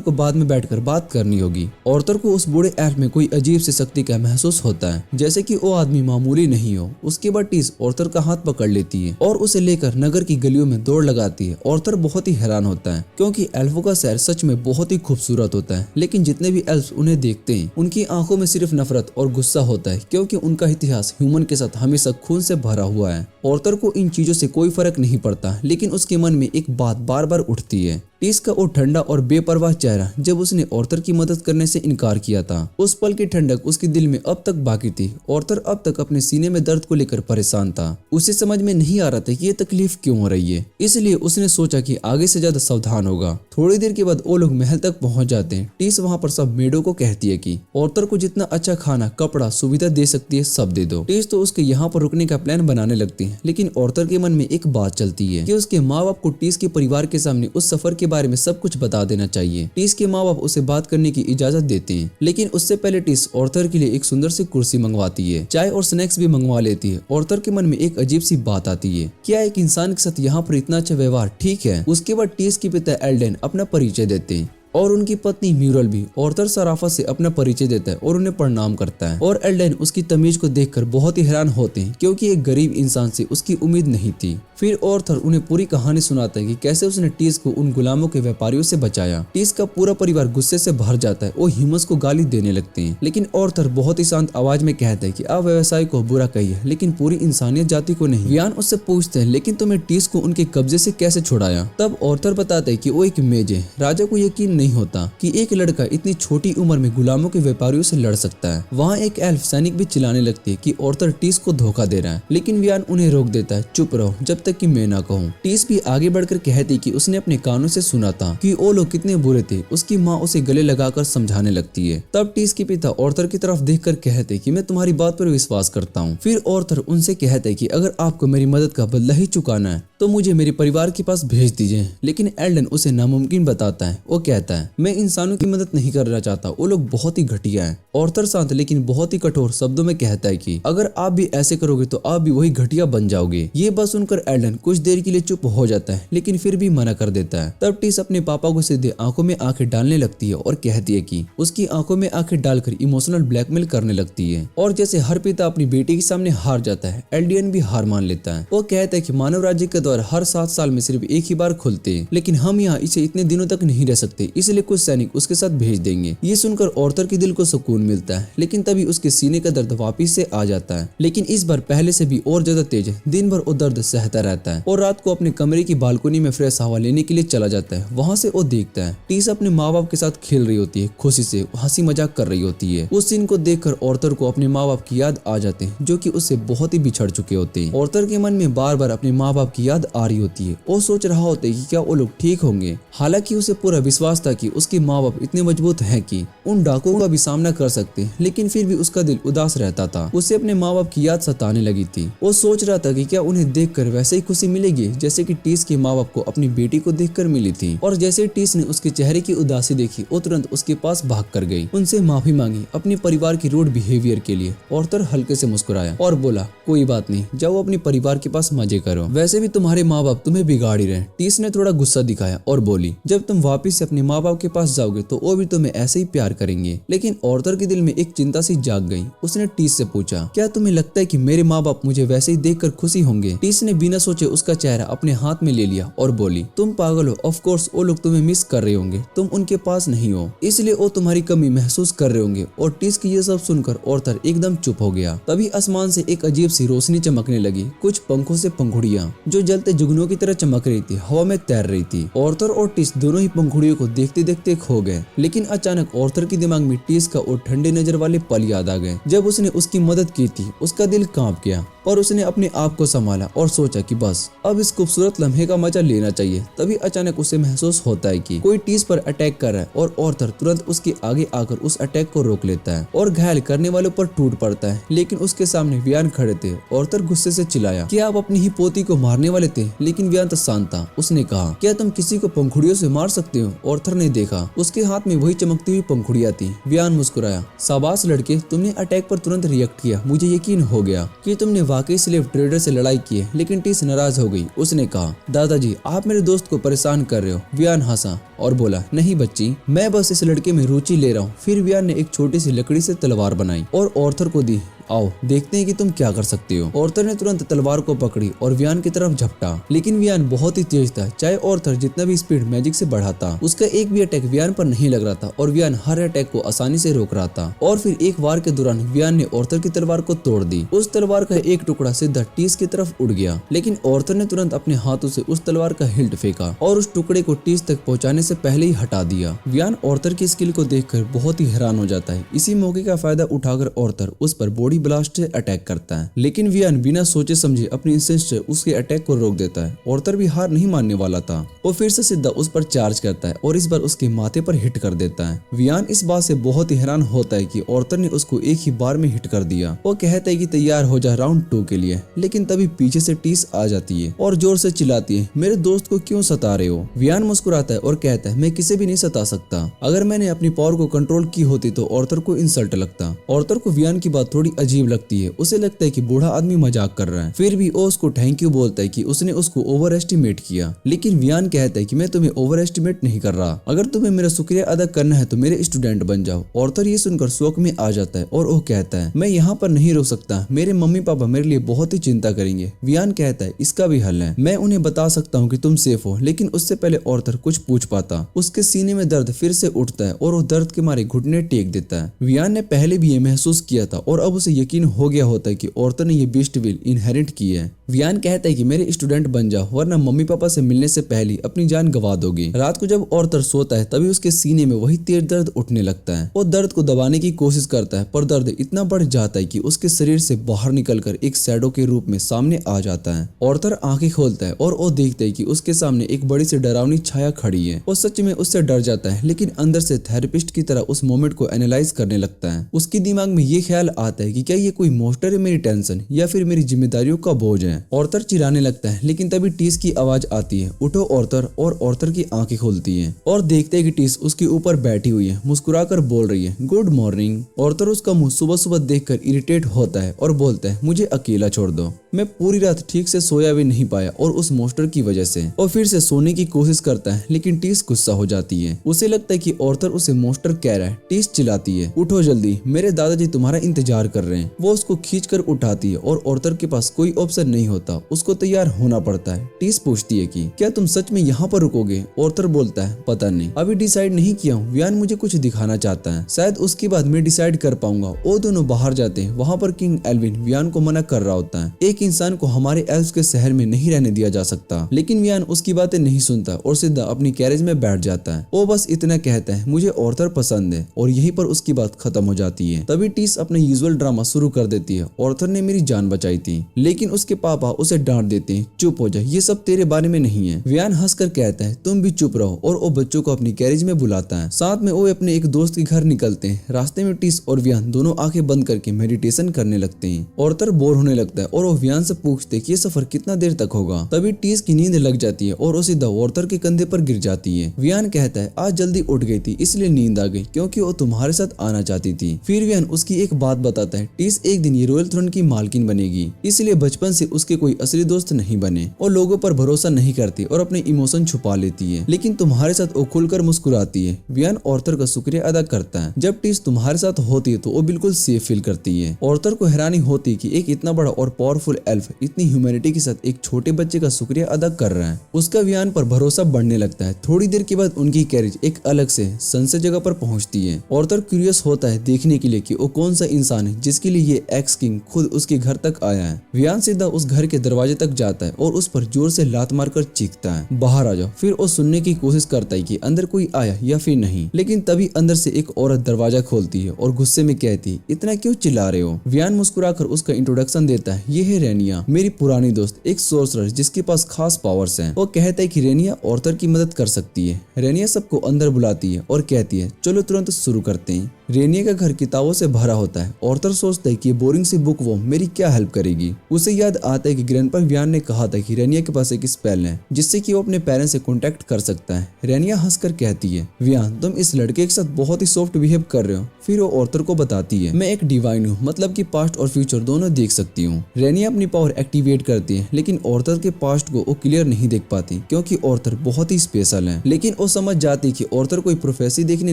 को बाद में बैठकर बात करनी होगी। ऑर्थर को उस बूढ़े एल्फ में कोई अजीब सी शक्ति का महसूस होता है, जैसे कि वो आदमी मामूली नहीं हो। उसके बाद टिस ऑर्थर का हाथ पकड़ लेती है और उसे लेकर नगर की गलियों में दौड़ लगाती है। ऑर्थर बहुत ही हैरान होता है, क्योंकि एल्फों का शहर सच में बहुत ही खूबसूरत होता है, लेकिन जितने भी एल्फ उन्हें देखते हैं उनकी आंखों में सिर्फ नफरत और गुस्सा होता है, क्योंकि उनका इतिहास ह्यूमन के साथ हमेशा खून से भरा हुआ है। ऑर्थर को इन चीजों से कोई फर्क नहीं पड़ता, लेकिन उसके मन में एक बात बार बार उठती है। टिस का वो ठंडा और बेपरवाह चेहरा जब उसने ऑर्थर की मदद करने से इनकार किया था, उस पल की ठंडक उसके दिल में अब तक बाकी थी। ऑर्थर अब तक अपने सीने में दर्द को लेकर परेशान था। उसे समझ में नहीं आ रहा था कि ये तकलीफ क्यों हो रही है, इसलिए उसने सोचा कि आगे से ज्यादा सावधान होगा। थोड़ी देर के बाद वो लोग महल तक पहुंच जाते हैं। टिस वहाँ पर सब मेडों को कहती है कि ऑर्थर को जितना अच्छा खाना, कपड़ा, सुविधा दे सकती है सब दे दो। टिस तो उसके यहाँ पर रुकने का प्लान बनाने लगती है, लेकिन ऑर्थर के मन में एक बात चलती है कि उसके माँ बाप को टिस के परिवार के सामने उस सफर के बारे में सब कुछ बता देना चाहिए। टिस के माँ बाप उसे बात करने की इजाजत देते हैं, लेकिन उससे पहले टिस ऑर्थर के लिए एक सुंदर सी कुर्सी मंगवाती है, चाय और स्नैक्स भी मंगवा लेती है। ऑर्थर के मन में एक अजीब सी बात आती है, क्या एक इंसान के साथ यहाँ पर इतना अच्छा व्यवहार ठीक है? उसके बाद टिस के पिता एल्डेन अपना परिचय देते हैं और उनकी पत्नी म्यूरल भी। ऑर्थर सराफत से अपना परिचय देता है और उन्हें प्रणाम करता है, और एल्डेन उसकी तमीज को देखकर बहुत ही हैरान होते हैं, क्योंकि एक गरीब इंसान से उसकी उम्मीद नहीं थी। फिर ऑर्थर उन्हें पूरी कहानी सुनाता है कि कैसे उसने टिस को उन गुलामों के व्यापारियों से बचाया। टिस का पूरा परिवार गुस्से से भर जाता है, वो ह्यूमंस को गाली देने लगते हैं, लेकिन ऑर्थर बहुत ही शांत आवाज में कहता है कि आप व्यवसाय को बुरा कहिए, लेकिन पूरी इंसानियत जाति को नहीं। वियान उससे पूछते हैं लेकिन तुमने टिस को उनके कब्जे से कैसे छुड़ाया? तब ऑर्थर बताता है कि वो एक मेज है। राजा को यकीन नहीं होता कि एक लड़का इतनी छोटी उम्र में गुलामों के व्यापारियों से लड़ सकता है। वहाँ एक एल्फ सैनिक भी चिल्लाने लगती है कि ऑर्थर टिस को धोखा दे रहा है, लेकिन वियान उन्हें रोक देता है, चुप रहो, जब तक तक कि मैं ना कहूँ। टीस भी आगे बढ़कर कहती कि उसने अपने कानों से सुना था कि वो लोग कितने बुरे थे। उसकी माँ उसे गले लगाकर समझाने लगती है। तब टीस के पिता ऑर्थर की तरफ देखकर कहते कि मैं तुम्हारी बात पर विश्वास करता हूँ। फिर ऑर्थर उनसे कहते कि अगर आपको मेरी मदद का बदला ही चुकाना है तो मुझे मेरे परिवार के पास भेज दीजिए। लेकिन एल्डन उसे नामुमकिन बताता है। वो कहता है मैं इंसानों की मदद नहीं करना चाहता, वो लोग बहुत ही घटिया हैं। ऑर्थर शांत लेकिन बहुत ही कठोर शब्दों में कहता है कि अगर आप भी ऐसे करोगे तो आप भी वही घटिया बन जाओगे। ये बात सुनकर एल्डन कुछ देर के लिए चुप हो जाता है लेकिन फिर भी मना कर देता है। तब टीस अपने पापा को सीधे आंखों में आंखें डालने लगती है और कहती है कि उसकी आंखों में आंखें डालकर इमोशनल ब्लैकमेल करने लगती है। और जैसे हर पिता अपनी बेटी के सामने हार जाता है, एल्डियन भी हार मान लेता है। वो कहता है कि मानव राज्य के द्वार हर 7 साल में सिर्फ एक ही बार खुलते हैं, लेकिन हम यहाँ इसे इतने दिनों तक नहीं रह सकते, इसलिए कुछ सैनिक उसके साथ भेज देंगे। ये सुनकर ऑर्थर के दिल को सुकून मिलता है, लेकिन तभी उसके सीने का दर्द वापिस से आ जाता है। लेकिन इस बार पहले से भी और ज्यादा तेज है। दिन भर वो दर्द सहता रहता है और रात को अपने कमरे की बालकनी में फ्रेश हवा लेने के लिए चला जाता है। वहाँ से वो देखता है टीस अपने माँ बाप के साथ खेल रही होती है, खुशी से हंसी मजाक कर रही होती है। उस सीन को देखकर ऑर्थर को अपने माँ बाप की याद आ जाते हैं, जो कि उससे बहुत ही बिछड़ चुके होते हैं। ऑर्थर के मन में बार बार अपने माँ बाप की याद आ रही होती है। वो सोच रहा होता है कि क्या वो लोग ठीक होंगे। हालांकि उसे पूरा विश्वास था कि उसके माँ बाप इतने मजबूत हैं कि उन डाकुओं का भी सामना कर सकते हैं, लेकिन फिर भी उसका दिल उदास रहता था। उसे अपने माँ बाप की याद सताने लगी थी। वो सोच रहा था कि क्या उन्हें देखकर वैसे ही खुशी मिलेगी जैसे कि टीस के माँ बाप को अपनी बेटी को देखकर मिली थी। और जैसे टीस ने उसके चेहरे की उदासी देखी, वो तुरंत उसके पास भाग कर गई, उनसे माफी मांगी अपने परिवार की रूड बिहेवियर के लिए। ऑर्थर हल्के से मुस्कुराया और बोला कोई बात नहीं, जाओ अपने परिवार के पास मजे करो, वैसे भी तुम्हारे माँ बाप तुम्हें बिगाड़ ही रहे। टीस ने थोड़ा गुस्सा दिखाया और बोली जब तुम वापिस से अपने माँ बाप के पास जाओगे तो वो भी तुम्हें ऐसे ही प्यार करेंगे। लेकिन ऑर्थर के दिल में एक चिंता सी जाग गई। उसने टीस से पूछा क्या तुम्हें लगता है कि मेरे माँ बाप मुझे वैसे ही देखकर खुशी होंगे? टीस ने बिना सोचे उसका चेहरा अपने हाथ में ले लिया और बोली तुम पागल हो, ऑफ कोर्स वो लोग तुम्हें मिस कर रहे होंगे, तुम उनके पास नहीं हो, इसलिए वो तुम्हारी कमी महसूस कर रहे होंगे। और टीस की ये सब सुनकर ऑर्थर एकदम चुप हो गया। तभी आसमान से एक अजीब सी रोशनी चमकने लगी। कुछ पंखों से पंखुड़ियां जो जलते जुगनों की तरह चमक रही थी, हवा में तैर रही थी। ऑर्थर और टीस दोनों ही पंखुड़ियों को देखते देखते खो गए। लेकिन अचानक ऑर्थर के दिमाग में टीस का वो ठंडे नजर वाले पल याद आ गए जब उसने उसकी मदद की थी। उसका दिल कांप गया और उसने अपने आप को संभाला और सोचा कि बस अब इस खूबसूरत लम्हे का मजा लेना चाहिए। तभी अचानक उसे महसूस होता है कि कोई टीस पर अटैक कर रहा है और ऑर्थर तुरंत उसके आगे आकर उस अटैक को रोक लेता है और घायल करने वालों पर टूट पड़ता है। लेकिन उसके सामने वियान खड़े थे। ऑर्थर गुस्से से चिल्लाया कि आप अपनी ही पोती को मारने वाले थे, लेकिन वियान तो शांत था। उसने कहा क्या तुम किसी को पंखुड़ियों से मार सकते हो? ऑर्थर ने देखा उसके हाथ में वही चमकती हुई पंखुड़ियां थी। वियान मुस्कुराया, शाबाश लड़के, तुमने अटैक पर तुरंत रिएक्ट किया। मुझे यकीन हो गया कि तुमने वाकई स्लेव ट्रेडर से लड़ाई की है। लेकिन टीस नाराज हो गई। उसने कहा दादाजी आप मेरे दोस्त को परेशान कर रहे हो। वियान हंसा और बोला नहीं बच्ची, मैं बस इस लड़के में रुचि ले रहा हूँ। फिर वियान ने एक छोटी सी लकड़ी से तलवार बनाई और ऑर्थर को दी। आओ देखते हैं कि तुम क्या कर सकते हो। ऑर्थर ने तुरंत तलवार को पकड़ी और वियान की तरफ झपटा। लेकिन वियान बहुत ही तेज था। चाहे ऑर्थर जितना भी स्पीड मैजिक से बढ़ाता, उसका एक भी अटैक वियान पर नहीं लग रहा था और वियान हर अटैक को आसानी से रोक रहा था। और फिर एक वार के दौरान वियान ने ऑर्थर की तलवार को तोड़ दी। उस तलवार का एक टुकड़ा सीधा टीस की तरफ उड़ गया। लेकिन ऑर्थर ने तुरंत अपने हाथों से उस तलवार का हिल्ट फेंका और उस टुकड़े को टीस तक पहुंचाने से पहले ही हटा दिया। वियान ऑर्थर की स्किल को देखकर बहुत ही हैरान हो जाता है। इसी मौके का फायदा उठाकर ऑर्थर उस पर बॉडी ब्लास्ट से अटैक करता है। लेकिन वियान बिना सोचे समझे अपनी इंस्टेंट से उसके अटैक को रोक देता है। ऑर्थर भी हार नहीं मानने वाला था। वो फिर से सीधा उस पर चार्ज करता है और इस बार उसके माथे पर हिट कर देता है। वियान इस बात से बहुत ही हैरान होता है कि ऑर्थर ने उसको एक ही बार में हिट कर दिया। वो कहता है कि तैयार हो जा राउंड 2 के लिए। लेकिन तभी पीछे से टीस आ जाती है और जोर से चिल्लाती है मेरे दोस्त को क्यों सता रहे हो? वियान मुस्कुराता है और कहता है मैं किसी भी नहीं सता सकता। अगर मैंने अपनी पावर को कंट्रोल की होती तो ऑर्थर को इंसल्ट लगता। ऑर्थर को वियान की बात थोड़ी अजीब लगती है। उसे लगता है कि बूढ़ा आदमी मजाक कर रहा है। फिर भी वो उसको थैंक यू बोलता है कि उसने उसको ओवर एस्टिमेट किया। लेकिन वियान कहता है कि मैं तुम्हें ओवर एस्टिमेट नहीं कर रहा। अगर तुम्हें मेरा शुक्रिया अदा करना है तो मेरे स्टूडेंट बन जाओ। ऑर्थर ये सुनकर शौक में आ जाता है और वो कहता है मैं यहाँ पर नहीं रुक सकता, मेरे मम्मी पापा मेरे लिए बहुत ही चिंता करेंगे। वियान कहता है इसका भी हल है, मैं उन्हें बता सकता हूँ कि तुम सेफ हो। लेकिन उससे पहले ऑर्थर कुछ पूछ पाता। उसके सीने में दर्द फिर से उठता है और वो दर्द के मारे घुटने टेक देता है। वियान ने पहले भी ये महसूस किया था और अब उसे उसे यकीन हो गया होता है कि ऑर्थर ने ये बीस्ट विल इनहेरिट की है। वियान कहता है कि मेरे स्टूडेंट बन जाओ वरना मम्मी पापा से मिलने से पहले अपनी जान गंवा दोगे। रात को जब ऑर्थर सोता है तभी उसके सीने में वही तेज दर्द उठने लगता है। वो दर्द को दबाने की कोशिश करता है पर दर्द इतना बढ़ जाता है कि उसके शरीर से बाहर निकलकर एक शैडो के रूप में सामने आ जाता है। ऑर्थर आंखें खोलता है और वो देखता है कि उसके सामने एक बड़ी सी डरावनी छाया खड़ी है। वो सच में उससे डर जाता है लेकिन अंदर से थेरेपिस्ट की तरह उस मोमेंट को एनालाइज करने लगता है। उसके दिमाग में ये ख्याल आता है कि क्या ये कोई मॉन्स्टर है मेरी टेंशन या फिर मेरी जिम्मेदारियों का बोझ है। ऑर्थर चिल्लाने लगता है लेकिन तभी टीस की आवाज आती है, उठो ऑर्थर। और ऑर्थर की आंखें खुलती हैं और देखते हैं कि टीस उसके ऊपर बैठी हुई है, मुस्कुराकर बोल रही है गुड मॉर्निंग। ऑर्थर उसका मुंह सुबह सुबह देखकर इरिटेट होता है और बोलता है मुझे अकेला छोड़ दो, मैं पूरी रात ठीक से सोया भी नहीं पाया और उस मॉन्स्टर की वजह से। और फिर से सोने की कोशिश करता है लेकिन टीस गुस्सा हो जाती है। उसे लगता है कि ऑर्थर उसे मॉन्स्टर कह रहा है। टीस चिल्लाती है उठो जल्दी, मेरे दादाजी तुम्हारा इंतजार कर रहे हैं। वो उसको खींचकर उठाती है और ऑर्थर के पास कोई ऑप्शन नहीं होता, उसको तैयार होना पड़ता है। टीस पूछती है कि क्या तुम सच में यहाँ पर रुकोगे? ऑर्थर बोलता है पता नहीं, अभी डिसाइड नहीं किया हूँ। वियान मुझे कुछ दिखाना चाहता है, शायद उसके बाद मैं डिसाइड कर पाऊंगा। वो दोनों बाहर जाते हैं। वहाँ पर किंग एल्विन वियान को मना कर रहा होता है। एक इंसान को हमारे एल्व्स के शहर में नहीं रहने दिया जा सकता, लेकिन वियान उसकी बातें नहीं सुनता और सीधा अपनी कैरेज में बैठ जाता है। वो बस इतना कहता है मुझे ऑर्थर पसंद है और यहीं पर उसकी बात खत्म हो जाती है। तभी टीस अपना यूजुअल ड्रामा शुरू कर देती है। ऑर्थर ने मेरी जान बचाई थी, लेकिन उसके पापा उसे डांट देते हैं, चुप हो जा, ये सब तेरे बारे में नहीं है। वियान हंसकर कहता है तुम भी चुप रहो और वो बच्चों को अपनी कैरेज में बुलाता है। साथ में वो अपने एक दोस्त के घर निकलते हैं। रास्ते में टीस और वियान दोनों आंखें बंद करके मेडिटेशन करने लगते हैं। ऑर्थर बोर होने लगता है और वो वियान से पूछते कि ये सफर कितना देर तक होगा। तभी टीस की नींद लग जाती है और वो सीधा ऑर्थर के कंधे पर गिर जाती है। वियान कहता है आज जल्दी उठ गई थी इसलिए नींद आ गई क्योंकि वो तुम्हारे साथ आना चाहती थी। फिर वियान उसकी एक बात बताता है, टीस एक दिन ये रॉयल थ्रोन की मालकिन बनेगी, इसलिए बचपन से उसके कोई असली दोस्त नहीं बने। वो लोगों पर भरोसा नहीं करती और अपने इमोशन छुपा लेती है, लेकिन तुम्हारे साथ वो खुलकर मुस्कुराती है। वियान ऑर्थर का शुक्रिया अदा करता है। जब टीस तुम्हारे साथ होती है तो वो बिल्कुल सेफ फील करती है। ऑर्थर को हैरानी होती है कि एक इतना बड़ा और पावरफुल एल्फ इतनी ह्यूमैनिटी के साथ एक छोटे बच्चे का शुक्रिया अदा कर रहा है। उसका वियान पर भरोसा बढ़ने लगता है। थोड़ी देर के बाद उनकी कैरेज एक अलग से सनसेट जगह पर पहुंचती है। ऑर्थर क्यूरियस होता है देखने के लिए कि वो कौन सा इंसान है जिसके लिए ये एक्स किंग खुद उसके घर तक आया है। वियान सीधा उस घर के दरवाजे तक जाता है और उस पर जोर से लात मारकर चीखता है बाहर आ जाओ। फिर वो सुनने की कोशिश करता है कि अंदर कोई आया या फिर नहीं, लेकिन तभी अंदर से एक औरत दरवाजा खोलती है और गुस्से में कहती है इतना क्यों चिल्ला रहे हो। वियान मुस्कुराकर उसका इंट्रोडक्शन देता है, ये है रेनिया, मेरी पुरानी दोस्त, एक सोर्सरर जिसके पास खास पावर्स हैं। वो कहता है कि रेनिया ऑर्थर की मदद कर सकती है। रेनिया सबको अंदर बुलाती है और कहती है चलो तुरंत शुरू करते हैं। रेनिया का घर किताबों से भरा होता है। ऑर्थर सोचता है कि ये बोरिंग सी बुक वो मेरी क्या हेल्प करेगी। उसे याद आता है कि ग्रैंडपा वियान ने कहा था कि रेनिया के पास एक स्पेल है जिससे कि वो अपने पेरेंट्स से कांटेक्ट कर सकता है। रेनिया हंसकर कहती है वियान तुम इस लड़के के साथ बहुत ही सॉफ्ट बिहेव कर रहे हो। फिर वो ऑर्थर को बताती है मैं एक डिवाइन हूँ, मतलब कि पास्ट और फ्यूचर दोनों देख सकती हूँ। रेनिया अपनी पावर एक्टिवेट करती है लेकिन ऑर्थर के पास्ट को वो क्लियर नहीं देख पाती क्योंकि ऑर्थर बहुत ही स्पेशल है। लेकिन वो समझ जाती कि ऑर्थर कोई प्रोफेसी देखने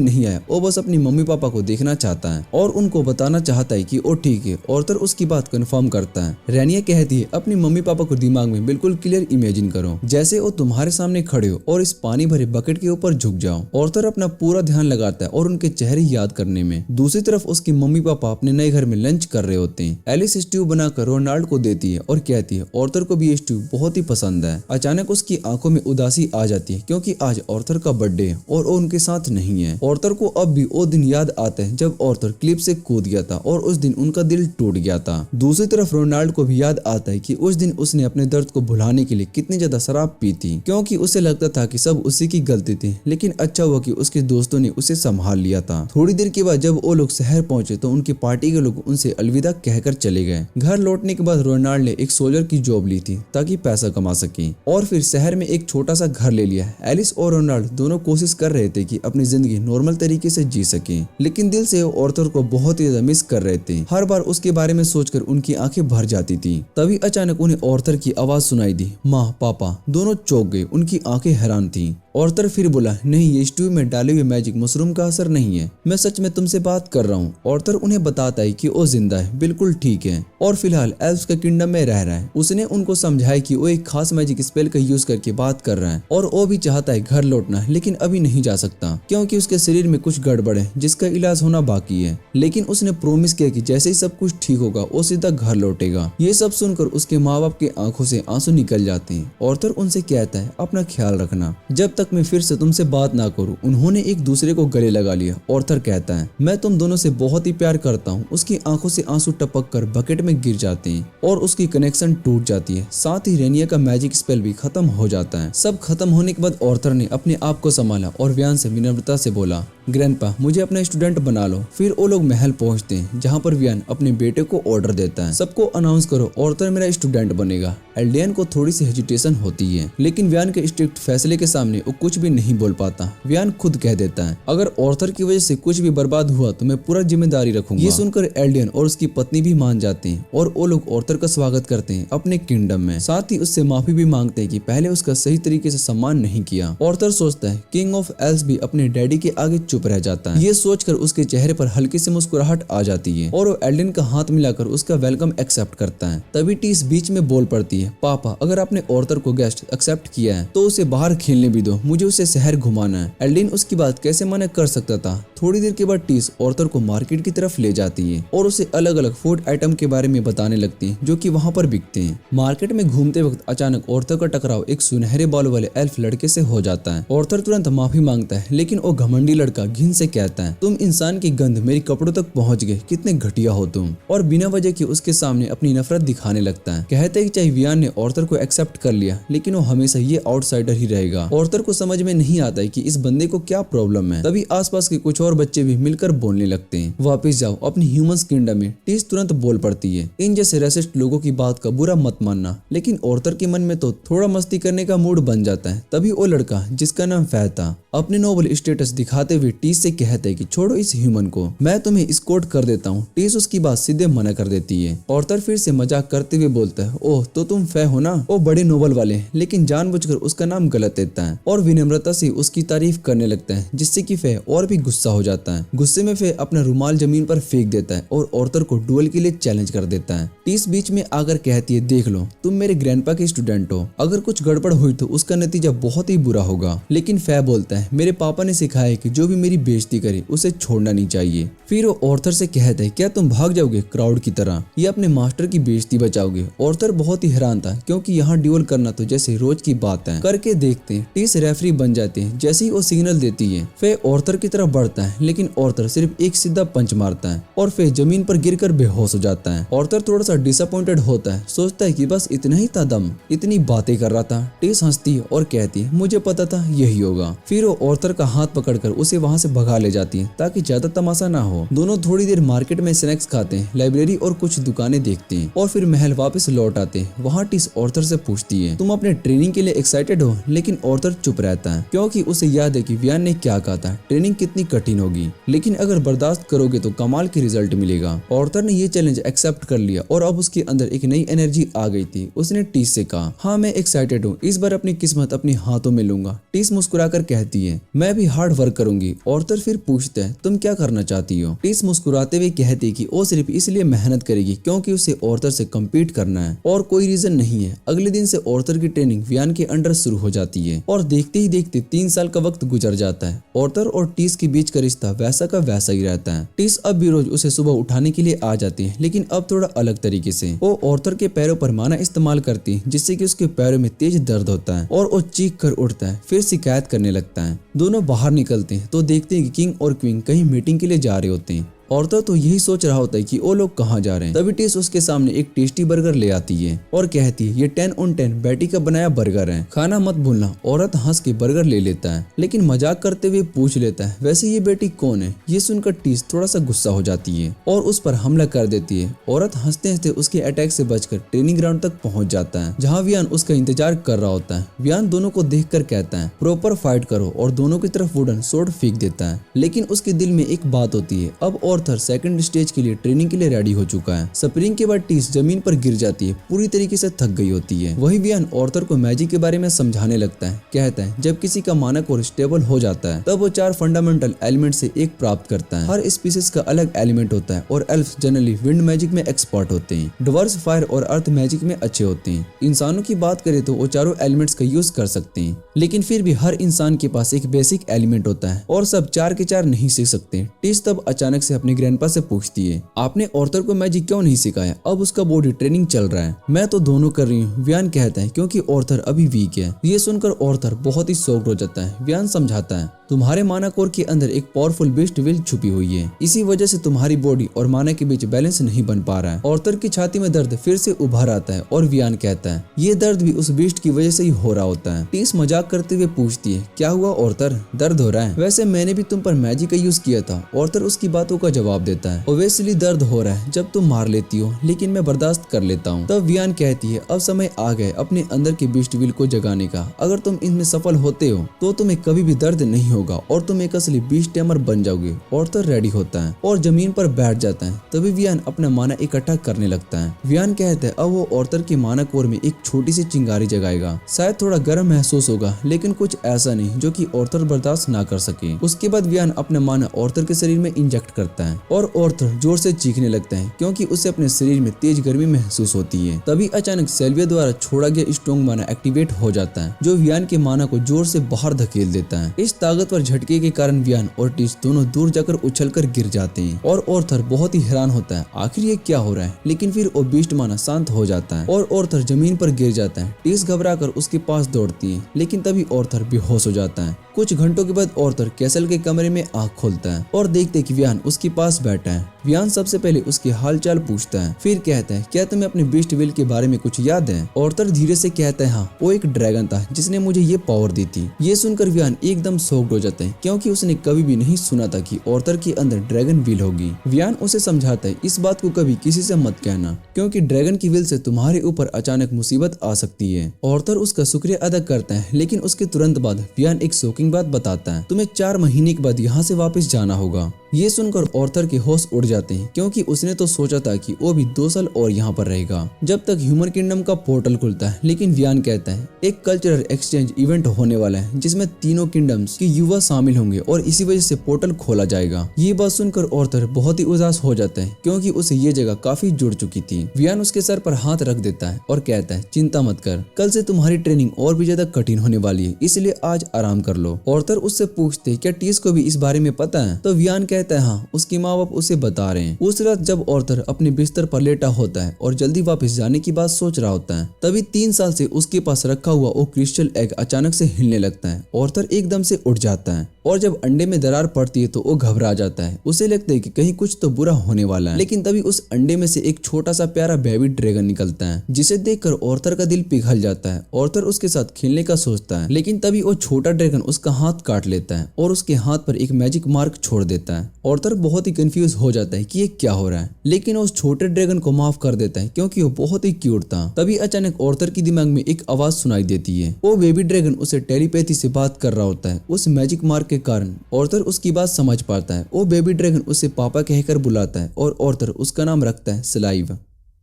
नहीं आया, वो बस अपनी मम्मी पापा को देखना चाहता है और उनको बताना चाहता है कि वो ठीक है। ऑर्थर उसकी बात कंफर्म करता है। रेनिया कहती है अपनी मम्मी पापा को दिमाग में बिल्कुल क्लियर इमेजिन करो जैसे वो तुम्हारे सामने खड़े हो और इस पानी भरे बकेट के ऊपर झुक जाओ। ऑर्थर अपना पूरा ध्यान लगाता है और उनके चेहरे याद करने में। दूसरी तरफ उसकी मम्मी पापा अपने नए घर में लंच कर रहे होते हैं। एलिस स्ट्यू बनाकर रोनाल्ड को देती है और कहती है ऑर्थर को भी ये स्ट्यू बहुत ही पसंद है। अचानक उसकी आंखों में उदासी आ जाती है क्योंकि आज ऑर्थर का बर्थडे है और वो उनके साथ नहीं है। ऑर्थर को अब भी वो दिन याद आता है जब ऑर्थर क्लिप से कूद गया था और उस दिन उनका दिल टूट गया था। दूसरी तरफ रोनाल्ड को भी याद आता है कि उस दिन उसने अपने दर्द को भुलाने के लिए कितनी ज्यादा शराब पी थी क्योंकि उसे लगता था कि सब उसी की गलती थी, लेकिन अच्छा हुआ कि उसके दोस्तों ने उसे संभाल लिया था। थोड़ी देर के बाद जब वो लोग शहर पहुंचे तो उनकी पार्टी के लोग उनसे अलविदा कहकर चले गए। घर लौटने के बाद रोनाल्ड ने एक सोल्जर की जॉब ली थी ताकि पैसा कमा सके और फिर शहर में एक छोटा सा घर ले लिया। एलिस और रोनाल्ड दोनों कोशिश कर रहे थे कि अपनी जिंदगी नॉर्मल तरीके से जी सके, लेकिन दिल से वो ऑर्थर को बहुत ही ज्यादा मिस कर रहे थे। हर बार उसके बारे में सोचकर उनकी आंखें भर जाती थी। तभी अचानक उन्हें ऑर्थर की आवाज सुनाई दी, माँ पापा। दोनों चौंक गए, उनकी आंखें हैरान थी। ऑर्थर फिर बोला, नहीं, ये स्ट्यू में डाले हुए मैजिक मशरूम का असर नहीं है, मैं सच में तुमसे बात कर रहा हूँ। ऑर्थर उन्हें बताता है कि वो जिंदा है, बिल्कुल ठीक है, और फिलहाल एल्व्स के किंगडम में रह रहा है। उसने उनको समझाया कि वो एक खास मैजिक स्पेल का यूज करके बात कर रहा है और वो भी चाहता है घर लौटना, लेकिन अभी नहीं जा सकता क्योंकि उसके शरीर में कुछ गड़बड़ है जिसका इलाज होना बाकी है। लेकिन उसने प्रॉमिस किया कि जैसे ही सब कुछ ठीक होगा वो सीधा घर लौटेगा। ये सब सुनकर उसके माँ बाप की आंखों से आंसू निकल जाते हैं। ऑर्थर उनसे कहता है, अपना ख्याल रखना, जब तक मैं फिर से तुमसे बात ना करूं। उन्होंने एक दूसरे को गले लगा लिया। ऑर्थर कहता है, मैं तुम दोनों से बहुत ही प्यार करता हूँ। उसकी आंखों से आंसू टपक कर बकेट में गिर जाते हैं और उसकी कनेक्शन टूट जाती है। साथ ही रेनिया का मैजिक स्पेल भी खत्म हो जाता है। सब खत्म होने के बाद ऑर्थर ने अपने आप को संभाला और व्यान से विनम्रता से बोला, ग्रैंडपा, मुझे अपना स्टूडेंट बना लो। फिर वो लोग महल पहुंचते हैं जहां पर व्यान अपने बेटे को ऑर्डर देता है, सबको अनाउंस करो, ऑर्थर मेरा स्टूडेंट बनेगा। एल्डियन को थोड़ी सी हेजिटेशन होती है, लेकिन व्यान के स्ट्रिक्ट फैसले के सामने वो कुछ भी नहीं बोल पाता। व्यान खुद कह देता है, अगर ऑर्थर की वजह से कुछ भी बर्बाद हुआ तो मैं पूरा जिम्मेदारी रखूंगा। ये सुनकर एल्डियन और उसकी पत्नी भी मान जाते हैं और वो लोग ऑर्थर का स्वागत करते हैं अपने किंगडम में। साथ ही उससे माफी भी मांगते हैं कि पहले उसका सही तरीके से सम्मान नहीं किया। ऑर्थर सोचता है किंग ऑफ एल्व्स भी अपने डैडी के आगे चुप रह जाता है। ये सोचकर उसके चेहरे पर हल्की सी मुस्कुराहट आ जाती है और वो एल्डिन का हाथ मिलाकर उसका वेलकम एक्सेप्ट करता है। तभी टीस बीच में बोल पड़ती है, पापा, अगर आपने ऑर्थर को गेस्ट एक्सेप्ट किया है तो उसे बाहर खेलने भी दो, मुझे उसे शहर घुमाना है। एल्डिन उसकी बात कैसे मना कर सकता था। थोड़ी देर के बाद टीस ऑर्थर को मार्केट की तरफ ले जाती है और उसे अलग अलग फूड आइटम के बारे में बताने लगती है जो कि वहाँ पर बिकते हैं। मार्केट में घूमते वक्त अचानक ऑर्थर का टकराव एक सुनहरे बालों वाले एल्फ लड़के से हो जाता है। ऑर्थर तुरंत माफी मांगता है, लेकिन वो घमंडी लड़का घिन से कहता है, तुम इंसान की गंध मेरी कपड़ों तक पहुंच गए, कितने घटिया हो तुम, और बिना वजह के उसके सामने अपनी नफरत दिखाने लगता है। कहते हैं कि चाहे वियान ने ऑर्थर को एक्सेप्ट कर लिया, लेकिन वो हमेशा ये आउटसाइडर ही रहेगा। ऑर्थर को समझ में नहीं आता है कि इस बंदे को क्या प्रॉब्लम है। तभी आसपास के कुछ और बच्चे भी मिलकर बोलने लगते हैं, वापस जाओ अपनी ह्यूमंस किंगडम में। टीस तुरंत बोल पड़ती है, इन जैसे रेसिस्ट लोगों की बात का बुरा मत मानना। लेकिन ऑर्थर के मन में तो थोड़ा मस्ती करने का मूड बन जाता है। तभी वो लड़का जिसका नाम फै था अपने नोबल स्टेटस दिखाते हुए टीस से कहते हैं कि छोड़ो इस ह्यूमन को, मैं तुम्हें एस्कॉर्ट कर देता हूँ। टीस उसकी बात सीधे मना कर देती है। ऑर्थर फिर से मजाक करते हुए बोलता है, ओह तो तुम फै हो ना, वो बड़े नोबल वाले, लेकिन जानबूझकर उसका नाम गलत देता है और विनम्रता से उसकी तारीफ करने लगता है, जिससे कि फै और भी गुस्सा हो जाता है। गुस्से में फै अपना रुमाल जमीन पर फेंक देता है और ऑर्थर को डुएल के लिए चैलेंज कर देता है। टीस बीच में आकर कहती है, देख लो, तुम मेरे ग्रैंडपा के स्टूडेंट हो, अगर कुछ गड़बड़ हुई तो उसका नतीजा बहुत ही बुरा होगा। लेकिन फै बोलता है, मेरे पापा ने सिखाया है कि जो भी मेरी बेइज्जती करे उसे छोड़ना नहीं चाहिए। फिर वो ऑर्थर से कहता है, क्या तुम भाग जाओगे क्राउड की तरह या अपने मास्टर की बेइज्जती बचाओगे। ऑर्थर बहुत ही हैरान था क्योंकि यहाँ ड्यूल करना तो जैसे रोज की बात है। करके देखते हैं। टीस रेफरी बन जाते हैं। जैसे ही वो सिग्नल देती है, फे ऑर्थर की तरफ बढ़ता है, लेकिन ऑर्थर सिर्फ एक सीधा पंच मारता है और फे जमीन पर गिरकर बेहोश हो जाता है। ऑर्थर थोड़ा सा डिसअपॉइंटेड होता है, सोचता है कि बस इतना ही था दम, इतनी बातें कर रहा था। टीस हंसती है और कहती है, मुझे पता था यही होगा। फिर वो ऑर्थर का हाथ पकड़कर उसे वहाँ से भगा ले जाती है ताकि ज्यादा तमाशा ना हो। दोनों थोड़ी देर मार्केट में स्नैक्स खाते हैं, लाइब्रेरी और कुछ दुकानें देखते हैं और फिर महल वापस लौट आते हैं। वहाँ टीस ऑर्थर से पूछती है, तुम अपने ट्रेनिंग के लिए एक्साइटेड हो। लेकिन ऑर्थर चुप रहता है क्योंकि उसे याद है कि वियान ने क्या कहा था, ट्रेनिंग कितनी कठिन होगी, लेकिन अगर बर्दाश्त करोगे तो कमाल की रिजल्ट मिलेगा। ऑर्थर ने ये चैलेंज एक्सेप्ट कर लिया और अब उसके अंदर एक नई एनर्जी आ गई थी। उसने टीस से कहा, हाँ मैं एक्साइटेड हूँ, इस बार अपनी किस्मत अपने हाथों में लूंगा। टीस मुस्कुराकर कहती है, मैं भी हार्ड वर्क करूंगी। ऑर्थर फिर पूछता है, तुम क्या करना चाहती हो। टीस मुस्कुराते हुए कहती है कि वो सिर्फ इसलिए मेहनत करेगी क्योंकि उसे ऑर्थर से कम्पीट करना है और कोई रीजन नहीं है। अगले दिन से ऑर्थर की ट्रेनिंग वियान के अंडर शुरू हो जाती है और देखते ही देखते 3 साल का वक्त गुजर जाता है। ऑर्थर और टीस के बीच का रिश्ता वैसा का वैसा ही रहता है। टीस अब भी रोज उसे सुबह उठाने के लिए आ जाती है, लेकिन अब थोड़ा अलग तरीके से। वो ऑर्थर के पैरों पर माना इस्तेमाल करती है, जिससे कि उसके पैरों में तेज दर्द होता है और वो चीख कर उठता है, फिर शिकायत करने लगता है। दोनों बाहर निकलते हैं तो देखते हैं कि किंग और क्वीन कहीं मीटिंग के लिए जा रहे होते हैं। ऑर्थर तो यही सोच रहा होता है कि वो लोग कहाँ जा रहे हैं। तभी टीस उसके सामने एक टेस्टी बर्गर ले आती है और कहती है, ये 10 on 10 बेटी का बनाया बर्गर है, खाना मत भूलना। औरत हंस के बर्गर ले लेता है, लेकिन मजाक करते हुए पूछ लेता है, वैसे ये बेटी कौन है। ये सुनकर टीस थोड़ा सा गुस्सा हो जाती है और उस पर हमला कर देती है। औरत हंसते हंसते उसके अटैक से बचकर ट्रेनिंग ग्राउंड तक पहुंच जाता है, जहाँ वियान उसका इंतजार कर रहा होता है। वियान दोनों को देख कर कहता है, प्रॉपर फाइट करो, और दोनों की तरफ वुडन स्वॉर्ड फेंक देता है। लेकिन उसके दिल में एक बात होती है, अब और ऑर्थर सेकंड स्टेज के लिए ट्रेनिंग के लिए रेडी हो चुका है। स्प्रिंग के बाद टीस जमीन पर गिर जाती है, पूरी तरीके से थक गई होती है। वही वियान ऑर्थर को मैजिक के बारे में समझाने लगता है। कहता है जब किसी का मानक और स्टेबल हो जाता है तब वो 4 फंडामेंटल एलिमेंट से एक प्राप्त करता है। हर स्पीसीज का अलग एलिमेंट होता है और एल्फ्स जनरली विंड मैजिक में एक्सपर्ट होते हैं। ड्वार्फ्स फायर और अर्थ मैजिक में अच्छे होते हैं। इंसानों की बात करें तो वो चारों एलिमेंट्स का यूज कर सकते हैं, लेकिन फिर भी हर इंसान के पास एक बेसिक एलिमेंट होता है और सब 4 के 4 नहीं सीख सकते। टिस तब अचानक से अपने ग्रैंडपा से पूछती है, आपने ऑर्थर को मैजिक क्यों नहीं सिखाया? अब उसका बॉडी ट्रेनिंग चल रहा है। मैं तो दोनों कर रही हूँ, वियान कहता है, क्योंकि ऑर्थर अभी वीक है। ये सुनकर ऑर्थर बहुत ही शॉक्ड हो जाता है। वियान समझाता है, तुम्हारे माना कोर के अंदर एक पावरफुल बीस्ट विल छुपी हुई है, इसी वजह से तुम्हारी बॉडी और माना के बीच बैलेंस नहीं बन पा रहा है। ऑर्थर की छाती में दर्द फिर से उभर आता है और वियान कहता है ये दर्द भी उस बीस्ट की वजह से ही हो रहा होता है। टीस मजाक करते हुए पूछती है, क्या हुआ ऑर्थर, दर्द हो रहा है? वैसे मैंने भी तुम पर मैजिक का यूज किया था। ऑर्थर उसकी बातों का जवाब देता है, ओवेसली दर्द हो रहा है जब तुम मार लेती हो, लेकिन मैं बर्दाश्त कर लेता हूँ। तब वियान कहती है, अब समय आ गए अपने अंदर के बीस्ट विल को जगाने का। अगर तुम इनमें सफल होते हो तो तुम्हें कभी भी दर्द नहीं होगा और तुम एक असली बीस्ट टेमर बन जाओगे। ऑर्थर रेडी होता है और जमीन पर बैठ जाता है। तभी वियान अपना माना इकट्ठा करने लगता है। वियान कहता है अब वो ऑर्थर के माना कोर में एक छोटी सी चिंगारी जगाएगा। शायद थोड़ा गर्म महसूस होगा, लेकिन कुछ ऐसा नहीं जो कि ऑर्थर बर्दाश्त ना कर सके। उसके बाद वियान अपना माना ऑर्थर के शरीर में इंजेक्ट करता है और ऑर्थर जोर से चीखने लगता है क्योंकि उसे अपने शरीर में तेज गर्मी महसूस होती है। तभी अचानक सेल्विया द्वारा छोड़ा गया स्ट्रॉन्ग माना एक्टिवेट हो जाता है, जो वियान के माना को जोर से बाहर धकेल देता है। इस ताकतवर झटके के कारण वियान और टिस दोनों दूर जाकर उछलकर गिर जाते हैं और ऑर्थर बहुत ही हैरान होता है, आखिर ये क्या हो रहा है। लेकिन फिर वो बीस्ट माना शांत हो जाता है और ऑर्थर जमीन पर गिर जाता है। टिस घबराकर उसके पास दौड़ती है, लेकिन तभी ऑर्थर बेहोश हो जाता है। कुछ घंटों के बाद ऑर्थर कैसल के कमरे में आंख खोलता है और देखते कि वियान उसके पास बैठा है। वियान सबसे पहले उसकी हालचाल पूछता है, फिर कहता है, क्या तुम्हें अपने बीस्ट विल के बारे में कुछ याद है? ऑर्थर धीरे से कहता है, हाँ, वो एक ड्रैगन था जिसने मुझे ये पावर दी थी। ये सुनकर वियान एकदम शॉक्ड हो जाता है क्योंकि उसने कभी भी नहीं सुना था कि ऑर्थर के अंदर ड्रैगन विल होगी। वियान उसे समझाता है, इस बात को कभी किसी से मत कहना, क्योंकि ड्रैगन की विल से तुम्हारे ऊपर अचानक मुसीबत आ सकती है। ऑर्थर उसका शुक्रिया अदा करता है, लेकिन उसके तुरंत बाद वियान एक शॉकिंग बात बताता है, तुम्हें 4 महीने के बाद यहाँ से वापस जाना होगा। ये सुनकर ऑर्थर के होश उड़ जाते हैं क्योंकि उसने तो सोचा था कि वो भी 2 साल और यहाँ पर रहेगा जब तक ह्यूमन किंगडम का पोर्टल खुलता है। लेकिन वियान कहता है एक कल्चरल एक्सचेंज इवेंट होने वाला है जिसमें तीनों किंगडम्स के युवा शामिल होंगे और इसी वजह से पोर्टल खोला जाएगा। ये बात सुनकर ऑर्थर बहुत ही उदास हो जाता है क्योंकि उसे ये जगह काफी जुड़ चुकी थी। वियान उसके सर पर हाथ रख देता है और कहता है, चिंता मत कर, कल से तुम्हारी ट्रेनिंग और भी ज्यादा कठिन होने वाली है, इसलिए आज आराम कर लो। ऑर्थर उससे पूछते, क्या टीस को भी इस बारे में पता है? तो वियान कहता है, हाँ, उसके माँ बाप उसे बता रहे हैं। उस रात जब ऑर्थर अपने बिस्तर पर लेटा होता है और जल्दी वापस जाने की बात सोच रहा होता है, तभी 3 साल से उसके पास रखा हुआ वो क्रिस्टल एग अचानक से हिलने लगता है। ऑर्थर एकदम से उठ जाता है और जब अंडे में दरार पड़ती है तो वो घबरा जाता है। उसे लगता है कि कहीं कुछ तो बुरा होने वाला है, लेकिन तभी उस अंडे में से एक छोटा सा प्यारा बेबी ड्रैगन निकलता है, जिसे देखकर ऑर्थर का दिल पिघल जाता है। ऑर्थर उसके साथ खेलने का सोचता है, लेकिन तभी वो छोटा ड्रैगन उसका हाथ काट लेता है और उसके हाथ पर एक मैजिक मार्क छोड़ देता है। ऑर्थर बहुत ही कंफ्यूज हो जाता है कि ये क्या हो रहा है, लेकिन उस छोटे ड्रैगन को माफ कर देता है क्योंकि वो बहुत ही क्यूट था। तभी अचानक ऑर्थर की दिमाग में एक आवाज सुनाई देती है। वो बेबी ड्रैगन उसे टेलीपैथी से बात कर रहा होता है। उस मैजिक मार्क के कारण ऑर्थर उसकी बात समझ पाता है। वो बेबी ड्रैगन उसे पापा कहकर बुलाता है और ऑर्थर उसका नाम रखता है स्लाइव।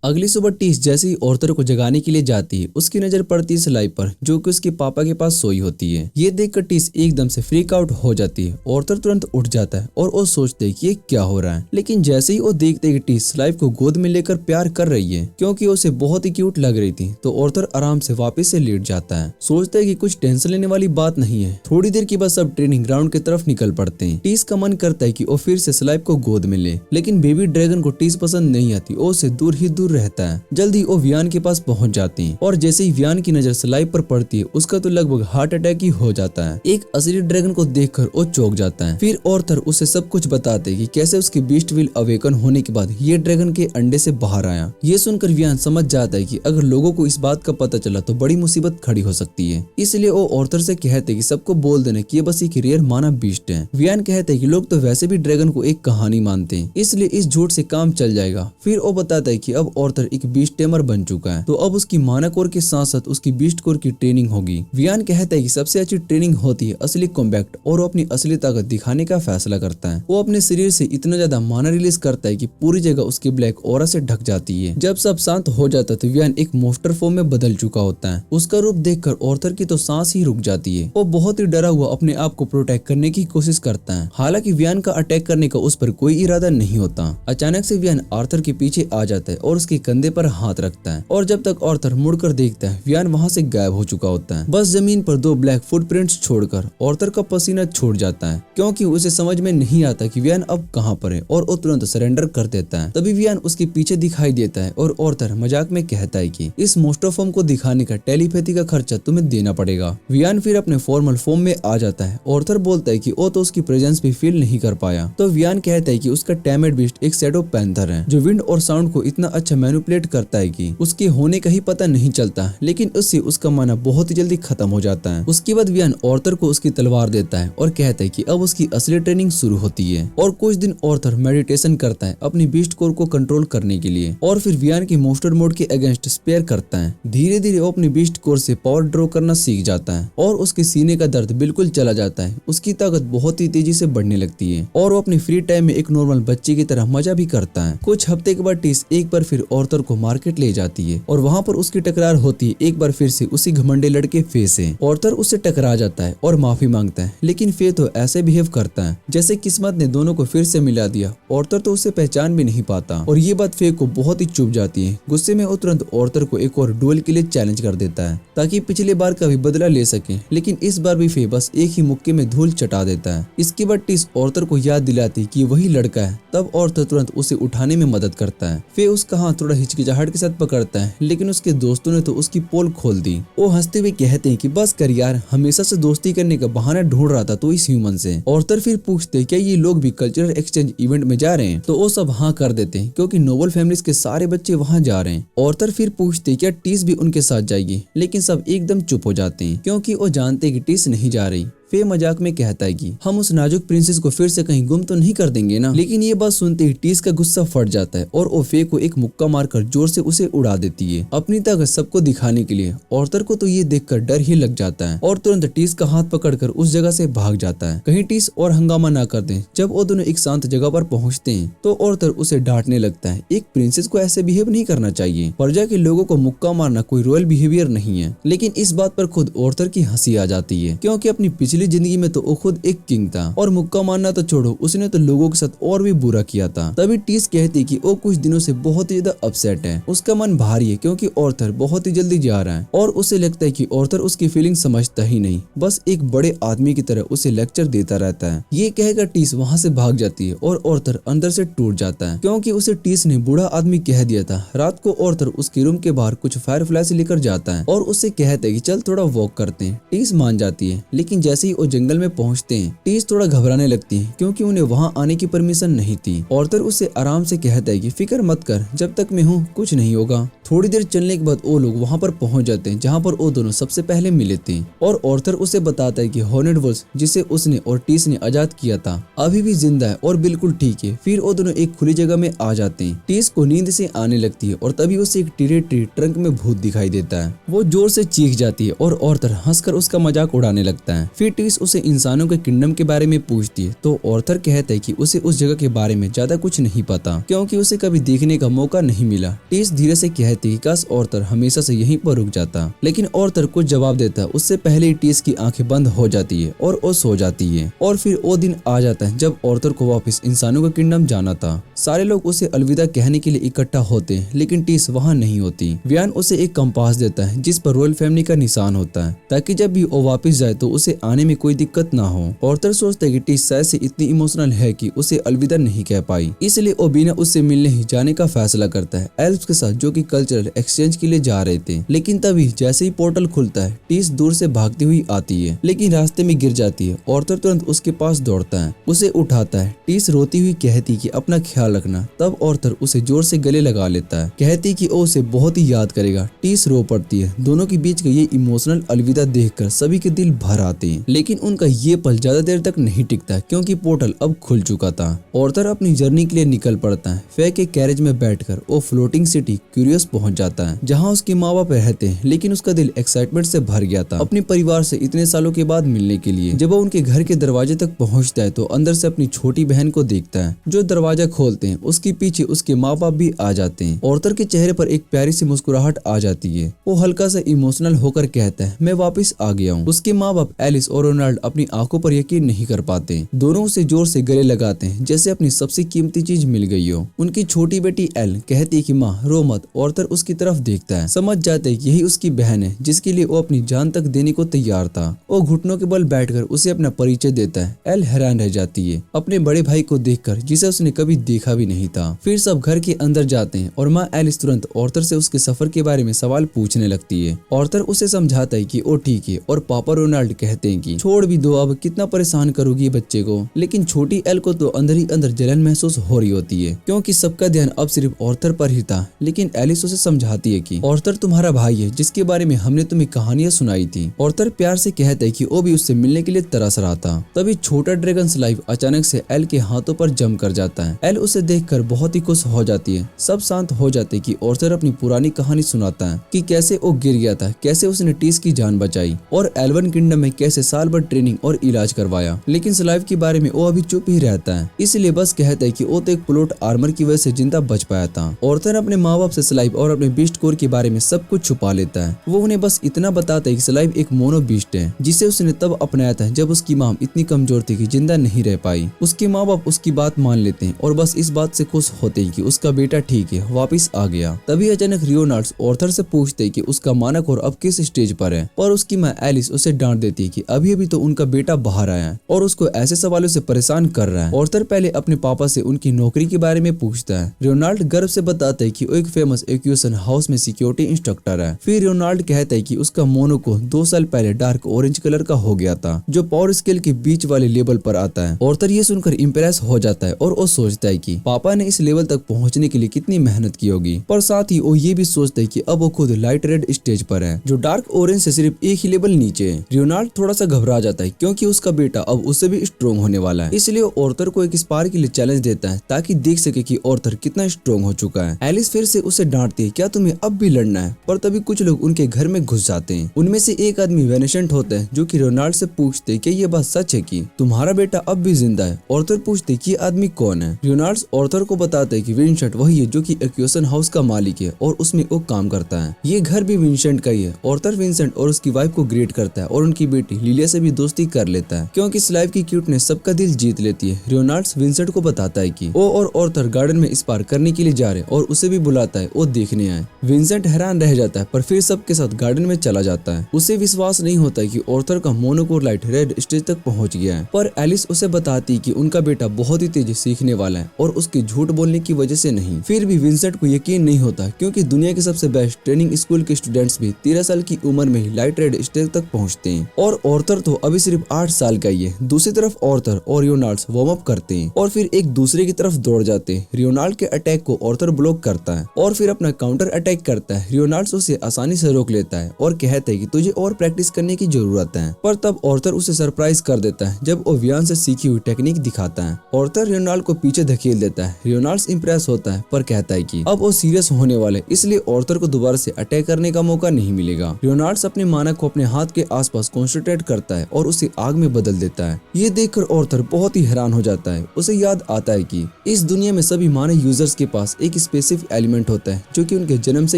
अगली सुबह टीस जैसे ही ऑर्थर को जगाने के लिए जाती है, उसकी नजर पड़ती है स्लाइव पर, जो कि उसके पापा के पास सोई होती है। ये देखकर टीस एकदम से फ्रीक आउट हो जाती है। ऑर्थर तुरंत उठ जाता है और वो सोचते है कि ये क्या हो रहा है, लेकिन जैसे ही वो देखते कि टीस स्लाइव को गोद में लेकर प्यार कर रही है क्योंकि उसे बहुत ही क्यूट लग रही थी, तो ऑर्थर आराम से वापस से लेट जाता है। सोचता है कि कुछ टेंशन लेने वाली बात नहीं है। थोड़ी देर के बाद सब ट्रेनिंग ग्राउंड की तरफ निकल पड़ते हैं। टीस का मन करता है कि वो फिर से स्लाइव को गोद में ले, लेकिन बेबी ड्रैगन को टीस पसंद नहीं आती। वो उससे दूर ही दूर रहता है। जल्दी वो वियान के पास पहुंच जाती है और जैसे ही वियान की नजर स्लाइव पर पड़ती है, उसका तो लगभग हार्ट अटैक ही हो जाता है। एक असली ड्रैगन को देखकर वो चौंक जाता है। फिर ऑर्थर उसे सब कुछ बताते हैं कि कैसे उसके बीस्ट विल अवेकन होने के बाद ये ड्रैगन के अंडे से बाहर आया। ये सुनकर वियान समझ जाता है कि अगर लोगों को इस बात का पता चला तो बड़ी मुसीबत खड़ी हो सकती है। इसलिए वो ऑर्थर से कहते हैं कि सबको बोल देना कि ये बस एक रेयर मानव बीस्ट है। वियान कहते हैं कि लोग तो वैसे भी ड्रैगन को एक कहानी मानते हैं, इसलिए इस झूठ से काम चल जाएगा। फिर वो बताता है कि अब ऑर्थर एक बीस्ट टेमर बन चुका है, तो अब उसकी मानक कोर के साथ साथ उसकी बीस्ट कोर की ट्रेनिंग होगी। वियान कहता है कि सबसे अच्छी ट्रेनिंग होती है असली कॉम्बैक्ट, और वो अपनी असली ताकत दिखाने का फैसला करता है। वो अपने शरीर से इतना ज्यादा माना रिलीज करता है कि पूरी जगह उसकी ब्लैक ऑरा से ढक जाती है। जब सब शांत हो जाता है तो वियान एक मॉन्स्टर फॉर्म में बदल चुका होता है। उसका रूप देखकर ऑर्थर की तो सांस ही रुक जाती है। वो बहुत ही डरा हुआ अपने आप को प्रोटेक्ट करने की कोशिश करता है। हालांकि वियान का अटैक करने का उस पर कोई इरादा नहीं होता। अचानक से वियान आर्थर के पीछे आ जाता है और उसके कंधे पर हाथ रखता है, और जब तक आर्थर मुड़कर देखता है वियान वहां से गायब हो चुका होता है। बस जमीन पर 2 ब्लैक फुटप्रिंट्स छोड़कर आर्थर का पसीना छूट जाता है, क्योंकि उसे समझ में नहीं आता कि वियान अब कहां पर है, और वो तुरंत सरेंडर कर देता है। तभी वियान उसके पीछे दिखाई देता है और आर्थर मजाक में कहता है कि इस मॉन्स्टर फॉर्म को दिखाने का टेलीपैथी का खर्चा तुम्हें देना पड़ेगा। वियान फिर अपने फॉर्मल फॉर्म में आ जाता है। आर्थर बोलता है कि वो तो उसकी प्रेजेंस भी फील नहीं कर पाया। तो वियान कहता है कि उसका टैमेड बीस्ट एक शैडो पैंथर है, जो विंड और साउंड को इतना अच्छा मैनिपुलेट करता है कि उसके होने का ही पता नहीं चलता, लेकिन उससे उसका माना बहुत ही जल्दी खत्म हो जाता है। उसके बाद वियान आर्थर को उसकी तलवार देता है और कहता है कि अब उसकी असली ट्रेनिंग शुरू होती है। और कुछ दिन आर्थर मेडिटेशन करता है अपनी बीस्ट कोर को कंट्रोल करने के लिए, और फिर वियान की मॉन्स्टर मोड के अगेंस्ट स्पेयर करता है। धीरे धीरे वो अपनी बीस्ट कोर से पावर ड्रॉ करना सीख जाता है, और उसके सीने का दर्द बिल्कुल चला जाता है। उसकी ताकत बहुत ही तेजी से बढ़ने लगती है, और वो अपनी फ्री टाइम में एक नॉर्मल बच्चे की तरह मजा भी करता है। कुछ हफ्ते के बाद टीस एक बार फिर आर्थर को मार्केट ले जाती है, और वहाँ पर उसकी टकरार होती है एक बार फिर से उसी घमंडे लड़के फे से। आर्थर उससे टकरा जाता है और माफी मांगता है, लेकिन फे तो ऐसे बिहेव करता है जैसे किस्मत ने दोनों को फिर से मिला दिया। आर्थर तो उसे पहचान भी नहीं पाता, और ये बात फे को बहुत ही चुभ जाती है। गुस्से में वो तुरंत आर्थर को एक और डुएल के लिए चैलेंज कर देता है, ताकि पिछले बार का भी बदला ले सके, लेकिन इस बार भी फे बस एक ही मुक्के में धूल चटा देता है। इसके बाद टीस आर्थर को याद दिलाती कि वही लड़का है। तब आर्थर तुरंत उसे उठाने में मदद करता है। फे उसका हाथ थोड़ा हिचकिचाहट के साथ पकड़ता है, लेकिन उसके दोस्तों ने तो उसकी पोल खोल दी। वो हंसते हुए कहते हैं कि बस कर यार, हमेशा से दोस्ती करने का बहाना ढूंढ रहा था तो इस ह्यूमन से। आर्थर फिर पूछते क्या ये लोग भी कल्चरल एक्सचेंज इवेंट में जा रहे हैं, तो वो सब हाँ कर देते हैं, क्योंकि नोबल फैमिलीज के सारे बच्चे वहाँ जा रहे हैं। आर्थर फिर पूछते क्या टीस भी उनके साथ जाएगी, लेकिन सब एकदम चुप हो जाते हैं, क्योंकि वो जानते हैं कि टीस नहीं जा रही। फे मजाक में कहता है कि हम उस नाजुक प्रिंसेस को फिर से कहीं गुम तो नहीं कर देंगे ना। लेकिन ये बात सुनते ही टीस का गुस्सा फट जाता है, और वो फे को एक मुक्का मारकर जोर से उसे उड़ा देती है, अपनी ताकत सबको दिखाने के लिए। आर्थर को तो ये देखकर डर ही लग जाता है, और तुरंत टीस का हाथ पकड़कर उस जगह से भाग जाता है, कहीं टीस और हंगामा ना कर दे। जब वो दोनों एक शांत जगह पर पहुंचते हैं तो आर्थर उसे डांटने लगता है, एक प्रिंसेस को ऐसे बिहेव नहीं करना चाहिए, प्रजा के लोगों को मुक्का मारना कोई रॉयल बिहेवियर नहीं है। लेकिन इस बात पर खुद आर्थर की हंसी आ जाती है, क्योंकि अपनी पिछली जिंदगी में तो खुद एक किंग था, और मुक्का मारना तो छोड़ो, उसने तो लोगों के साथ और भी बुरा किया था। तभी टीस कहती कि वो कुछ दिनों से बहुत ही ज्यादा अपसेट है। उसका मन भारी है क्योंकि आर्थर बहुत ही जल्दी जा रहा है, और उसे लगता है कि आर्थर उसकी फीलिंग समझता ही नहीं, बस एक बड़े आदमी की तरह उसे लेक्चर देता रहता है। ये कहकर टीस वहाँ से भाग जाती है, और आर्थर अंदर से टूट जाता है, क्योंकि उसे टीस ने बूढ़ा आदमी कह दिया था। रात को आर्थर उसके रूम के बाहर कुछ फायरफ्लाई लेकर जाता है, और उससे कहता है कि चल थोड़ा वॉक करते हैं। टीस मान जाती है, लेकिन जैसे ही वो जंगल में पहुंचते हैं टीस थोड़ा घबराने लगती है, क्योंकि उन्हें वहां आने की परमिशन नहीं थी। आर्थर उससे आराम से कहता है कि फिक्र मत कर, जब तक मैं हूँ कुछ नहीं होगा। थोड़ी देर चलने के बाद वो लोग वहां पर पहुंच जाते हैं जहां पर वो दोनों सबसे पहले मिले थे, और आर्थर उसे बताता है कि हॉर्नेट वुल्फ जिसे उसने और टीस ने आजाद किया था अभी भी जिंदा है और बिल्कुल ठीक है। फिर वो दोनों एक खुली जगह में आ जाते हैं। टीस को नींद से आने लगती है, और तभी उसे एक टीरे ट्रंक में भूत दिखाई देता है। वो जोर से चीख जाती है, और आर्थर हंसकर उसका मजाक उड़ाने लगता है। फिर टीस उसे इंसानों के किंगडम के बारे में पूछती है, तो आर्थर कहता है कि उसे उस जगह के बारे में ज्यादा कुछ नहीं पता, क्योंकि उसे कभी देखने का मौका नहीं मिला। टीस धीरे से कहती है काश आर्थर हमेशा से यहीं पर रुक जाता, लेकिन आर्थर कुछ जवाब देता उससे पहले ही टीस की आंखें बंद हो जाती है और वो सो जाती है। और फिर वो दिन आ जाता है जब आर्थर को वापस इंसानों का किंगडम जाना था। सारे लोग उसे अलविदा कहने के लिए इकट्ठा होते हैं, लेकिन टीस वहाँ नहीं होती। वियान उसे एक कंपास देता है जिस पर रॉयल फैमिली का निशान होता है, ताकि जब भी वो वापस जाए तो उसे आने में कोई दिक्कत ना हो। आर्थर सोचता है कि टीस शायद से इतनी इमोशनल है कि उसे अलविदा नहीं कह पाई, इसलिए वो बिना उससे मिलने ही जाने का फैसला करता है एल्फ्स के साथ, जो कि कल्चर कल्चरल एक्सचेंज के लिए जा रहे थे। लेकिन तभी जैसे ही पोर्टल खुलता है, टीस दूर से भागती हुई आती है, लेकिन रास्ते में गिर जाती है। ऑर्थर तुरंत उसके पास दौड़ता है, उसे उठाता है। टीस रोती हुई कहती कि अपना ख्याल रखना। तब ऑर्थर उसे जोर से गले लगा लेता है, कहती कि वो उसे बहुत ही याद करेगा। टीस रो पड़ती है। दोनों के बीच का ये इमोशनल अलविदा देखकर सभी के दिल भर आते हैं। लेकिन उनका ये पल ज्यादा देर तक नहीं टिकता, क्योंकि पोर्टल अब खुल चुका था। ऑर्थर अपनी जर्नी के लिए निकल पड़ता है। फे के कैरेज में बैठकर वो फ्लोटिंग सिटी क्यूरियस पहुंच जाता है, जहां उसके माँ बाप रहते हैं। लेकिन उसका दिल एक्साइटमेंट से भर गया था अपने परिवार से इतने सालों के बाद मिलने के लिए। जब वो उनके घर के दरवाजे तक पहुंचता है तो अंदर से अपनी छोटी बहन को देखता है, जो दरवाजा खोलते हैं उसके पीछे उसके माँ बाप भी आ जाते हैं। ऑर्थर के चेहरे पर एक प्यारी सी मुस्कुराहट आ जाती है। वो हल्का सा इमोशनल होकर कहता है, मैं वापस आ गया हूँ। उसके माँ बाप एलिस और रोनाल्ड अपनी आंखों पर यकीन नहीं कर पाते। दोनों उसे जोर से गले लगाते हैं, जैसे अपनी सबसे कीमती चीज मिल गई हो। उनकी छोटी बेटी एल कहती है कि माँ रो मत। ऑर्थर उसकी तरफ देखता है, समझ जाता है कि यही उसकी बहन है, जिसके लिए वो अपनी जान तक देने को तैयार था। वो घुटनों के बल बैठकर उसे अपना परिचय देता है। एल हैरान रह जाती है अपने बड़े भाई को देखकर, जिसे उसने कभी देखा भी नहीं था। फिर सब घर के अंदर जाते हैं और माँ एलिस तुरंत ऑर्थर से उसके सफर के बारे में सवाल पूछने लगती है। ऑर्थर उसे समझाता है कि वो ठीक है, और पापा रोनाल्ड कहते हैं कि छोड़ भी दो, अब कितना परेशान करोगी बच्चे को। लेकिन छोटी एल को तो अंदर ही अंदर जलन महसूस हो रही होती है, क्योंकि सबका ध्यान अब सिर्फ ऑर्थर पर ही था। लेकिन एलिस उसे समझाती है कि ऑर्थर तुम्हारा भाई है, जिसके बारे में हमने तुम्हें कहानियां सुनाई थी। ऑर्थर प्यार से कहता है कि वो भी उससे मिलने के लिए तरस रहा था। तभी छोटा ड्रैगन स्लाइव अचानक से एल के हाथों पर जम कर जाता है। एल उसे देखकर बहुत ही खुश हो जाती है। सब शांत हो जाते कि ऑर्थर अपनी पुरानी कहानी सुनाता है कि कैसे वो गिर गया था, कैसे उसने टीस की जान बचाई और एल्वन किंगडम में कैसे साल भर ट्रेनिंग और इलाज करवाया। लेकिन स्लाइव के बारे में वो अभी चुप ही रहता है, इसलिए बस कहता है कि वो तो एक प्लॉट आर्मर की वजह से जिंदा बच पाया था। ऑर्थर अपने माँ बाप से स्लाइव और अपने बीस्ट कोर के बारे में सब कुछ छुपा लेता है। वो उन्हें बस इतना बताता है कि स्लाइव एक मोनो बीस्ट है, जिसे उसने तब अपनाया था जब उसकी माँ इतनी कमजोर थी कि जिंदा नहीं रह पाई। उसके माँ बाप उसकी बात मान लेते हैं और बस इस बात से खुश होते हैं कि उसका बेटा ठीक है, वापिस आ गया। तभी अचानक रियोनार्ड्स ऑर्थर से पूछते हैं कि उसका मानक और अब किस स्टेज पर है, और उसकी माँ एलिस उसे डांट देती है कि अभी अभी तो उनका बेटा बाहर आया है और उसको ऐसे सवालों से परेशान कर रहा है। ऑर्थर पहले अपने पापा से उनकी नौकरी के बारे में पूछता है। रियोनाल्ड गर्व से बताता है कि वो एक फेमस एक्यूशन हाउस में सिक्योरिटी इंस्ट्रक्टर है। फिर रियोनाल्ड कहता है कि उसका मोनो को 2 साल पहले डार्क ऑरेंज कलर का हो गया था, जो पावर स्केल के बीच वाले लेवल पर आता है। ऑर्थर ये सुनकर इम्प्रेस हो जाता है और वो सोचता है कि पापा ने इस लेवल तक पहुंचने के लिए कितनी मेहनत की होगी। पर साथ ही वो ये भी सोचता है कि अब वो खुद लाइट रेड स्टेज पर है, जो डार्क ऑरेंज से सिर्फ एक ही लेवल नीचे है। रियोनाल्ड थोड़ा सा घबरा जाता है, क्योंकि उसका बेटा अब उससे भी स्ट्रॉन्ग होने वाला है। इसलिए ऑर्थर को एक स्पार के लिए चैलेंज देता है, ताकि देख सके कि ऑर्थर कितना स्ट्रॉन्ग हो चुका है। एलिस फिर से उसे डांटती है, क्या तुम्हें अब भी लड़ना है? पर तभी कुछ लोग उनके घर में घुस जाते हैं। उनमें से एक आदमी वेनेसेंट होता है, जो कि रियोनाल्ड से पूछते हैं कि ये बात सच है कि तुम्हारा बेटा अब भी जिंदा है। ऑर्थर पूछते हैं कि ये आदमी कौन है। रियोनाल्ड ऑर्थर को बताते हैं कि विंसेंट वही है, जो कि एक्यूशन हाउस का मालिक है और उसमें वो काम करता है। ये घर भी विंसेंट का ही है। ऑर्थर विंसेंट और उसकी वाइफ को ग्रेट करता है और उनकी बेटी लिलिया से भी दोस्ती कर लेता है, क्योंकि स्लाइव की क्यूटनेस सबका दिल जीत लेती है। रियोनाल्ड विंसेंट को बताता है कि वो और ऑर्थर गार्डन में स्पार करने के लिए जा रहे हैं और उसे भी बुलाता है वो देखने आए। विंसेंट हैरान रह जाता है, पर फिर सबके साथ गार्डन में चला जाता है। उसे विश्वास नहीं होता कि ऑर्थर का मोनोकोर लाइट रेड स्टेज तक पहुंच गया है। पर एलिस उसे बताती कि उनका बेटा बहुत ही तेज सीखने वाला है और उसके झूठ बोलने की वजह से नहीं। फिर भी विंसेंट को यकीन नहीं होता, क्योंकि दुनिया के सबसे बेस्ट ट्रेनिंग स्कूल के स्टूडेंट्स भी 13 साल की उम्र में ही लाइट रेड स्टेज तक पहुंचते हैं, और ऑर्थर तो अभी सिर्फ 8 साल का ही है। दूसरी तरफ ऑर्थर और रियोनाल्ड वार्म अप करते हैं और फिर एक दूसरे की तरफ दौड़ जाते हैं। रियोनाल्ड के अटैक को ऑर्थर ब्लॉक करता है और फिर अपना काउंटर अटैक करता है। रियोनाल्ड उसे आसानी से रोक लेता है और कहता है कि तुझे और प्रैक्टिस करने की जरूरत है। पर तब ऑर्थर उसे सरप्राइज कर देता है जब वो वियान से सीखी हुई टेक्निक दिखाता है। ऑर्थर रियोनाल्ड को पीछे धकेल देता है। रियोनाल्ड इंप्रेस होता है, पर कहता है कि अब वो सीरियस होने वाले, इसलिए ऑर्थर को दोबारा से अटैक करने का मौका नहीं मिलेगा। रियोनाल्ड अपने मानक को अपने हाथ के आसपास कॉन्सेंट्रेट करता है और उसे आग में बदल देता है। ये देखकर ऑर्थर बहुत ही हैरान हो जाता है। उसे याद आता है कि इस दुनिया में सभी मानव यूजर्स के पास एक स्पेसिफिक एलिमेंट होता है, जो कि उनके जन्म से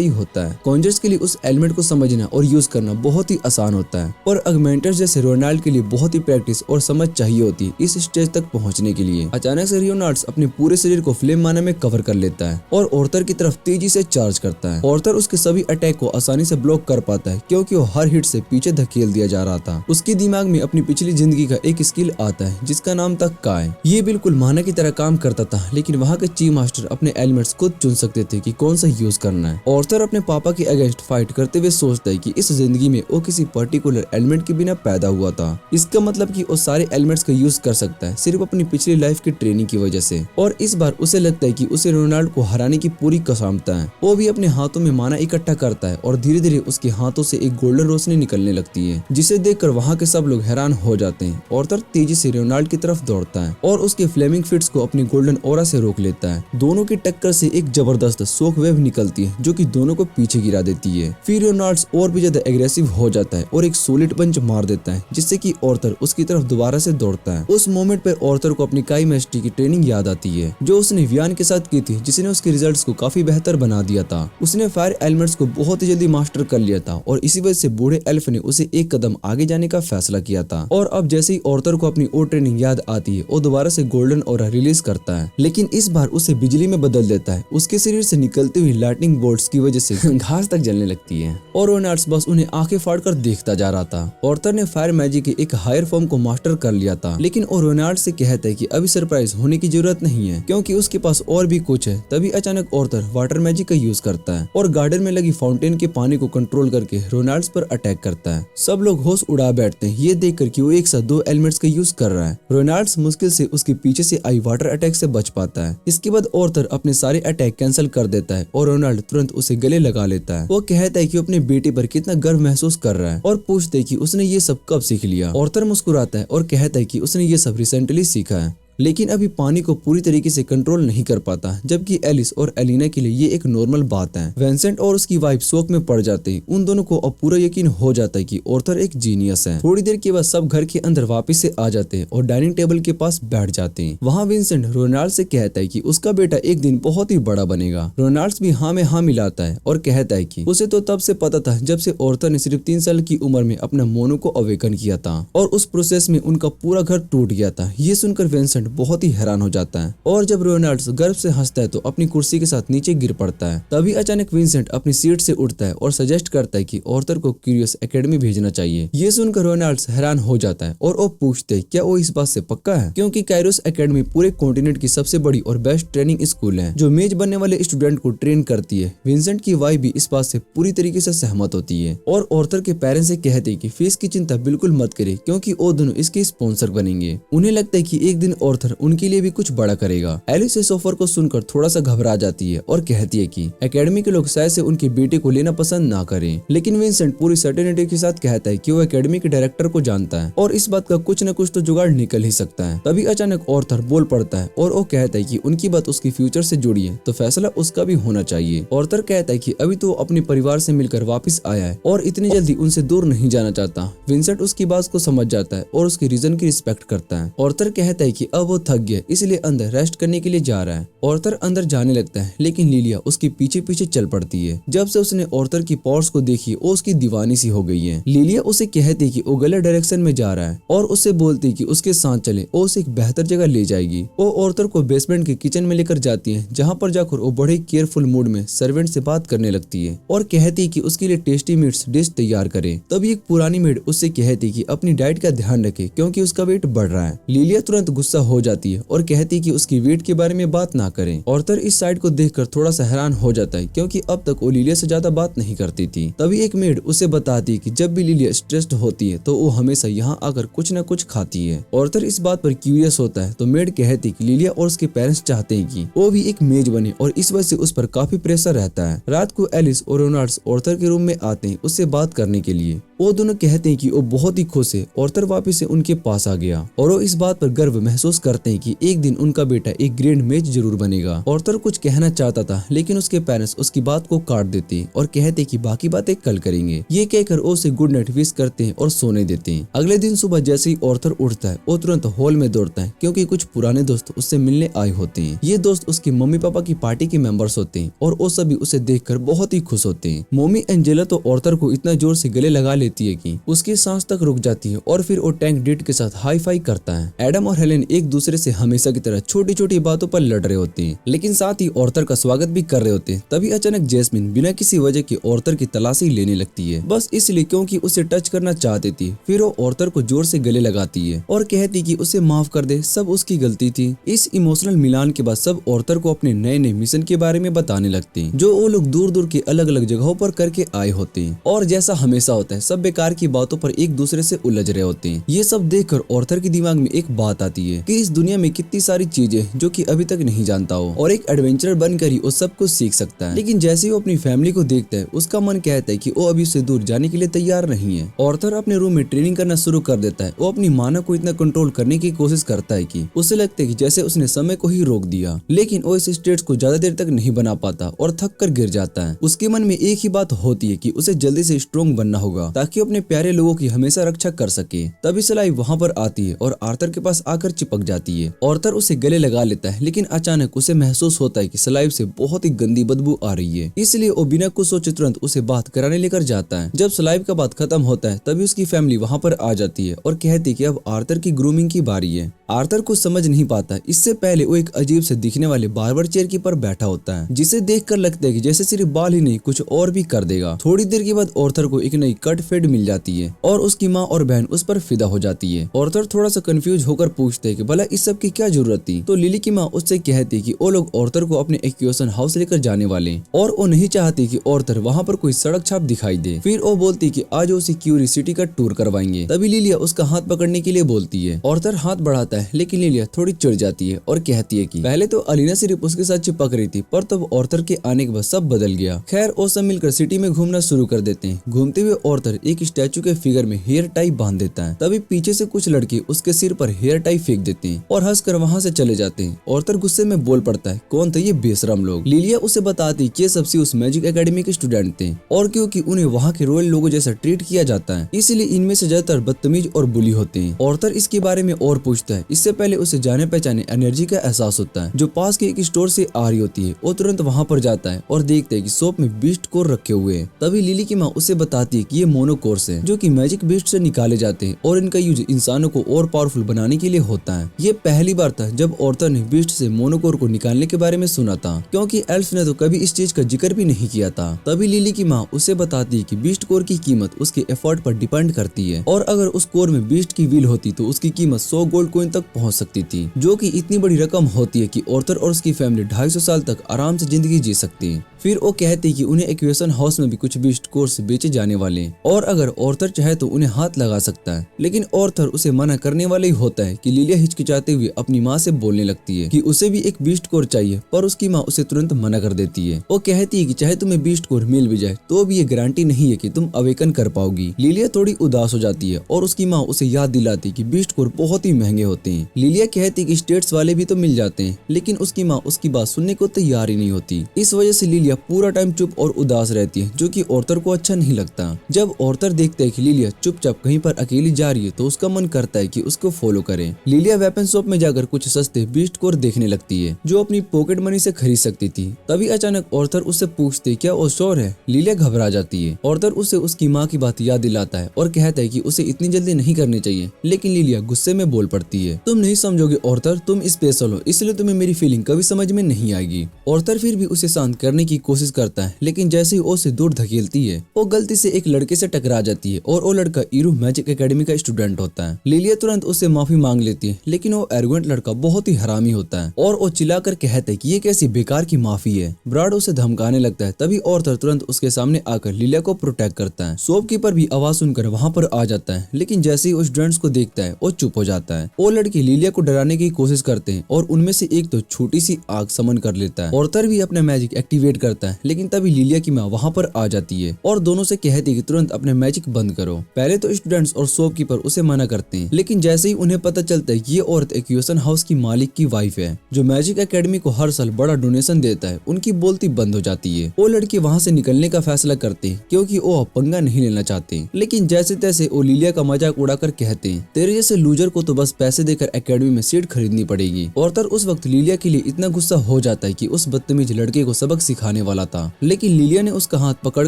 ही होता है। कॉन्जर्स के लिए उस एलिमेंट को समझना और यूज करना बहुत ही आसान होता है, और अगमेंटर्स जैसे रियोनाल्ड के लिए बहुत ही प्रैक्टिस और समझ चाहिए होती है इस स्टेज तक पहुंचने के लिए। अचानक से रियोनाल्ड अपने पूरे शरीर को फ्लेम माना में कवर कर लेता है और ऑर्थर की तरफ तेजी से चार्ज करता है। ऑर्थर उसके सभी अटैक को आसानी से ब्लॉक कर पाता है, क्योंकि वो हर हिट से पीछे धकेल दिया जा रहा था। उसके दिमाग में अपनी पिछली जिंदगी का एक स्किल आता है, जिसका नाम था काय। ये बिल्कुल माना की तरह काम करता था, लेकिन वहाँ के चीफ मास्टर अपने एलिमेंट्स खुद चुन सकते थे कि कौन सा यूज करना है। ऑर्थर अपने पापा के अगेंस्ट फाइट करते हुए सोचता है कि इस जिंदगी में वो किसी पर्टिकुलर एलिमेंट के बिना पैदा हुआ था। इसका मतलब कि वो सारे एलिमेंट्स का यूज कर सकता है सिर्फ अपनी पिछली लाइफ की ट्रेनिंग की वजह से। और इस बार उसे लगता है कि उसे रोनाल्ड को हराने की पूरी क्षमता है। वो भी अपने हाथों में माना इकट्ठा करता है और धीरे धीरे उसके हाथों से एक गोल्डन रोशनी निकलने लगती है, जिसे देखकर वहाँ के सब लोग हैरान हो जाते हैं। ऑर्थर तेजी से रोनाल्ड की तरफ दौड़ता है और उसके फ्लेमिंग फिट्स को अपनी गोल्डन ऑरा से रोक लेता है। दोनों की टक्कर से एक जबरदस्त शॉक वेव निकलती है जो कि दोनों को पीछे गिरा देती है। फिर रोनाल्ड और भी ज्यादा एग्रेसिव हो जाता है और एक सॉलिड पंच मार देता है, जिससे कि ऑर्थर उसकी तरफ दोबारा से दौड़ता है। उस मोमेंट पर ऑर्थर को अपनी काई मैस्ट्री की ट्रेनिंग याद आती है जो उसने वियान के साथ की थी, जिसने उसके रिजल्ट्स को काफी बेहतर बना दिया था। उसने फायर एलिमेंट्स को बहुत ही जल्दी मास्टर कर लिया था और इसी वजह से बूढ़े एल्फ ने उसे एक कदम आगे जाने का फैसला किया था। और अब जैसे ही ऑर्थर को अपनी और ट्रेनिंग याद आती है, वो दोबारा से गोल्डन ऑरा रिलीज करता है, लेकिन इस बार उसे बिजली में बदल देता है। उसके शरीर से निकलती हुई लाइटनिंग बोल्ट्स की वजह से घास तक जलने लगती है और रोनाल्ड बस उन्हें आंखें फाड़कर देखता जा रहा था। ऑर्थर ने फायर मैजिक के एक हायर फॉर्म को मास्टर कर लिया था, लेकिन वो रोनाल्ड से कहता है कि अभी सरप्राइज होने की जरूरत नहीं है क्योंकि उसके पास और भी कुछ है। तभी अचानक ऑर्थर वाटर मैजिक का यूज करता है और गार्डन में लगी फाउंटेन के पानी को कंट्रोल करके रोनाल्ड पर अटैक करता है। सब लोग होश उड़ा बैठते हैं ये देखकर कि वो एक साथ दो एलिमेंट्स का यूज कर रहा है। रोनाल्ड मुश्किल से उसके पीछे से आई वाटर अटैक से बच पाता है। इसके बाद ऑर्थर अपने सारे अटैक कैंसिल कर देता है और रोनाल्ड तुरंत उसे गले लगा लेता है। वो कहता है कि अपने बेटे पर कितना गर्व महसूस कर रहा है और पूछते है कि उसने ये सब कब सीख लिया। ऑर्थर मुस्कुराता है और कहता है कि उसने ये सब रिसेंटली सीखा है, लेकिन अभी पानी को पूरी तरीके से कंट्रोल नहीं कर पाता, जबकि एलिस और एलिना के लिए ये एक नॉर्मल बात है। विंसेंट और उसकी वाइफ शौक में पड़ जाते हैं। उन दोनों को अब पूरा यकीन हो जाता है कि ऑर्थर एक जीनियस है। थोड़ी देर के बाद सब घर के अंदर वापस से आ जाते हैं और डाइनिंग टेबल के पास बैठ जाते हैं। वहाँ विंसेंट रोनाल्ड से कहता है कि उसका बेटा एक दिन बहुत ही बड़ा बनेगा। रोनाल्ड भी हाँ में हाँ मिलाता है और कहता है कि उसे तो तब से पता था जब से ऑर्थर ने सिर्फ 3 साल की उम्र में अपना मोनो को अवेकन किया था और उस प्रोसेस में उनका पूरा घर टूट गया था। ये सुनकर विंसेंट बहुत ही हैरान हो जाता है और जब रोनाल्ड गर्व से हंसता है तो अपनी कुर्सी के साथ नीचे गिर पड़ता है। तभी अचानक विंसेंट अपनी सीट से उठता है और सजेस्ट करता है कि ऑर्थर को क्यूरियस एकेडमी भेजना चाहिए। ये सुनकर रोनाल्ड हैरान हो जाता है और वो पूछते हैं क्या वो इस बात से पक्का है, क्योंकि कायरोस एकेडमी पूरे कॉन्टिनेंट की सबसे बड़ी और बेस्ट ट्रेनिंग स्कूल है जो मेज बनने वाले स्टूडेंट को ट्रेन करती है। विंसेंट की वाइफ भी इस बात से पूरी तरीके से सहमत होती है और ऑर्थर के पेरेंट्स से कहते हैं कि फीस की चिंता बिल्कुल मत करे क्योंकि वो दोनों इसके स्पॉन्सर बनेंगे। उन्हें लगता है कि एक दिन ऑर्थर उनके लिए भी कुछ बड़ा करेगा। एलिस इस ऑफर को सुनकर थोड़ा सा घबरा जाती है और कहती है कि एकेडमी के लोग शायद से उनके बेटे को लेना पसंद ना करें, लेकिन विंसेंट पूरी सर्टेनिटी के साथ कहता है कि वो एकेडमी के डायरेक्टर को जानता है और इस बात का कुछ न कुछ तो जुगाड़ निकल ही सकता है। तभी अचानक ऑर्थर बोल पड़ता है और वो कहता है कि उनकी बात उसकी फ्यूचर से जुड़ी है तो फैसला उसका भी होना चाहिए। ऑर्थर कहता है कि अभी तो अपने परिवार से मिलकर वापस आया है और इतनी जल्दी उनसे दूर नहीं जाना चाहता। विंसेंट उसकी बात को समझ जाता है और उसके रीजन की रिस्पेक्ट करता है। ऑर्थर कहता है कि अब वो थक गया इसलिए अंदर रेस्ट करने के लिए जा रहा है। ऑर्थर अंदर जाने लगता है लेकिन लिलिया उसके पीछे पीछे चल पड़ती है। जब से उसने ऑर्थर की पावर्स को देखी वो उसकी दीवानी सी हो गई है। लिलिया उसे कहती है कि वो गलत डायरेक्शन में जा रहा है और उससे बोलती है कि उसके साथ चले, वो उसे एक बेहतर जगह ले जाएगी। वो ऑर्थर को बेसमेंट के किचन में लेकर जाती है जहाँ पर जाकर वो बड़े केयरफुल मूड में सर्वेंट से बात करने लगती है और कहती है कि उसके लिए टेस्टी मीट्स डिश तैयार करे। तभी एक पुरानी मेड उससे कहती है कि अपनी डाइट का ध्यान रखे क्योंकि उसका वेट बढ़ रहा है। लिलिया तुरंत गुस्सा हो जाती है और कहती है कि उसकी वेट के बारे में बात ना करें। ऑर्थर इस साइड को देखकर थोड़ा सा हैरान हो जाता है क्योंकि अब तक वो लिलिया से ज्यादा बात नहीं करती थी। तभी एक मेड उसे बताती है कि जब भी लिलिया स्ट्रेस्ड होती है तो वो हमेशा यहाँ आकर कुछ न कुछ खाती है। ऑर्थर इस बात पर क्यूरियस होता है तो मेड कहती है कि लिलिया और उसके पेरेंट्स चाहते हैं कि वो भी एक मेज बने और इस वजह से उस पर काफी प्रेशर रहता है। रात को एलिस और रोनाल्ड ऑर्थर के रूम में आते हैं उससे बात करने के लिए। वो दोनों कहते हैं कि वो बहुत ही खुश है ऑर्थर वापस से उनके पास आ गया और वो इस बात पर गर्व महसूस करते हैं कि एक दिन उनका बेटा एक ग्रैंड मेज जरूर बनेगा। ऑर्थर कुछ कहना चाहता था लेकिन उसके पेरेंट्स उसकी बात को काट देते और कहते कि बाकी बातें कल करेंगे। ये कहकर वो उसे गुड नाइट विश करते हैं और सोने देते हैं। अगले दिन सुबह जैसे ही ऑर्थर उठता है वो तुरंत हॉल में दौड़ता है क्योंकि कुछ पुराने दोस्त उससे मिलने आए होते हैं। ये दोस्त उसके मम्मी पापा की पार्टी के मेंबर्स होते हैं और वो सभी उसे देखकर बहुत ही खुश होते हैं। मम्मी एंजेला तो ऑर्थर को इतना जोर से गले लगा लेती है कि उसकी सांस तक रुक जाती है और फिर वो टैंक डेट के साथ हाई फाई करता है। एडम और हेलेन एक दूसरे से हमेशा की तरह छोटी छोटी बातों पर लड़ रहे होते हैं, लेकिन साथ ही ऑर्थर का स्वागत भी कर रहे होते हैं। तभी अचानक जैस्मिन बिना किसी वजह के ऑर्थर की तलाशी लेने लगती है, बस इसलिए क्योंकि उसे टच करना चाहती थी। फिर वो ऑर्थर को जोर से गले लगाती है और कहती कि उसे माफ कर दे, सब उसकी गलती थी। इस इमोशनल मिलान के बाद सब ऑर्थर को अपने नए नए मिशन के बारे में बताने लगते हैं, जो वो लोग दूर दूर के अलग अलग जगहों पर करके आए होते हैं। और जैसा हमेशा होता है, सब बेकार की बातों पर एक दूसरे से उलझ रहे होते हैं। ये सब देखकर ऑर्थर के दिमाग में एक बात आती है कि इस दुनिया में कितनी सारी चीजें जो कि अभी तक नहीं जानता हो, और एक एडवेंचरर बनकर ही वो सब कुछ सीख सकता है। लेकिन जैसे ही वो अपनी फैमिली को देखता है, उसका मन कहता है कि वो अभी उससे दूर जाने के लिए तैयार नहीं है। ऑर्थर अपने रूम में ट्रेनिंग करना शुरू कर देता है। वो अपनी माना को इतना कंट्रोल करने की कोशिश करता है कि उसे लगता है कि जैसे उसने समय को ही रोक दिया, लेकिन वो इस स्टेट्स को ज्यादा देर तक नहीं बना पाता और थक कर गिर जाता है। उसके मन में एक ही बात होती है कि उसे जल्दी से स्ट्रॉन्ग बनना होगा ताकि अपने प्यारे लोगों की हमेशा रक्षा कर सके। तभी सलाई वहाँ पर आती है और आर्थर के पास आकर चिपक जाती है। आर्थर उसे गले लगा लेता है, लेकिन अचानक उसे महसूस होता है कि सलाइव से बहुत ही गंदी बदबू आ रही है, इसलिए वो बिना कुछ सोचे तुरंत उसे बात कराने लेकर जाता है। जब सलाइव का बात खत्म होता है, तभी उसकी फैमिली वहाँ पर आ जाती है और कहती है कि अब आर्थर की ग्रूमिंग की बारी है। आर्थर कुछ समझ नहीं पाता। इससे पहले वो एक अजीब से दिखने वाले बार्बर चेयर के पर बैठा होता है, जिसे देखकर लगता है कि जैसे सिर्फ बाल ही नहीं कुछ और भी कर देगा। थोड़ी देर के बाद आर्थर को एक नई कट फेड मिल जाती है और उसकी माँ और बहन उस पर फिदा हो जाती है। आर्थर थोड़ा सा कंफ्यूज होकर पूछते है कि भला इस सब की क्या जरूरत थी। तो लिली की माँ उससे कहती है कि वो लोग आर्थर को अपने एक्वेशन हाउस लेकर जाने वाले और वो नहीं चाहती कि आर्थर वहाँ पर कोई सड़क छाप दिखाई दे। फिर वो बोलती कि आज उसे क्यूरियोसिटी का टूर करवाएंगे। तभी लिलिया उसका हाथ पकड़ने के लिए बोलती है। आर्थर हाथ बढ़ाता है, लेकिन लिलिया थोड़ी चिढ़ जाती है और कहती है कि पहले तो अलीना सिर्फ उसके साथ चिपक रही थी, पर तब आर्थर के आने के बाद सब बदल गया। खैर वो सब मिलकर सिटी में घूमना शुरू कर देते हैं। घूमते हुए आर्थर एक स्टैचू के फिगर में हेयर टाई बांध देता है। तभी पीछे से कुछ लड़के उसके सिर पर हेयर टाई फेंक देते हैं और हंसकर वहाँ से चले जाते हैं। आर्थर गुस्से में बोल पड़ता है, कौन थे ये बेशरम लोग। लिलिया उसे बताती कि ये सबसे उस मैजिक एकेडमी के स्टूडेंट थे और क्योंकि उन्हें वहाँ के रॉयल लोगों जैसा ट्रीट किया जाता है, इसलिए इनमें से ज्यादातर बदतमीज और बुली होते हैं। आर्थर इसके बारे में और पूछता है। इससे पहले उसे जाने पहचाने एनर्जी का एहसास होता है जो पास के एक स्टोर से आ रही होती है। वो तुरंत वहाँ पर जाता है और देखता है कि शॉप में बीस्ट कोर रखे हुए हैं। तभी लिली की माँ उसे बताती है कि ये मोनोकोर्स है जो कि मैजिक बीस्ट से निकाले जाते हैं और इनका यूज इंसानों को और पावरफुल बनाने के लिए होता है। ये पहली बार था जब आर्थर ने बीस्ट से मोनोकोर को निकालने के बारे में सुना था, क्योंकि एल्फ ने तो कभी इस चीज का जिक्र भी नहीं किया था। तभी लिली की माँ उसे बताती है कि बीस्ट कोर की कीमत उसके एफर्ट पर डिपेंड करती है और अगर उस कोर में बीस्ट की व्हील होती तो उसकी कीमत 100 गोल्ड कॉइन तक पहुंच सकती थी, जो कि इतनी बड़ी रकम होती है कि आर्थर और उसकी फैमिली 250 साल तक आराम से जिंदगी जी सकती है। फिर वो कहती कि उन्हें एक्वेशन हाउस में भी कुछ बीस्ट कोर्स बेचे जाने वाले हैं और अगर आर्थर चाहे तो उन्हें हाथ लगा सकता है, लेकिन आर्थर उसे मना करने वाला ही होता है कि लिलिया हिचकिचाते हुए अपनी माँ से बोलने लगती है कि उसे भी एक बीस्ट कोर चाहिए, पर उसकी माँ उसे तुरंत मना कर देती है। वो कहती है कि चाहे तुम्हें बीस्ट कोर मिल भी जाए तो भी ये गारंटी नहीं है कि तुम अवेकन कर पाओगी। लिलिया थोड़ी उदास हो जाती है और उसकी माँ उसे याद दिलाती कि बीस्ट कोर बहुत ही महंगे होते हैं। लिलिया कहती कि स्टेट्स वाले भी तो मिल जाते हैं, लेकिन उसकी माँ उसकी बात सुनने को तैयार ही नहीं होती। इस वजह से लिलिया पूरा टाइम चुप और उदास रहती है, जो कि आर्थर को अच्छा नहीं लगता। जब आर्थर देखता है कि लिलिया चुपचाप कहीं पर अकेली जा रही है तो उसका मन करता है कि उसको फॉलो करे। लिलिया वेपन शॉप में जाकर कुछ सस्ते बीस्ट कोर देखने लगती है जो अपनी पॉकेट मनी से खरीद सकती थी। तभी अचानक आर्थर उससे पूछते क्या वो श्योर है। लिलिया घबरा जाती है। आर्थर उसे उसकी माँ की बात याद दिलाता है और कहता है कि उसे इतनी जल्दी नहीं करनी चाहिए, लेकिन लिलिया गुस्से में बोल पड़ती है, तुम नहीं समझोगे आर्थर, तुम स्पेशल हो, इसलिए तुम्हें मेरी फीलिंग कभी समझ में नहीं आएगी। आर्थर फिर भी उसे शांत करने की कोशिश करता है, लेकिन जैसे ही उसे दूर धकेलती है वो गलती से एक लड़के से टकरा जाती है और वो लड़का ईरू मैजिक एकेडमी का स्टूडेंट होता है। लिलिया तुरंत उससे माफी मांग लेती है, लेकिन वो एरोगेंट लड़का बहुत ही हरामी होता है और वो चिल्लाकर कहता है कि ये कैसी बेकार की माफी है। ब्राड उसे धमकाने लगता है। तभी आर्थर तुरंत उसके सामने आकर लिलिया को प्रोटेक्ट करता है। शॉपकीपर भी आवाज सुनकर वहाँ पर आ जाता है, लेकिन जैसे ही उस स्टूडेंट्स को देखता है वो चुप हो जाता है। वो लड़की लिलिया को डराने की कोशिश करते हैं और उनमें से एक तो छोटी सी आग समन कर लेता है। आर्थर भी अपना मैजिक एक्टिवेट करता है, लेकिन तभी लिलिया की माँ वहाँ पर आ जाती है और दोनों से कहती है कि तुरंत अपने मैजिक बंद करो। पहले तो स्टूडेंट्स और शॉपकीपर उसे मना करते हैं, लेकिन जैसे ही उन्हें पता चलता है कि ये औरत एक्वेशन हाउस की मालिक की वाइफ है जो मैजिक एकेडमी को हर साल बड़ा डोनेशन देता है, उनकी बोलती बंद हो जाती है। वो लड़के वहाँ से निकलने का फैसला करते हैं क्योंकि वो पंगा नहीं लेना चाहते, लेकिन जैसे तैसे वो लिलिया का मजाक उड़ाकर कहते हैं तेरे जैसे लूजर को तो बस पैसे देकर एकेडमी में सीट खरीदनी पड़ेगी। आर्थर उस वक्त लिलिया के लिए इतना गुस्सा हो जाता है कि उस बदतमीज लड़के को सबक सिखाने आने वाला था, लेकिन लिलिया ने उसका हाथ पकड़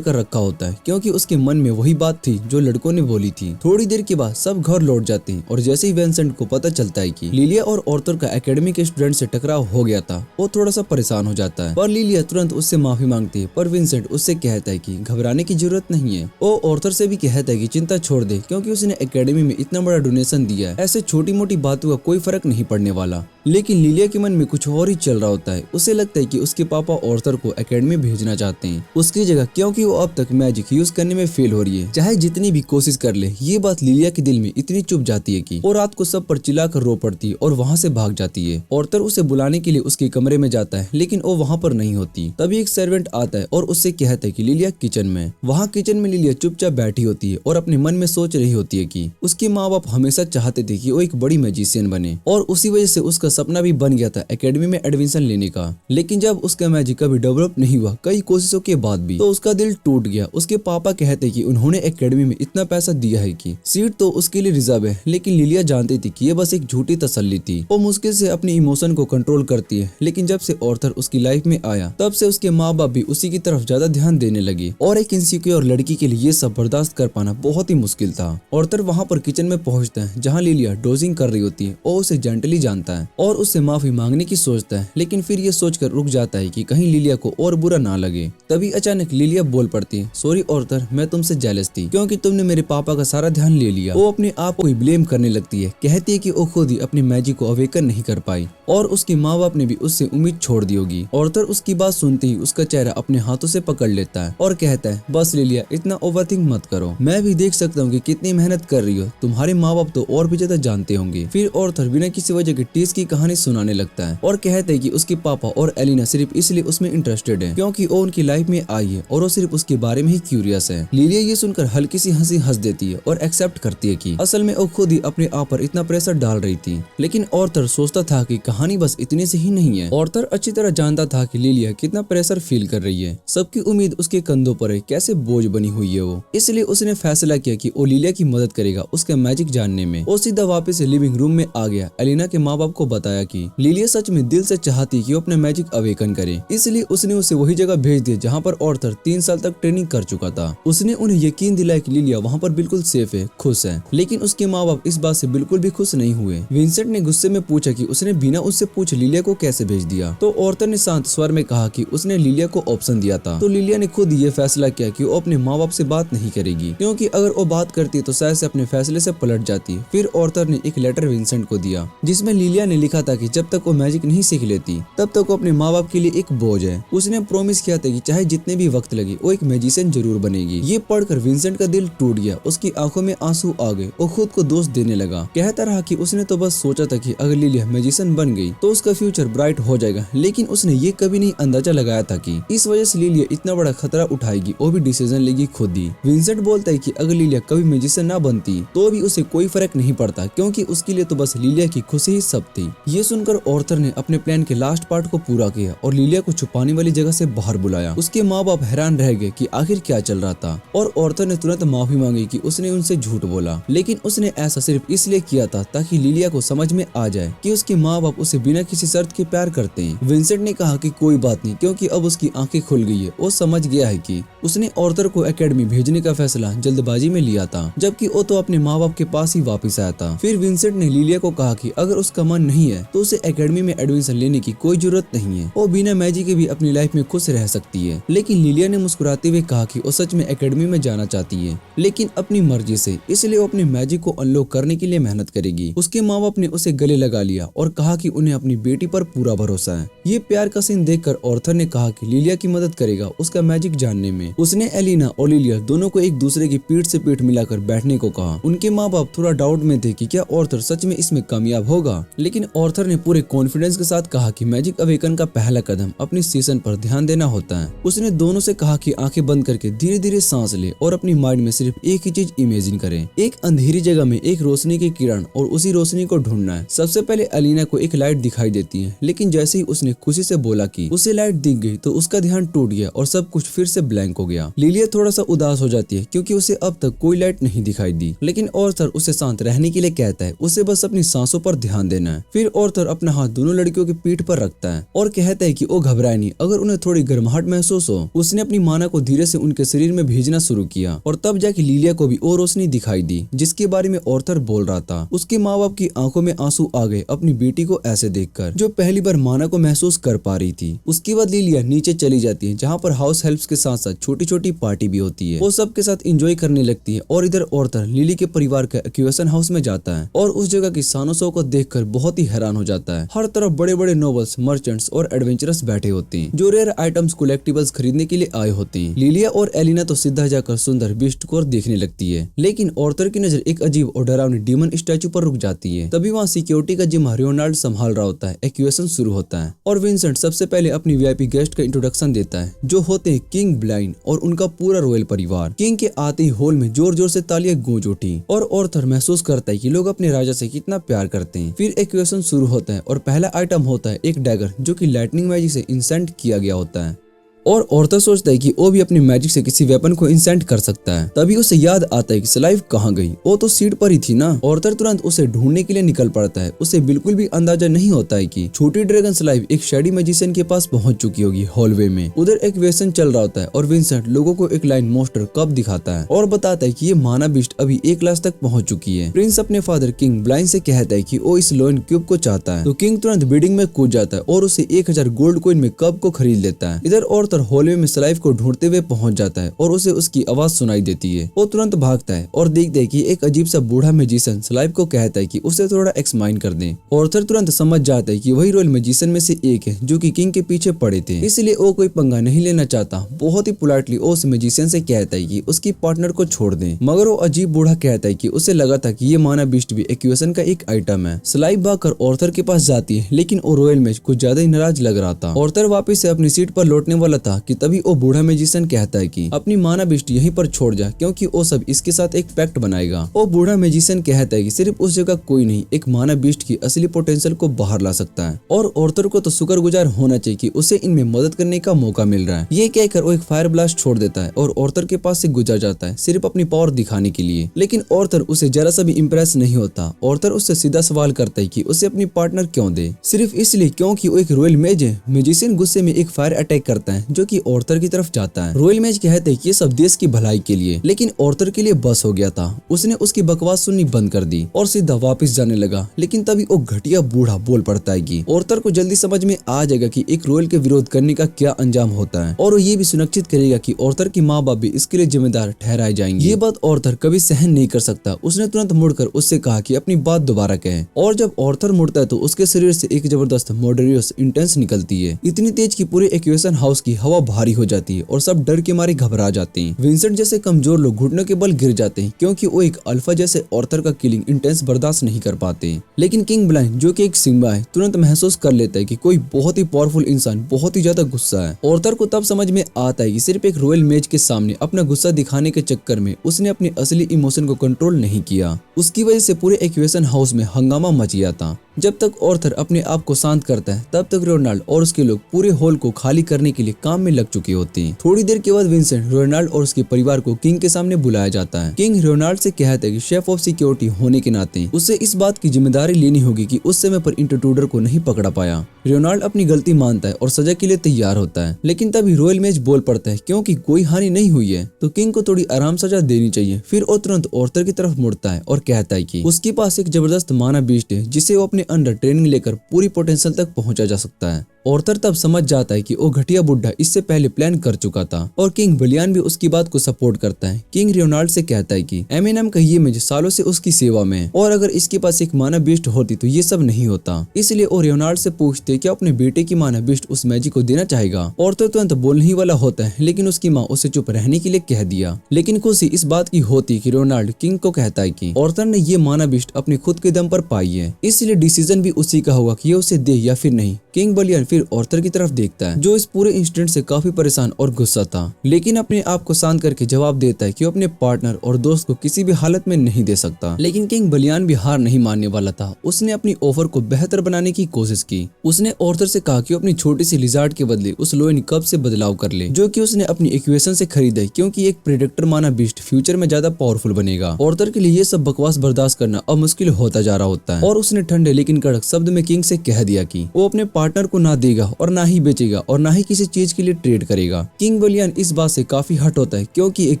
कर रखा होता है क्योंकि उसके मन में वही बात थी जो लड़कों ने बोली थी। थोड़ी देर के बाद सब घर लौट जाते हैं और जैसे ही विंसेंट को पता चलता है कि लिलिया और आर्थर का एकेडमी के स्टूडेंट से टकराव हो गया था, वो थोड़ा सा परेशान हो जाता है। पर लिलिया तुरंत उससे माफी मांगती है, पर विंसेंट उससे कहता है कि घबराने की जरूरत नहीं है। वो आर्थर से भी कहता है कि चिंता छोड़ दे क्योंकि उसने एकेडमी में इतना बड़ा डोनेशन दिया है, ऐसे छोटी मोटी बातों का कोई फर्क नहीं पड़ने वाला। लेकिन लिलिया के मन में कुछ और ही चल रहा होता है। उसे लगता है कि उसके पापा आर्थर को एकेडमी भेजना चाहते हैं उसकी जगह, क्योंकि वो अब तक मैजिक यूज करने में फेल हो रही है, चाहे जितनी भी कोशिश कर ले। ये बात लिलिया के दिल में इतनी चुभ जाती है कि वो रात को सब पर चिल्लाकर रो पड़ती है और वहाँ से भाग जाती है। आर्थर उसे बुलाने के लिए उसके कमरे में जाता है, लेकिन वो वहाँ पर नहीं होती। तभी एक सर्वेंट आता है और उससे कहता है कि लिलिया किचन में। वहाँ किचन में लिलिया चुपचाप बैठी होती है और अपने मन में सोच रही होती है कि उसके माँ बाप हमेशा चाहते थे कि वो एक बड़ी मैजिशियन बने और उसी वजह से उसका सपना भी बन गया था एकेडमी में एडमिशन लेने का। लेकिन जब उसका मैजिक कभी डेवलप नहीं हुआ कई कोशिशों के बाद भी, तो उसका दिल टूट गया। उसके पापा कहते कि उन्होंने एकेडमी में इतना पैसा दिया है कि सीट तो उसके लिए रिजर्व है, लेकिन लिलिया जानती थी कि ये बस एक झूठी तसल्ली थी। वो मुश्किल से अपनी इमोशन को कंट्रोल करती है, लेकिन जब से आर्थर उसकी लाइफ में आया तब से उसके माँ बाप भी उसी की तरफ ज्यादा ध्यान देने लगे और एक इनसिक्योर लड़की के लिए ये सब बर्दाश्त कर पाना बहुत ही मुश्किल था। आर्थर वहाँ पर किचन में पहुँचता है जहाँ लिलिया डोजिंग कर रही होती है और उसे जेंटली जानता है और उससे माफी मांगने की सोचता है, लेकिन फिर ये सोचकर रुक जाता है कि कहीं लिलिया को और बुरा ना लगे। तभी अचानक लिलिया बोल पड़ती है, सॉरी आर्थर, मैं तुमसे जेलस थी क्योंकि तुमने मेरे पापा का सारा ध्यान ले लिया। वो अपने आप को ही ब्लेम करने लगती है, कहती है कि वो खुद ही अपनी मैजिक को अवेकन नहीं कर पाई और उसके माँ बाप ने भी उससे उम्मीद छोड़ दी होगी। आर्थर उसकी बात सुनते ही उसका चेहरा अपने हाथों से पकड़ लेता है और कहता है, बस लिलिया इतना ओवरथिंक मत करो, मैं भी देख सकता हूँ कि कितनी मेहनत कर रही हो, तुम्हारे माँ बाप तो और भी ज्यादा जानते होंगे। फिर आर्थर बिना किसी वजह के टीस की कहानी सुनाने लगता है और कहते हैं कि उसके पापा और एलिना सिर्फ इसलिए उसमें इंटरेस्टेड है क्योंकि वो उनकी लाइफ में आई है और वो सिर्फ उसके बारे में ही क्यूरियस है। लिलिया ये सुनकर हल्की सी हंसी हंस देती है और एक्सेप्ट करती है कि असल में वो खुद ही अपने आप पर इतना प्रेशर डाल रही थी। लेकिन आर्थर सोचता था कि कहानी बस इतने से ही नहीं है। आर्थर अच्छी तरह जानता था कि लिलिया कितना प्रेशर फील कर रही है, सबकी उम्मीद उसके कंधों पर है, कैसे बोझ बनी हुई है वो। इसलिए उसने फैसला किया कि वो लिलिया की मदद करेगा उसका मैजिक जानने में। वो सीधा वापस लिविंग रूम में आ गया। एलिना के माँ बाप को बताया कि लिलिया सच में दिल से चाहती कि वो अपने मैजिक अवेकन करे, इसलिए उसने उसे वही जगह भेज दिया जहाँ पर आर्थर 3 साल तक ट्रेनिंग कर चुका था। उसने उन्हें यकीन दिलाया कि लिलिया वहाँ पर बिल्कुल सेफ है, खुश है। लेकिन उसके माँ बाप इस बात से बिल्कुल भी खुश नहीं हुए। विंसेंट ने गुस्से में पूछा कि उसने बिना उससे पूछ लिलिया को कैसे भेज दिया, तो आर्थर ने शांत स्वर में कहा कि उसने लिलिया को ऑप्शन दिया था। तो लिलिया ने खुद ये फैसला किया कि वो अपने माँ बाप से बात नहीं करेगी, क्योंकि अगर वो बात करती तो शायद से अपने फैसले से पलट जाती। फिर आर्थर ने एक लेटर विंसेंट को दिया जिसमें लिलिया ने लिखा था कि जब तक वो मैजिक नहीं सीख लेती तब तक वो अपने माँ बाप के लिए एक बोझ है। उसने प्रॉमिस किया था कि चाहे जितने भी वक्त लगे वो एक मैजिशियन जरूर बनेगी। ये पढ़कर विंसेंट का दिल टूट गया, उसकी आंखों में आंसू आ गए। वो खुद को दोष देने लगा, कहता रहा कि उसने तो बस सोचा था कि अगर लिलिया मैजिशियन बन गई तो उसका फ्यूचर ब्राइट हो जाएगा, लेकिन उसने ये कभी नहीं अंदाजा लगाया था कि इस वजह से लिलिया इतना बड़ा खतरा उठाएगी, वो भी डिसीजन लेगी खुद ही। विंसेंट बोलता है कि अगर लिलिया कभी मैजिशियन ना बनती तो भी उसे कोई फर्क नहीं पड़ता, क्योंकि उसके लिए तो बस लिलिया की खुशी ही सब थी। ये सुनकर आर्थर ने अपने प्लान के लास्ट पार्ट को पूरा किया और लिलिया को छुपाने वाली जगह से बाहर बुलाया। उसके माँ बाप हैरान रह गए कि आखिर क्या चल रहा था और आर्थर ने तुरंत माफी मांगी कि उसने उनसे झूठ बोला, लेकिन उसने ऐसा सिर्फ इसलिए किया था ताकि लिलिया को समझ में आ जाए कि उसके माँ बाप उसे बिना किसी शर्त के प्यार करते हैं। विंसेंट ने कहा कि कोई बात नहीं, क्योंकि अब उसकी आंखें खुल गई है। वो समझ गया है कि उसने आर्थर को एकेडमी भेजने का फैसला जल्दबाजी में लिया था, जबकि वो तो अपने माँ बाप के पास ही वापस आया था। फिर विंसेंट ने लिलिया को कहा कि अगर उसका मन नहीं है तो उसे एकेडमी में एडमिशन लेने की कोई जरूरत नहीं है, वो बिना मैजिक के भी अपनी लाइफ में खुश रह सकती है। लेकिन लिलिया ने मुस्कुराते हुए कहा कि वो सच में एकेडमी में जाना चाहती है, लेकिन अपनी मर्जी से, इसलिए वो अपने मैजिक को अनलॉक करने के लिए मेहनत करेगी। उसके माँ बाप ने उसे गले लगा लिया और कहा कि उन्हें अपनी बेटी पर पूरा भरोसा है। ये प्यार का सीन देखकर आर्थर ने कहा कि लिलिया की मदद करेगा उसका मैजिक जानने में। उसने एलिना और लिलिया दोनों को एक दूसरे की पीठ से पीठ मिलाकर बैठने को कहा। उनके माँ बाप थोड़ा डाउट में थे कि क्या आर्थर सच में इसमें कामयाब होगा, लेकिन आर्थर ने पूरे कॉन्फिडेंस के साथ कहा कि मैजिक अवेकन का पहला कदम अपनी सेशन पर ध्यान देना होता है। उसने दोनों से कहा कि आंखें बंद करके धीरे धीरे सांस ले और अपनी माइंड में सिर्फ एक ही चीज इमेजिन करें, एक अंधेरी जगह में एक रोशनी की किरण, और उसी रोशनी को ढूंढना है। सबसे पहले एलिना को एक लाइट दिखाई देती है, लेकिन जैसे ही उसने उसने खुशी से बोला कि उसे लाइट दिख गई तो उसका ध्यान टूट गया और सब कुछ फिर से ब्लैंक हो गया। लिलिया थोड़ा सा उदास हो जाती है क्योंकि उसे अब तक कोई लाइट नहीं दिखाई दी, लेकिन ऑर्थर उसे शांत रहने के लिए कहता है उसे बस अपनी सांसों पर ध्यान देना है। फिर ऑर्थर अपना हाथ दोनों लड़कियों की पीठ पर रखता है और कहता है कि वो घबराए नहीं अगर उन्हें थोड़ी गर्माहट महसूस हो। उसने अपनी माना को धीरे से उनके शरीर में भेजना शुरू किया और तब जाके लिलिया को भी और रोशनी दिखाई दी जिसके बारे में ऑर्थर बोल रहा था। उसके माँ बाप की आंखों में आंसू आ गए अपनी बेटी को ऐसे देखकर, जो पहली बार माना को महसूस कर पा रही थी। उसके बाद लिलिया नीचे चली जाती है जहाँ पर हाउस हेल्प्स के साथ साथ छोटी छोटी पार्टी भी होती है। वो सबके साथ एंजॉय करने लगती है और इधर ऑर्थर लिली के परिवार के एक्वेशन हाउस में जाता है और उस जगह की शानो शौकत को देखकर बहुत ही हैरान हो जाता है। हर तरफ बड़े बड़े नोबल्स, मर्चेंट्स और एडवेंचरस बैठे होते हैं जो रेयर आइटम्स कलेक्टिबल्स खरीदने के लिए आए होते हैं। लिलिया और एलिना तो सीधा जाकर सुंदर बीस्ट को देखने लगती है, लेकिन ऑर्थर की नजर एक अजीब और डरावनी डीमन स्टैचू पर रुक जाती है। तभी वहाँ सिक्योरिटी का जिम्मा रियोनाल्ड संभाल रहा होता है। एक्वेशन शुरू होता है और विंसेंट सबसे पहले अपनी वीआईपी गेस्ट का इंट्रोडक्शन देता है जो होते हैं किंग ब्लाइन और उनका पूरा रॉयल परिवार। किंग के आते ही हॉल में जोर जोर से तालियां गूंज उठी और ऑर्थर महसूस करता है कि लोग अपने राजा से कितना प्यार करते हैं। फिर एक्वेशन शुरू होता है और पहला आइटम होता है एक डैगर जो कि लाइटनिंग मैजिक से इंसेंट किया गया होता है और ऑर्थर सोचता है कि वो भी अपनी मैजिक से किसी वेपन को इंसेंट कर सकता है। तभी उसे याद आता है कि स्लाइव कहाँ गई, वो तो सीट पर ही थी ना। ऑर्थर तुरंत उसे ढूंढने के लिए निकल पड़ता है। उसे बिल्कुल भी अंदाजा नहीं होता है कि छोटी ड्रैगन स्लाइव एक शेडी मैजिशियन के पास पहुंच चुकी होगी हॉलवे में। उधर एक वेसन चल रहा होता है और विंसेंट लोगों को एक लाइन मोस्टर कब दिखाता है और बताता है कि ये माना बिस्ट अभी 1 क्लास तक पहुंच चुकी है। प्रिंस अपने फादर किंग ब्लाइन से कहता है कि वो इस लोन क्यूब को चाहता है, तो किंग तुरंत बिडिंग में कूद जाता है और उसे 1000 गोल्ड कॉइन में कब को खरीद लेता है। इधर ऑर्थर हॉलवे में स्लाइव को ढूंढते हुए पहुंच जाता है और उसे उसकी आवाज सुनाई देती है। वो तुरंत भागता है और देखता है कि एक अजीब सा बूढ़ा मैजिशियन स्लाइव को कहता है कि उसे थोड़ा एक्समाइन कर दे। ऑर्थर तुरंत समझ जाता है कि वही रॉयल मैजिशियन में से एक है जो कि किंग के पीछे पड़े थे, इसलिए वो कोई पंगा नहीं लेना चाहता। बहुत ही पोलाइटली वो उस मैजिशियन से कहता है कि उसकी पार्टनर को छोड़ दे, मगर वो अजीब बूढ़ा कहता है कि उसे लगा था कि ये माना बिस्ट भी एक्वेशन का एक आइटम है। स्लाइव भागकर ऑर्थर के पास जाती है, लेकिन वो रॉयल मैज कुछ ज्यादा ही नाराज लग रहा था। ऑर्थर वापस से अपनी सीट पर लौटने वाला था कि तभी वो बूढ़ा मैजिशियन कहता है कि अपनी माना बिस्ट यहीं पर छोड़ जा क्योंकि वो सब इसके साथ एक पैक्ट बनाएगा। वो बूढ़ा मैजिशियन कहता है कि सिर्फ उस जगह कोई नहीं एक माना बिस्ट की असली पोटेंशियल को बाहर ला सकता है और ऑर्थर को तो शुक्रगुजार होना चाहिए कि उसे इनमें मदद करने का मौका मिल रहा है। ये कहकर वो एक फायर ब्लास्ट छोड़ देता है और ऑर्थर के पास से गुजर जाता है सिर्फ अपनी पावर दिखाने के लिए, लेकिन ऑर्थर उसे जरा सा भी इम्प्रेस नहीं होता। ऑर्थर उससे सीधा सवाल करता है कि उसे अपनी पार्टनर क्यों दे, सिर्फ इसलिए क्योंकि वो एक रॉयल मेज है। मैजिशियन गुस्से में एक फायर अटैक करता है जो कि ऑर्थर की तरफ जाता है। रॉयल मेज कहते हैं कि ये सब देश की भलाई के लिए, लेकिन ऑर्थर के लिए बस हो गया था। उसने उसकी बकवास सुननी बंद कर दी और सीधा वापस जाने लगा, लेकिन तभी वो घटिया बूढ़ा बोल पड़ता है कि ऑर्थर को जल्दी समझ में आ जाएगा कि एक रॉयल के विरोध करने का क्या अंजाम होता है और वो ये भी सुनिश्चित करेगा कि ऑर्थर की माँ बाप भी इसके लिए जिम्मेदार ठहराए जाएंगे। ये बात ऑर्थर कभी सहन नहीं कर सकता। उसने तुरंत मुड़कर उससे कहा कि अपनी बात दोबारा कहे और जब ऑर्थर मुड़ता है तो उसके शरीर से एक जबरदस्त मॉडरियस इंटेंस निकलती है, इतनी तेज कि पूरे एक्वेशन हाउस की हवा भारी हो जाती है और सब डर के मारे घबरा जाते हैं। विंसेंट जैसे कमजोर लोग घुटनों के बल गिर जाते हैं क्योंकि वो एक अल्फा जैसे ऑर्थर का किलिंग इंटेंस बर्दाश्त नहीं कर पाते। लेकिन किंग ब्लाइन जो कि एक सिम्बा है तुरंत महसूस कर लेता है कि कोई बहुत ही पावरफुल इंसान बहुत ही ज्यादा गुस्सा है। ऑर्थर को तब समझ में आता है कि सिर्फ एक रॉयल मेज के सामने अपना गुस्सा दिखाने के चक्कर में उसने अपने असली इमोशन को कंट्रोल नहीं किया। उसकी वजह से पूरे एक्वेशन हाउस में हंगामा मच गया था। जब तक ऑर्थर अपने आप को शांत करता है तब तक रोनाल्ड और उसके लोग पूरे हॉल को खाली करने के लिए काम में लग चुके होते हैं। थोड़ी देर के बाद विंसेंट रोनाल्ड और उसके परिवार को किंग के सामने बुलाया जाता है। किंग रोनाल्ड से कहता है कि शेफ ऑफ सिक्योरिटी होने के नाते उसे इस बात की जिम्मेदारी लेनी होगी कि उस समय पर इंट्रूडर को नहीं पकड़ा पाया। रोनाल्ड अपनी गलती मानता है और सजा के लिए तैयार होता है, लेकिन तभी रॉयल मेज बोल पड़ता है क्योंकि कोई हानि नहीं हुई है तो किंग को थोड़ी आराम सजा देनी चाहिए। फिर वो तुरंत ऑर्थर की तरफ मुड़ता है और कहता है कि उसके पास एक जबरदस्त माना बीस्ट है जिसे वो अपने अंडर ट्रेनिंग लेकर पूरी पोटेंशियल तक पहुंचा जा सकता है। ऑर्थर तब समझ जाता है कि वो घटिया बुढ़ा इससे पहले प्लान कर चुका था और किंग बलियान भी उसकी बात को सपोर्ट करता है। किंग रियोनाल्ड से कहता है कि एमएनएम का ये मेज सालों से उसकी सेवा में है और अगर इसके पास एक माना बिस्ट होती तो ये सब नहीं होता। इसलिए वो रियोनाल्ड से पूछते क्या अपने बेटे की माना बिस्ट उस मैजिक को देना चाहेगा। ऑर्थर तुरंत बोलने ही वाला होता है, लेकिन उसकी माँ उसे चुप रहने के लिए कह दिया। लेकिन खुशी इस बात की होती कि रियोनाल्ड किंग को कहता है कि ऑर्थर ने ये माना बिस्ट अपने खुद के दम पर पाई है, इसलिए डिसीजन भी उसी का होगा कि ये उसे दे या फिर नहीं। किंग बलियान फिर ऑर्थर की तरफ देखता है, जो इस पूरे इंसिडेंट से काफी परेशान और गुस्सा था, लेकिन अपने आप को शांत करके जवाब देता है कि वो अपने पार्टनर और दोस्त को किसी भी हालत में नहीं दे सकता। लेकिन किंग बलियान भी हार नहीं मानने वाला था। उसने अपनी ऑफर को बेहतर बनाने की कोशिश की। उसने ऑर्थर से कहा कि अपनी छोटी सी लिजार्ड के बदले उस लोएन कब से बदलाव कर ले, जो कि उसने अपनी इक्वेशन से खरीदा, क्योंकि एक प्रेडेटर माना बीस्ट फ्यूचर में ज्यादा पावरफुल बनेगा। ऑर्थर के लिए ये सब बकवास बर्दाश्त करना अब मुश्किल होता जा रहा होता है, और उसने ठंडे लेकिन कड़क शब्द में किंग से कह दिया कि वो अपने पार्टनर को ना देगा और ना ही बेचेगा और ना ही किसी चीज के लिए ट्रेड करेगा। किंग बलियान इस बात से काफी हर्ट होता है, क्योंकि एक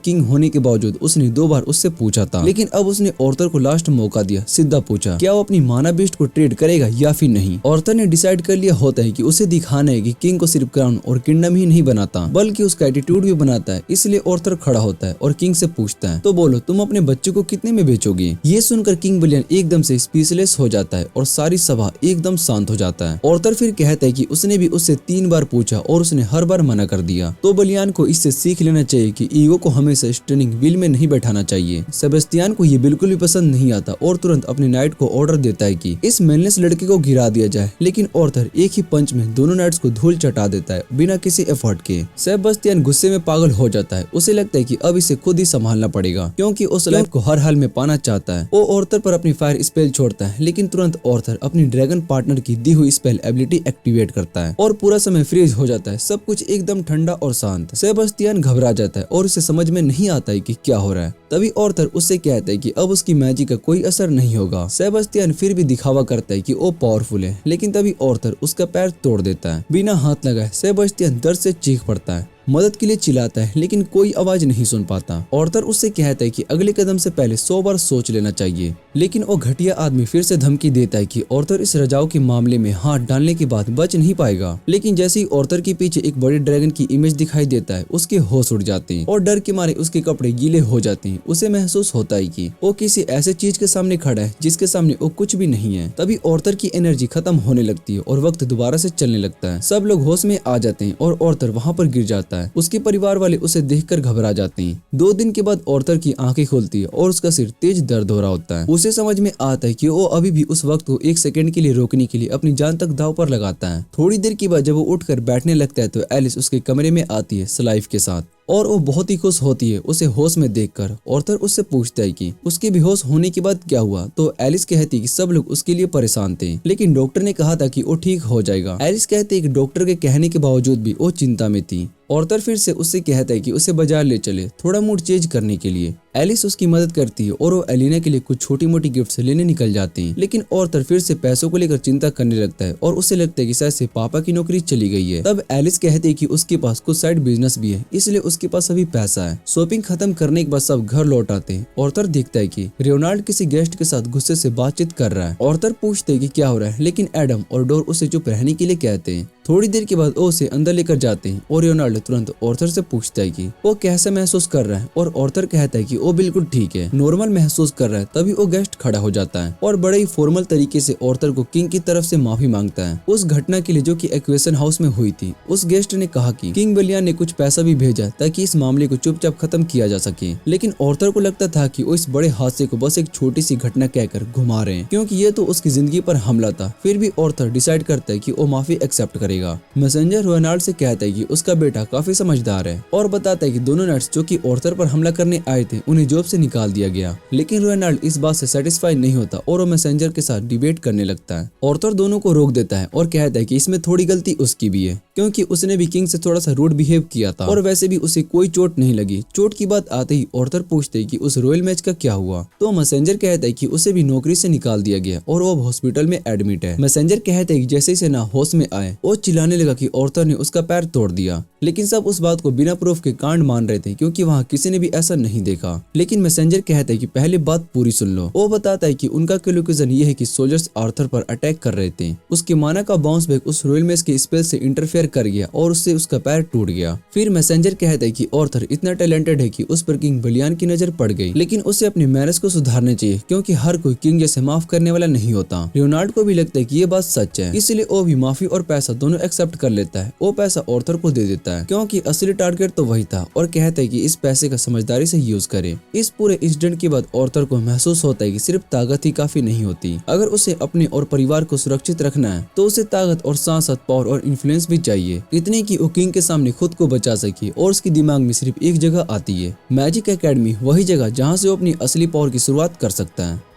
किंग होने के बावजूद उसने 2 बार उससे पूछा था, लेकिन अब उसने ऑर्थर को लास्ट मौका दिया। सीधा पूछा क्या वो अपनी माना बीस्ट को ट्रेड करेगा या फिर नहीं। ऑर्थर ने डिसाइड कर लिया होता है कि उसे दिखाना है कि किंग को सिर्फ क्राउन और किंगडम ही नहीं बनाता, बल्कि उसका एटीट्यूड भी बनाता है। इसलिए ऑर्थर खड़ा होता है और किंग से पूछता है, तो बोलो तुम अपने बच्चे को कितने में बेचोगे। ये सुनकर किंग बलियान एकदम से स्पीचलेस हो जाता है और सारी सभा एकदम शांत हो जाता है। ऑर्थर फिर कहता है कि उसने भी उससे 3 बार पूछा और उसने हर बार मना कर दिया। तो बलियान को इससे सीख लेना चाहिए कि ईगो को हमेशा स्टर्निंग व्हील में नहीं बैठाना चाहिए। सेबेस्टियन को ये बिल्कुल भी पसंद नहीं आता और तुरंत अपने नाइट को ऑर्डर देता है कि इस मेनलेस लड़के को गिरा दिया जाए, लेकिन ऑर्थर एक ही पंच में दोनों नाइट्स को धूल चटा देता है बिना किसी एफर्ट के। सेबेस्टियन गुस्से में पागल हो जाता है। उसे लगता है कि अब इसे खुद ही संभालना पड़ेगा, क्योंकि उस लाइफ को हर हाल में पाना चाहता है। वो ऑर्थर पर अपनी फायर स्पेल छोड़ता है, लेकिन तुरंत ऑर्थर अपनी ड्रैगन पार्टनर की दी हुई स्पेल एबिलिटी एक्टिवेट करता है और पूरा समय फ्रीज हो जाता है। सब कुछ एकदम ठंडा और शांत। सेबेस्टियन घबरा जाता है और उसे समझ में नहीं आता है कि क्या हो रहा है। तभी ऑर्थर उससे कहता है कि अब उसकी मैजिक का कोई असर नहीं होगा। सेबेस्टियन फिर भी दिखावा करता है कि वो पावरफुल है, लेकिन तभी ऑर्थर उसका पैर तोड़ देता है। बिना हाथ लगाए सेबेस्टियन दर्द से चीख पड़ता है, मदद के लिए चिल्लाता है, लेकिन कोई आवाज नहीं सुन पाता। ऑर्थर उससे कहता है कि अगले कदम से पहले 100 बार सोच लेना चाहिए, लेकिन वो घटिया आदमी फिर से धमकी देता है कि ऑर्थर इस रजाओ के मामले में हाथ डालने के बाद बच नहीं पाएगा। लेकिन जैसे ही ऑर्थर के पीछे एक बड़े ड्रैगन की इमेज दिखाई देता है, उसके होश उड़ जाते हैं और डर के मारे उसके कपड़े गीले हो जाते हैं। उसे महसूस होता है कि वो किसी ऐसे चीज के सामने खड़ा है जिसके सामने वो कुछ भी नहीं है। तभी ऑर्थर की एनर्जी खत्म होने लगती है और वक्त दोबारा से चलने लगता है। सब लोग होश में आ जाते हैं और ऑर्थर वहाँ पर गिर जाता है। उसके परिवार वाले उसे देखकर घबरा जाते हैं। 2 दिन के बाद ऑर्थर की आंखें खुलती है और उसका सिर तेज दर्द हो रहा होता है। उसे समझ में आता है कि वो अभी भी उस वक्त को 1 सेकंड के लिए रोकने के लिए अपनी जान तक दांव पर लगाता है। थोड़ी देर के बाद जब वो उठकर बैठने लगता है तो एलिस उसके कमरे में आती है स्लाइव के साथ, और वो बहुत ही खुश होती है उसे होश में देखकर। ऑर्थर उससे पूछता है कि उसके बेहोश होने के बाद क्या हुआ, तो एलिस कहती है कि सब लोग उसके लिए परेशान थे, लेकिन डॉक्टर ने कहा था कि वो ठीक हो जाएगा। एलिस कहती है कि डॉक्टर के कहने के बावजूद भी वो चिंता में थी। ऑर्थर फिर से उससे कहता है कि उसे बाजार ले चले थोड़ा मूड चेंज करने के लिए। एलिस उसकी मदद करती है और वो एलिना के लिए कुछ छोटी मोटी गिफ्ट्स लेने निकल जाते हैं, लेकिन ऑर्थर फिर से पैसों को लेकर चिंता करने लगता है और उसे लगता है कि शायद से पापा की नौकरी चली गई है। तब एलिस कहती है कि उसके पास कुछ साइड बिजनेस भी है, इसलिए उसके पास अभी पैसा है। शॉपिंग खत्म करने के बाद सब घर लौट आते हैं। ऑर्थर देखता है कि रेओनाल्ड किसी गेस्ट के साथ गुस्से से बातचीत कर रहा है। ऑर्थर पूछते है कि क्या हो रहा है, लेकिन एडम और डोर उसे चुप रहने के लिए कहते हैं। थोड़ी देर के बाद वो उसे अंदर लेकर जाते हैं और रेओनाल्ड तुरंत ऑर्थर से पूछता है कि वो कैसा महसूस कर रहा है, और ऑर्थर कहता है कि वो बिल्कुल ठीक है, नॉर्मल महसूस कर रहा है। तभी वो गेस्ट खड़ा हो जाता है और बड़े ही फॉर्मल तरीके से ऑर्थर को किंग की तरफ से माफी मांगता है उस घटना के लिए जो कि एक्वेशन हाउस में हुई थी। उस गेस्ट ने कहा कि किंग बलियान ने कुछ पैसा भी भेजा ताकि इस मामले को चुपचाप खत्म किया जा सके, लेकिन ऑर्थर को लगता था कि वो इस बड़े हादसे को बस एक छोटी सी घटना कहकर घुमा रहे हैं, क्योंकि ये तो उसकी जिंदगी पर हमला था। फिर भी ऑर्थर डिसाइड करता है कि वो माफी एक्सेप्ट करेगा। मैसेंजर रेओनाल्ड से कहता है कि उसका बेटा काफी समझदार है और बताता है कि दोनों नट्स जो कि ऑर्थर पर हमला करने आए थे उन्हें जॉब से निकाल दिया गया। लेकिन रेओनाल्ड इस बात से सेटिस्फाई नहीं होता और वो मैसेंजर के साथ डिबेट करने लगता है। ऑर्थर दोनों को रोक देता है और कहता है कि इसमें थोड़ी गलती उसकी भी है, क्योंकि उसने भी किंग से थोड़ा सा रूड बिहेव किया था और वैसे भी उसे कोई चोट नहीं लगी। चोट की बात आते ही ऑर्थर पूछते है कि उस रॉयल मैच का क्या हुआ, तो मैसेंजर कहता है कि उसे भी नौकरी से निकाल दिया गया और वो हॉस्पिटल में एडमिट है। मैसेंजर कहते है कि जैसे ही ना होश में आए वो चिल्लाने लगा कि ऑर्थर ने उसका पैर तोड़ दिया, लेकिन सब उस बात को बिना प्रूफ के कांड मान रहे थे क्योंकि वहाँ किसी ने भी ऐसा नहीं देखा। लेकिन मैसेंजर कहता है कि पहले बात पूरी सुन लो। वो बताता है कि उनका कैलकुलेशन ये है कि सोल्जर्स आर्थर पर अटैक कर रहे थे। उसके माना का बाउंस बैक उस रॉयल मैच के स्पेल से इंटरफेयर कर गया और उससे उसका पैर टूट गया। फिर मैसेंजर कहता है कि आर्थर इतना टैलेंटेड है कि उस पर किंग बलियान की नजर पड़ गई, लेकिन उसे अपने मैनर्स को सुधारने चाहिए क्योंकि हर कोई किंग जैसे माफ करने वाला नहीं होता। रेओनाल्ड को भी लगता है कि ये बात सच है, इसलिए वो भी माफी और पैसा दोनों दोनों एक्सेप्ट कर लेता है। वो पैसा ऑर्थर को दे देता है क्योंकि असली टारगेट तो वही था और कहता है कि इस पैसे का समझदारी से यूज करे। इस पूरे इंसिडेंट के बाद ऑर्थर को महसूस होता है कि सिर्फ ताकत ही काफी नहीं होती। अगर उसे अपने और परिवार को सुरक्षित रखना है तो उसे ताकत और साथ साथ पावर और इन्फ्लुएंस भी चाहिए, इतने कि वो किंग के सामने खुद को बचा सके। और उसके दिमाग में सिर्फ एक जगह आती है, मैजिक एकेडमी, वही जगह जहाँ से वो अपनी असली पावर की शुरुआत कर सकता है।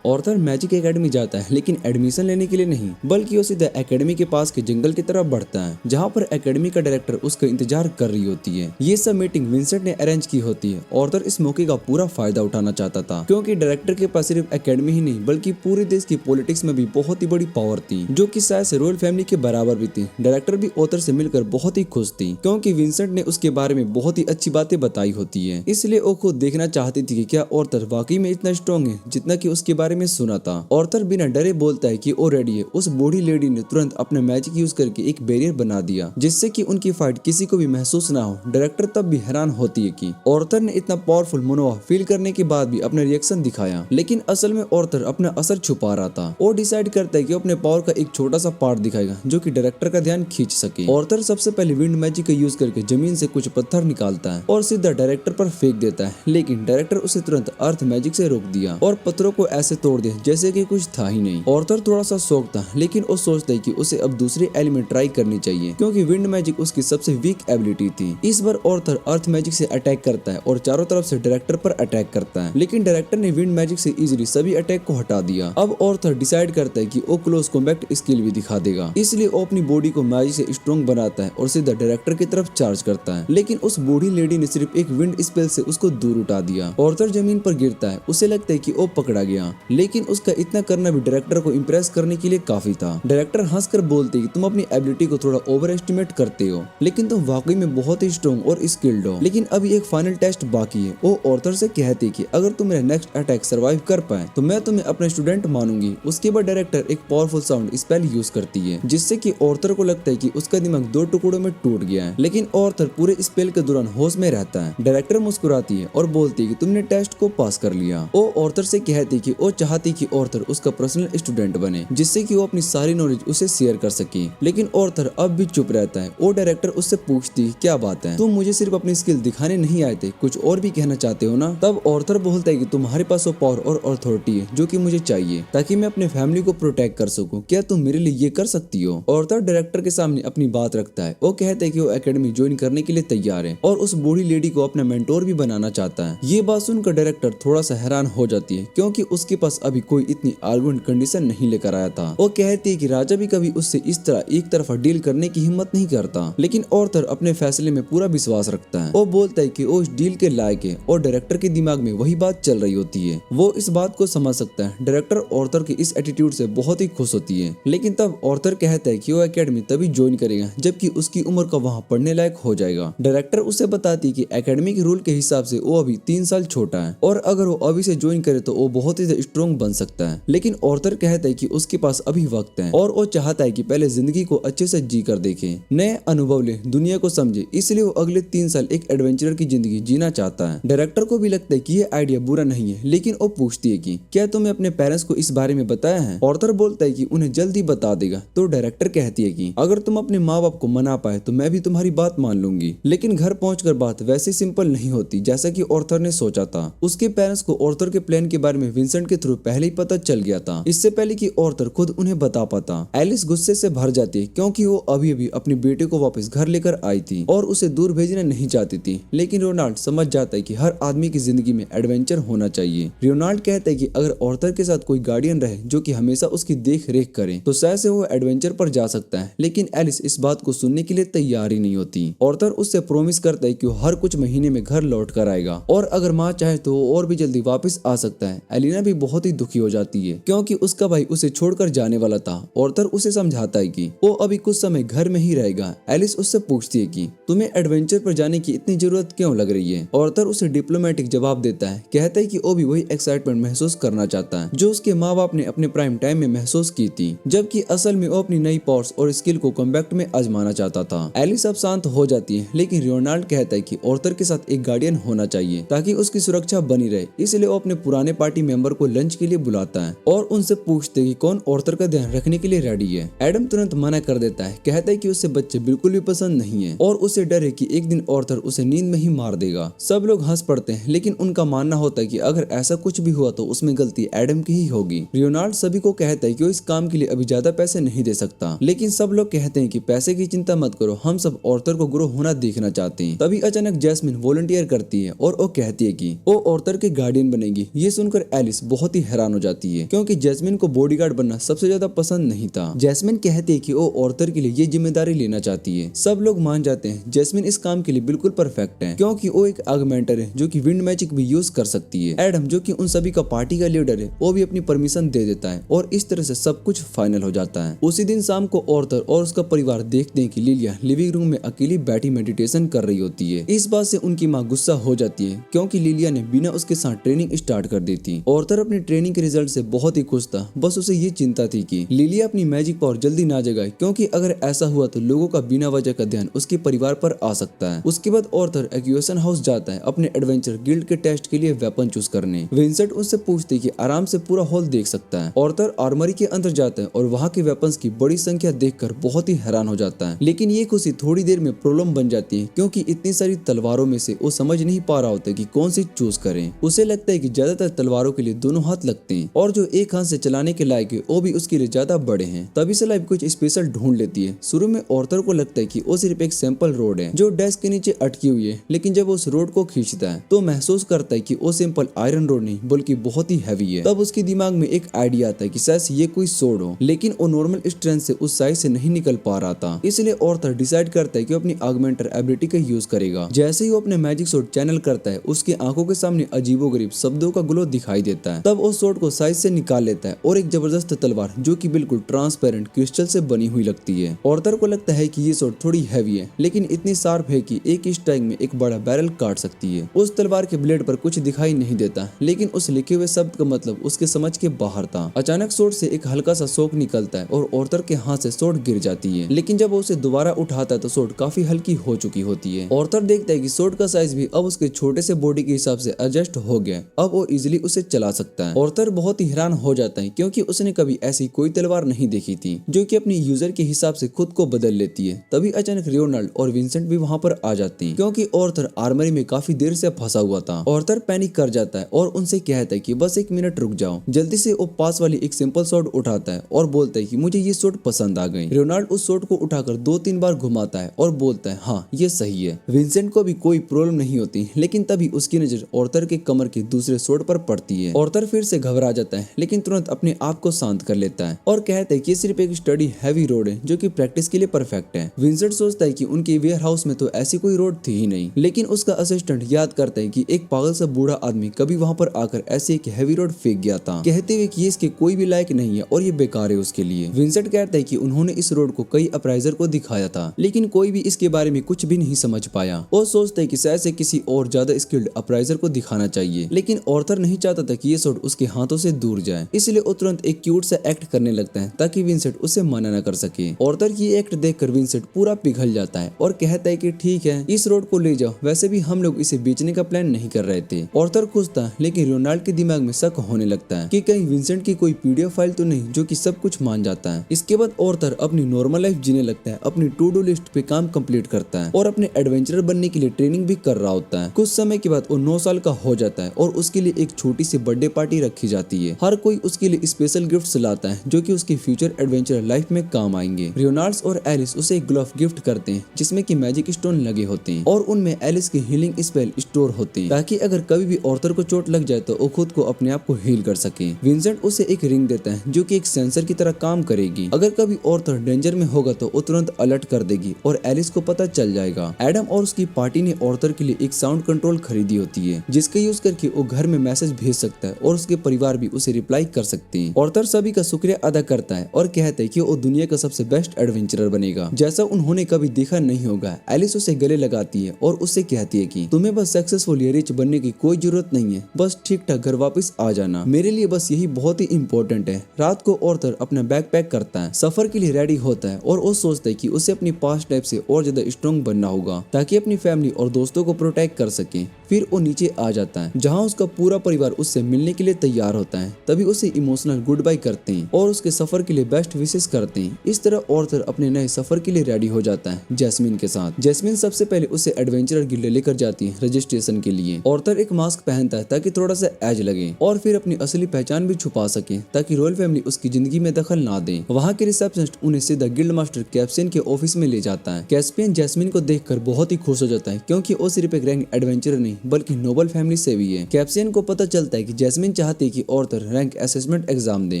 ऑर्थर मैजिक एकेडमी जाता है लेकिन एडमिशन लेने के लिए नहीं, बल्कि वो सीधा एकेडमी के पास के जंगल की तरफ बढ़ता है जहाँ पर एकेडमी का डायरेक्टर उसका इंतजार कर रही होती है। ये सब मीटिंग विंसेंट ने अरेंज की होती है। ऑर्थर इस मौके का पूरा फायदा उठाना चाहता था क्योंकि डायरेक्टर के पास सिर्फ एकेडमी ही नहीं बल्कि पूरे देश की पॉलिटिक्स में भी बहुत ही बड़ी पावर थी, जो कि शायद से रॉयल फैमिली के बराबर भी थी। डायरेक्टर भी ऑर्थर से मिलकर बहुत ही खुश थी क्योंकि विंसेंट ने उसके बारे में बहुत ही अच्छी बातें बताई होती है, इसलिए वो खुद देखना चाहती थी कि क्या ऑर्थर वाकई में इतना स्ट्रॉन्ग है जितना कि उसके बारे में सुना था। ऑर्थर बिना डरे बोलता है कि वो रेडी है। उस बूढ़ी लेडी ने तुरंत अपना मैजिक यूज करके एक बैरियर बना दिया जिससे कि उनकी फाइट किसी को भी महसूस ना हो। डायरेक्टर तब भी हैरान होती है कि ऑर्थर ने इतना पावरफुल मनोभाव फील करने के बाद भी अपना रिएक्शन दिखाया, लेकिन असल में ऑर्थर अपना असर छुपा रहा था। वो डिसाइड करता है कि अपने पावर का एक छोटा सा पार्ट दिखाएगा जो कि डायरेक्टर का ध्यान खींच सके। ऑर्थर सबसे पहले विंड मैजिक का यूज करके जमीन से कुछ पत्थर निकालता है और सीधा डायरेक्टर पर फेंक देता है, लेकिन डायरेक्टर उसे तुरंत अर्थ मैजिक से रोक दिया और पत्थरों को ऐसे तोड़ दिया जैसे कि कुछ था ही नहीं। ऑर्थर थोड़ा सा शौक था लेकिन वो सोचता है कि उसे अब दूसरे एलिमेंट ट्राई करनी चाहिए क्योंकि विंड मैजिक उसकी सबसे वीक एबिलिटी थी। इस बार ऑर्थर अर्थ मैजिक से अटैक करता है और चारों तरफ से डायरेक्टर पर अटैक करता है, लेकिन डायरेक्टर ने विंड मैजिक से इजीली सभी अटैक को हटा दिया। अब ऑर्थर डिसाइड करता है कि वो क्लोज कॉम्बैट स्किल भी दिखा देगा, इसलिए वो अपनी बॉडी को मैजिक से स्ट्रॉन्ग बनाता है और सीधा डायरेक्टर की तरफ चार्ज करता है, लेकिन उस बूढ़ी लेडी ने सिर्फ एक विंड स्पेल से उसको दूर उठा दिया। ऑर्थर जमीन पर गिरता है, उसे लगता है कि वो पकड़ा गया, लेकिन उसका इतना करना भी डायरेक्टर को इम्प्रेस करने के लिए काफी था। डायरेक्टर हंसकर बोलते कि तुम अपनी एबिलिटी को थोड़ा ओवर एस्टिमेट करते हो, लेकिन तुम वाकई में बहुत ही स्ट्रॉन्ग और स्किल्ड हो। लेकिन अभी एक फाइनल टेस्ट बाकी है। वो ऑर्थर से कहते कि अगर तुम मेरा नेक्स्ट अटैक सर्वाइव कर पाए तो मैं तुम्हें अपने स्टूडेंट मानूंगी। उसके बाद डायरेक्टर एक पावरफुल साउंड स्पेल यूज करती है जिससे कि ऑर्थर को लगता है कि उसका दिमाग दो टुकड़ों में टूट गया है, लेकिन ऑर्थर पूरे स्पेल के दौरान होश में रहता है। डायरेक्टर मुस्कुराती है और बोलती है कि तुमने टेस्ट को पास कर लिया। वो ऑर्थर से कहती कि वो चाहती कि ऑर्थर उसका पर्सनल स्टूडेंट बने जिससे कि वो अपनी सारी नॉलेज उसे शेयर कर सके, लेकिन ऑर्थर अब भी चुप रहता है। वो डायरेक्टर उससे पूछती क्या बात है, तुम मुझे सिर्फ अपनी स्किल दिखाने नहीं आए थे, कुछ और भी कहना चाहते हो ना? तब ऑर्थर बोलता है कि तुम्हारे पास वो पावर और अथॉरिटी है जो कि मुझे चाहिए ताकि मैं अपने फैमिली को प्रोटेक्ट कर सकूं। क्या तुम मेरे लिए ये कर सकती हो? ऑर्थर डायरेक्टर के सामने अपनी बात रखता है। वो कहता है कि वो एकेडमी ज्वाइन करने के लिए तैयार है और उस बूढ़ी लेडी को अपना मेंटोर भी बनाना चाहता है। ये बात सुनकर डायरेक्टर थोड़ा सा हैरान हो जाती है क्योंकि उसके पास अभी कोई इतनी आर्गुमेंट कंडीशन नहीं लेकर आया था। वो कहती है कि राजा भी कभी उससे इस तरह एक तरफा डील करने की हिम्मत नहीं करता, लेकिन ऑर्थर अपने फैसले में पूरा विश्वास रखता है। वो बोलता है कि वो इस डील के लायक है और डायरेक्टर के दिमाग में वही बात चल रही होती है। वो इस बात को समझ सकता है। डायरेक्टर ऑर्थर के इस एटीट्यूड से बहुत ही खुश होती है, लेकिन तब ऑर्थर कहता है कि वो एकेडमी तभी ज्वाइन करेगा जबकि उसकी उम्र का वहाँ पढ़ने लायक हो जाएगा। डायरेक्टर उसे बताती है कि एकेडमी के रूल के हिसाब से वो अभी 3 साल छोटा है और अगर वो अभी से ज्वाइन करे तो वो बहुत ही स्ट्रॉन्ग बन सकता है, लेकिन ऑर्थर कहता है कि उसके पास अभी वक्त है और वो चाहता है कि पहले जिंदगी को अच्छे से जी कर देखे, नए अनुभव ले, दुनिया को समझे, इसलिए वो अगले 3 साल एक एडवेंचरर की जिंदगी जीना चाहता है। डायरेक्टर को भी लगता है कि ये आइडिया बुरा नहीं है, लेकिन वो पूछती है कि क्या तुमने अपने पेरेंट्स को इस बारे में बताया है? ऑर्थर बोलता है कि उन्हें जल्दी बता देगा। तो डायरेक्टर कहती है कि अगर तुम अपने माँ बाप को मना पाए तो मैं भी तुम्हारी बात मान लूंगी, लेकिन घर पहुंचकर बात वैसे सिंपल नहीं होती जैसा कि ऑर्थर ने सोचा था। उसके पेरेंट्स को ऑर्थर के प्लान के बारे में विंसेंट के थ्रू पहले ही पता चल गया था, इससे पहले कि ऑर्थर खुद उन्हें बता पाता। एलिस गुस्से से भर जाती है क्योंकि वो अभी अभी अपने बेटे को वापस घर लेकर आई थी और उसे दूर भेजना नहीं चाहती थी, लेकिन रोनाल्ड समझ जाता है कि हर आदमी की जिंदगी में एडवेंचर होना चाहिए। रोनाल्ड कहता है कि अगर ऑर्थर के साथ कोई गार्डियन रहे जो कि हमेशा उसकी देख रेख करे तो शायद से वो एडवेंचर पर जा सकता है, लेकिन एलिस इस बात को सुनने के लिए तैयार ही नहीं होती। ऑर्थर उससे प्रॉमिस करता है कि वो हर कुछ महीने में घर लौट कर आएगा और अगर माँ चाहे तो वो और भी जल्दी वापस आ सकता है। एलिना भी बहुत ही दुखी हो जाती है क्योंकि उसका भाई उसे छोड़कर जाने वाला था। ऑर्थर उसे समझाता है कि वो अभी कुछ समय घर में ही रहेगा। एलिस उससे पूछती है कि तुम्हें एडवेंचर पर जाने की इतनी जरूरत क्यों लग रही है? ऑर्थर उसे डिप्लोमेटिक जवाब देता है, कहता है कि वो भी वही एक्साइटमेंट महसूस करना चाहता है जो उसके माँ बाप ने अपने प्राइम टाइम में महसूस की थी, जबकि असल में वो अपनी नई पावर्स और स्किल को कॉम्बैक्ट में आजमाना चाहता था। एलिस अब शांत हो जाती है, लेकिन रोनाल्ड कहता है कि ऑर्थर के साथ एक गार्डियन होना चाहिए ताकि उसकी सुरक्षा बनी रहे, इसलिए वो अपने पुराने पार्टी मेंबर को लंच के लिए बुलाता है और उनसे पूछते कि कौन ऑर्थर का ध्यान रखने के लिए रेडी है। एडम तुरंत मना कर देता है, कहता है कि उसे बच्चे बिल्कुल भी पसंद नहीं है और उसे डर है कि एक दिन ऑर्थर उसे नींद में ही मार देगा। सब लोग हंस पड़ते हैं, लेकिन उनका मानना होता है कि अगर ऐसा कुछ भी हुआ तो उसमें गलती एडम की ही होगी। रियोनाल्ड सभी को कहता है कि वो इस काम के लिए अभी ज्यादा पैसे नहीं दे सकता, लेकिन सब लोग कहते हैं कि पैसे की चिंता मत करो, हम सब ऑर्थर को ग्रो होना देखना चाहते हैं। तभी अचानक जैस्मिन वॉलंटियर करती है और वो कहती है कि वो ऑर्थर के गार्डियन बनेगी। ये सुनकर एलिस बहुत ही हैरान हो जाती है, क्योंकि जैस्मिन को बॉडीगार्ड बनना सबसे ज्यादा पसंद नहीं था। जैस्मिन कहती है कि वो ऑर्थर के लिए ये जिम्मेदारी लेना चाहती है। सब लोग मान जाते हैं जैस्मिन इस काम के लिए बिल्कुल परफेक्ट है, क्योंकि वो एक आगमेंटर है जो कि विंड मैजिक भी यूज कर सकती है। एडम जो कि उन सभी का पार्टी का लीडर है, वो भी अपनी परमिशन दे देता है और इस तरह से सब कुछ फाइनल हो जाता है। उसी दिन शाम को ऑर्थर और उसका परिवार देखते हैं कि लिलिया लिविंग रूम में अकेली बैठी मेडिटेशन कर रही होती है। इस बात से उनकी माँ गुस्सा हो जाती है, क्योंकि लिलिया ने बिना उसके साथ ट्रेनिंग स्टार्ट कर दी थी। ऑर्थर अपनी ट्रेनिंग के रिजल्ट से बहुत ही खुश था, बस उसे ये चिंता थी कि लिलिया अपनी मैजिक पावर जल्दी ना जगाए, क्योंकि अगर ऐसा हुआ तो लोगों का बिना वजह का ध्यान उसके परिवार पर आ सकता है। उसके बाद ऑर्थर एक्यूएशन हाउस जाता है अपने एडवेंचर गिल्ड के टेस्ट के लिए वेपन चूज करने। विंसेंट उससे पूछते कि आराम से पूरा हॉल देख सकता है। ऑर्थर आर्मरी के अंदर जाता है और वहाँ के वेपन्स की बड़ी संख्या देखकर बहुत ही हैरान हो जाता है, लेकिन ये खुशी थोड़ी देर में प्रॉब्लम बन जाती है, क्योंकि इतनी सारी तलवारों में से वो समझ नहीं पा रहा होता कि कौन सी चूज करें। उसे लगता है कि ज्यादातर तलवारों के लिए दोनों हाथ लगते हैं और जो एक हाथ से चलाने के लायक है वो भी उसके लिए ज्यादा बड़े हैं। तभी से लाइफ कुछ स्पेशल ढूंढ लेती है। शुरू में ऑर्थर को लगता है कि वो सिर्फ एक सैंपल रोड है जो डेस्क के नीचे अटकी हुई है, लेकिन जब वो उस रोड को खींचता है तो महसूस करता है कि वो सिंपल आयरन रोड नहीं बल्कि बहुत ही हैवी है। तब उसके दिमाग में एक आइडिया आता है कि शायद ये कोई सोड हो, लेकिन वो नॉर्मल स्ट्रेंथ से उस साइज से नहीं निकल पा रहा था। इसलिए ऑर्थर डिसाइड करता है कि वो अपनी ऑगमेंटर एबिलिटी का यूज करेगा। जैसे ही वो अपने मैजिक सोड चैनल करता है, उसकी आंखों के सामने अजीबोगरीब शब्दों का ग्लो दिखाई देता है। तब वो सोड को साइज से निकाल लेता है और एक जबरदस्त तलवार जो कि बिल्कुल ट्रांसपेरेंट क्रिस्टल से बनी हुई लगती है। ऑर्थर को लगता है कि ये सोड थोड़ी हैवी है, लेकिन इतनी शार्प है कि एक स्ट्राइक में एक बड़ा बैरल काट सकती है। उस तलवार के ब्लेड पर कुछ दिखाई नहीं देता, लेकिन उस लिखे हुए शब्द का मतलब उसके समझ के बाहर था। अचानक सोड से एक हल्का सा शॉक निकलता है और ऑर्थर के हाथ से सोड गिर जाती है, लेकिन जब वो उसे दोबारा उठाता है तो सोड काफी हल्की हो चुकी होती है। ऑर्थर देखता है कि सोड का साइज भी अब उसके छोटे से बॉडी के हिसाब से एडजस्ट हो गया, अब वो इजिली उसे चला सकता है। ऑर्थर बहुत ही हैरान हो जाता है, क्योंकि उसने कभी ऐसी कोई तलवार नहीं देखी थी जो कि अपनी यूजर के हिसाब से खुद को बदल लेती है। तभी अचानक रियोनाल्ड और विंसेंट भी वहाँ पर आ जाते हैं, क्योंकि ऑर्थर आर्मरी में काफी देर से फंसा हुआ था। ऑर्थर पैनिक कर जाता है और उनसे कहता है कि बस एक मिनट रुक जाओ। जल्दी से वो पास वाली एक सिंपल शॉट उठाता है और बोलता है कि मुझे ये शॉट पसंद आ गई। रियोनाल्ड उस शॉट को उठाकर 2-3 बार घुमाता है और बोलता है हाँ ये सही है। विंसेंट को भी कोई प्रॉब्लम नहीं होती, लेकिन तभी उसकी नजर ऑर्थर के कमर के दूसरे शॉट पर पड़ती है। ऑर्थर फिर से घबरा जाता है, लेकिन तुरंत अपने आप को शांत कर लेता है और कहता है कि सिर्फ एक स्टडी हैवी रोड है जो कि प्रैक्टिस के लिए परफेक्ट है। विंसेंट सोचता है कि उनके वेयर हाउस में तो ऐसी कोई रोड थी ही नहीं, लेकिन उसका असिस्टेंट याद करता है कि एक पागल सा बूढ़ा आदमी कभी वहाँ पर आकर ऐसी एक हैवी रोड फेंक गया था, कहते हुए कि इसके कोई भी लायक नहीं है और ये बेकार है उसके लिए। विंसेंट कहता है कि उन्होंने इस रोड को कई अप्राइजर को दिखाया था, लेकिन कोई भी इसके बारे में कुछ भी नहीं समझ पाया। वो सोचता है कि शायद से किसी और ज्यादा स्किल्ड अप्राइजर को दिखाना चाहिए, लेकिन ऑर्थर नहीं चाहता था कि ये शॉट उसके हाथों से दूर जाए, इसलिए वो तुरंत एक क्यूट सा एक्ट करने लगता है ताकि विंसेंट उसे मना न कर सके। ऑर्थर की एक्ट देखकर विंसेंट पूरा पिघल जाता है और कहता है कि ठीक है इस रोड को ले जाओ, वैसे भी हम लोग इसे बेचने का प्लान नहीं कर रहे थे। ऑर्थर खुश था, लेकिन रियोनाल्ड के दिमाग में शक होने लगता है कि कहीं विंसेंट की कोई पीडीएफ फाइल तो नहीं जो कि सब कुछ मान जाता है। इसके बाद ऑर्थर अपनी नॉर्मल लाइफ जीने लगता है, अपनी टू डू लिस्ट पे काम कंप्लीट करता है और अपने एडवेंचरर बनने के लिए ट्रेनिंग भी कर रहा होता है। कुछ समय के बाद वो 9 साल का हो जाता है और उसके लिए एक छोटी सी बर्थडे पार्टी रखी जाती है। हर कोई उसके लिए स्पेशल गिफ्ट्स लाता है जो कि उसकी फ्यूचर एडवेंचर लाइफ में काम आएंगे। रियोनाल्ड और एलिस उसे एक ग्लोव गिफ्ट करते हैं जिसमें कि मैजिक स्टोन लगे होते हैं और उनमें एलिस के हीलिंग स्पेल स्टोर होते हैं, ताकि अगर कभी भी ऑर्थर को चोट लग जाए तो वो खुद को अपने आप को हील कर सके। विंसेंट उसे एक रिंग देता है जो कि एक सेंसर की तरह काम करेगी। अगर कभी ऑर्थर डेंजर में होगा तो वो तुरंत अलर्ट कर देगी और एलिस को पता चल जाएगा। एडम और उसकी पार्टी ने ऑर्थर के लिए एक साउंड कंट्रोल खरीदी होती है जिसका यूज करके वो घर में मैसेज भेज सकता है और उसके परिवार भी उसे रिप्लाई कर सकते हैं। ऑर्थर सभी का शुक्रिया अदा करता है और कहता है कि वो दुनिया का सबसे बेस्ट एडवेंचरर बनेगा जैसा उन्होंने कभी देखा नहीं होगा। एलिस उसे गले लगाती है और उससे कहती है कि तुम्हें बस सक्सेसफुल या रिच बनने की कोई जरूरत नहीं है, बस ठीक ठाक घर वापस आ जाना, मेरे लिए बस यही बहुत ही इम्पोर्टेंट है। रात को ऑर्थर अपना बैग पैक करता है, सफर के लिए रेडी होता है और वो सोचता है कि उसे अपनी पास्ट लाइफ से और ज्यादा स्ट्रॉन्ग बनना होगा ताकि अपनी फैमिली और दोस्तों को प्रोटेक्ट कर सके। फिर वो नीचे आ जाता है जहाँ उसका पूरा परिवार उससे मिलने के लिए तैयार होता है। तभी उसे इमोशनल गुड बाय करते हैं और उसके सफर के लिए बेस्ट विशेष करते हैं। इस तरह ऑर्थर अपने नए सफर के लिए रेडी हो जाता है जैस्मिन के साथ। जैस्मिन सबसे पहले उसे एडवेंचरर गिल्ड लेकर जाती है रजिस्ट्रेशन के लिए। ऑर्थर एक मास्क पहनता है ताकि थोड़ा सा एज लगे और फिर अपनी असली पहचान भी छुपा सके ताकि रॉयल फैमिली उसकी जिंदगी में दखल ना दे। वहाँ के रिसेप्शनिस्ट उन्हें सीधा गिल्ड मास्टर कैस्पियन के ऑफिस में ले जाता है। कैस्पियन जैस्मिन को देखकर बहुत ही खुश हो जाता है क्योंकि वो सिर्फ एक रैंक एडवेंचरर नहीं बल्कि नोबल फैमिली से भी है। कैस्पियन को पता चलता है कि जैस्मिन चाहती है कि ऑर्थर रैंक असेसमेंट एग्जाम दे,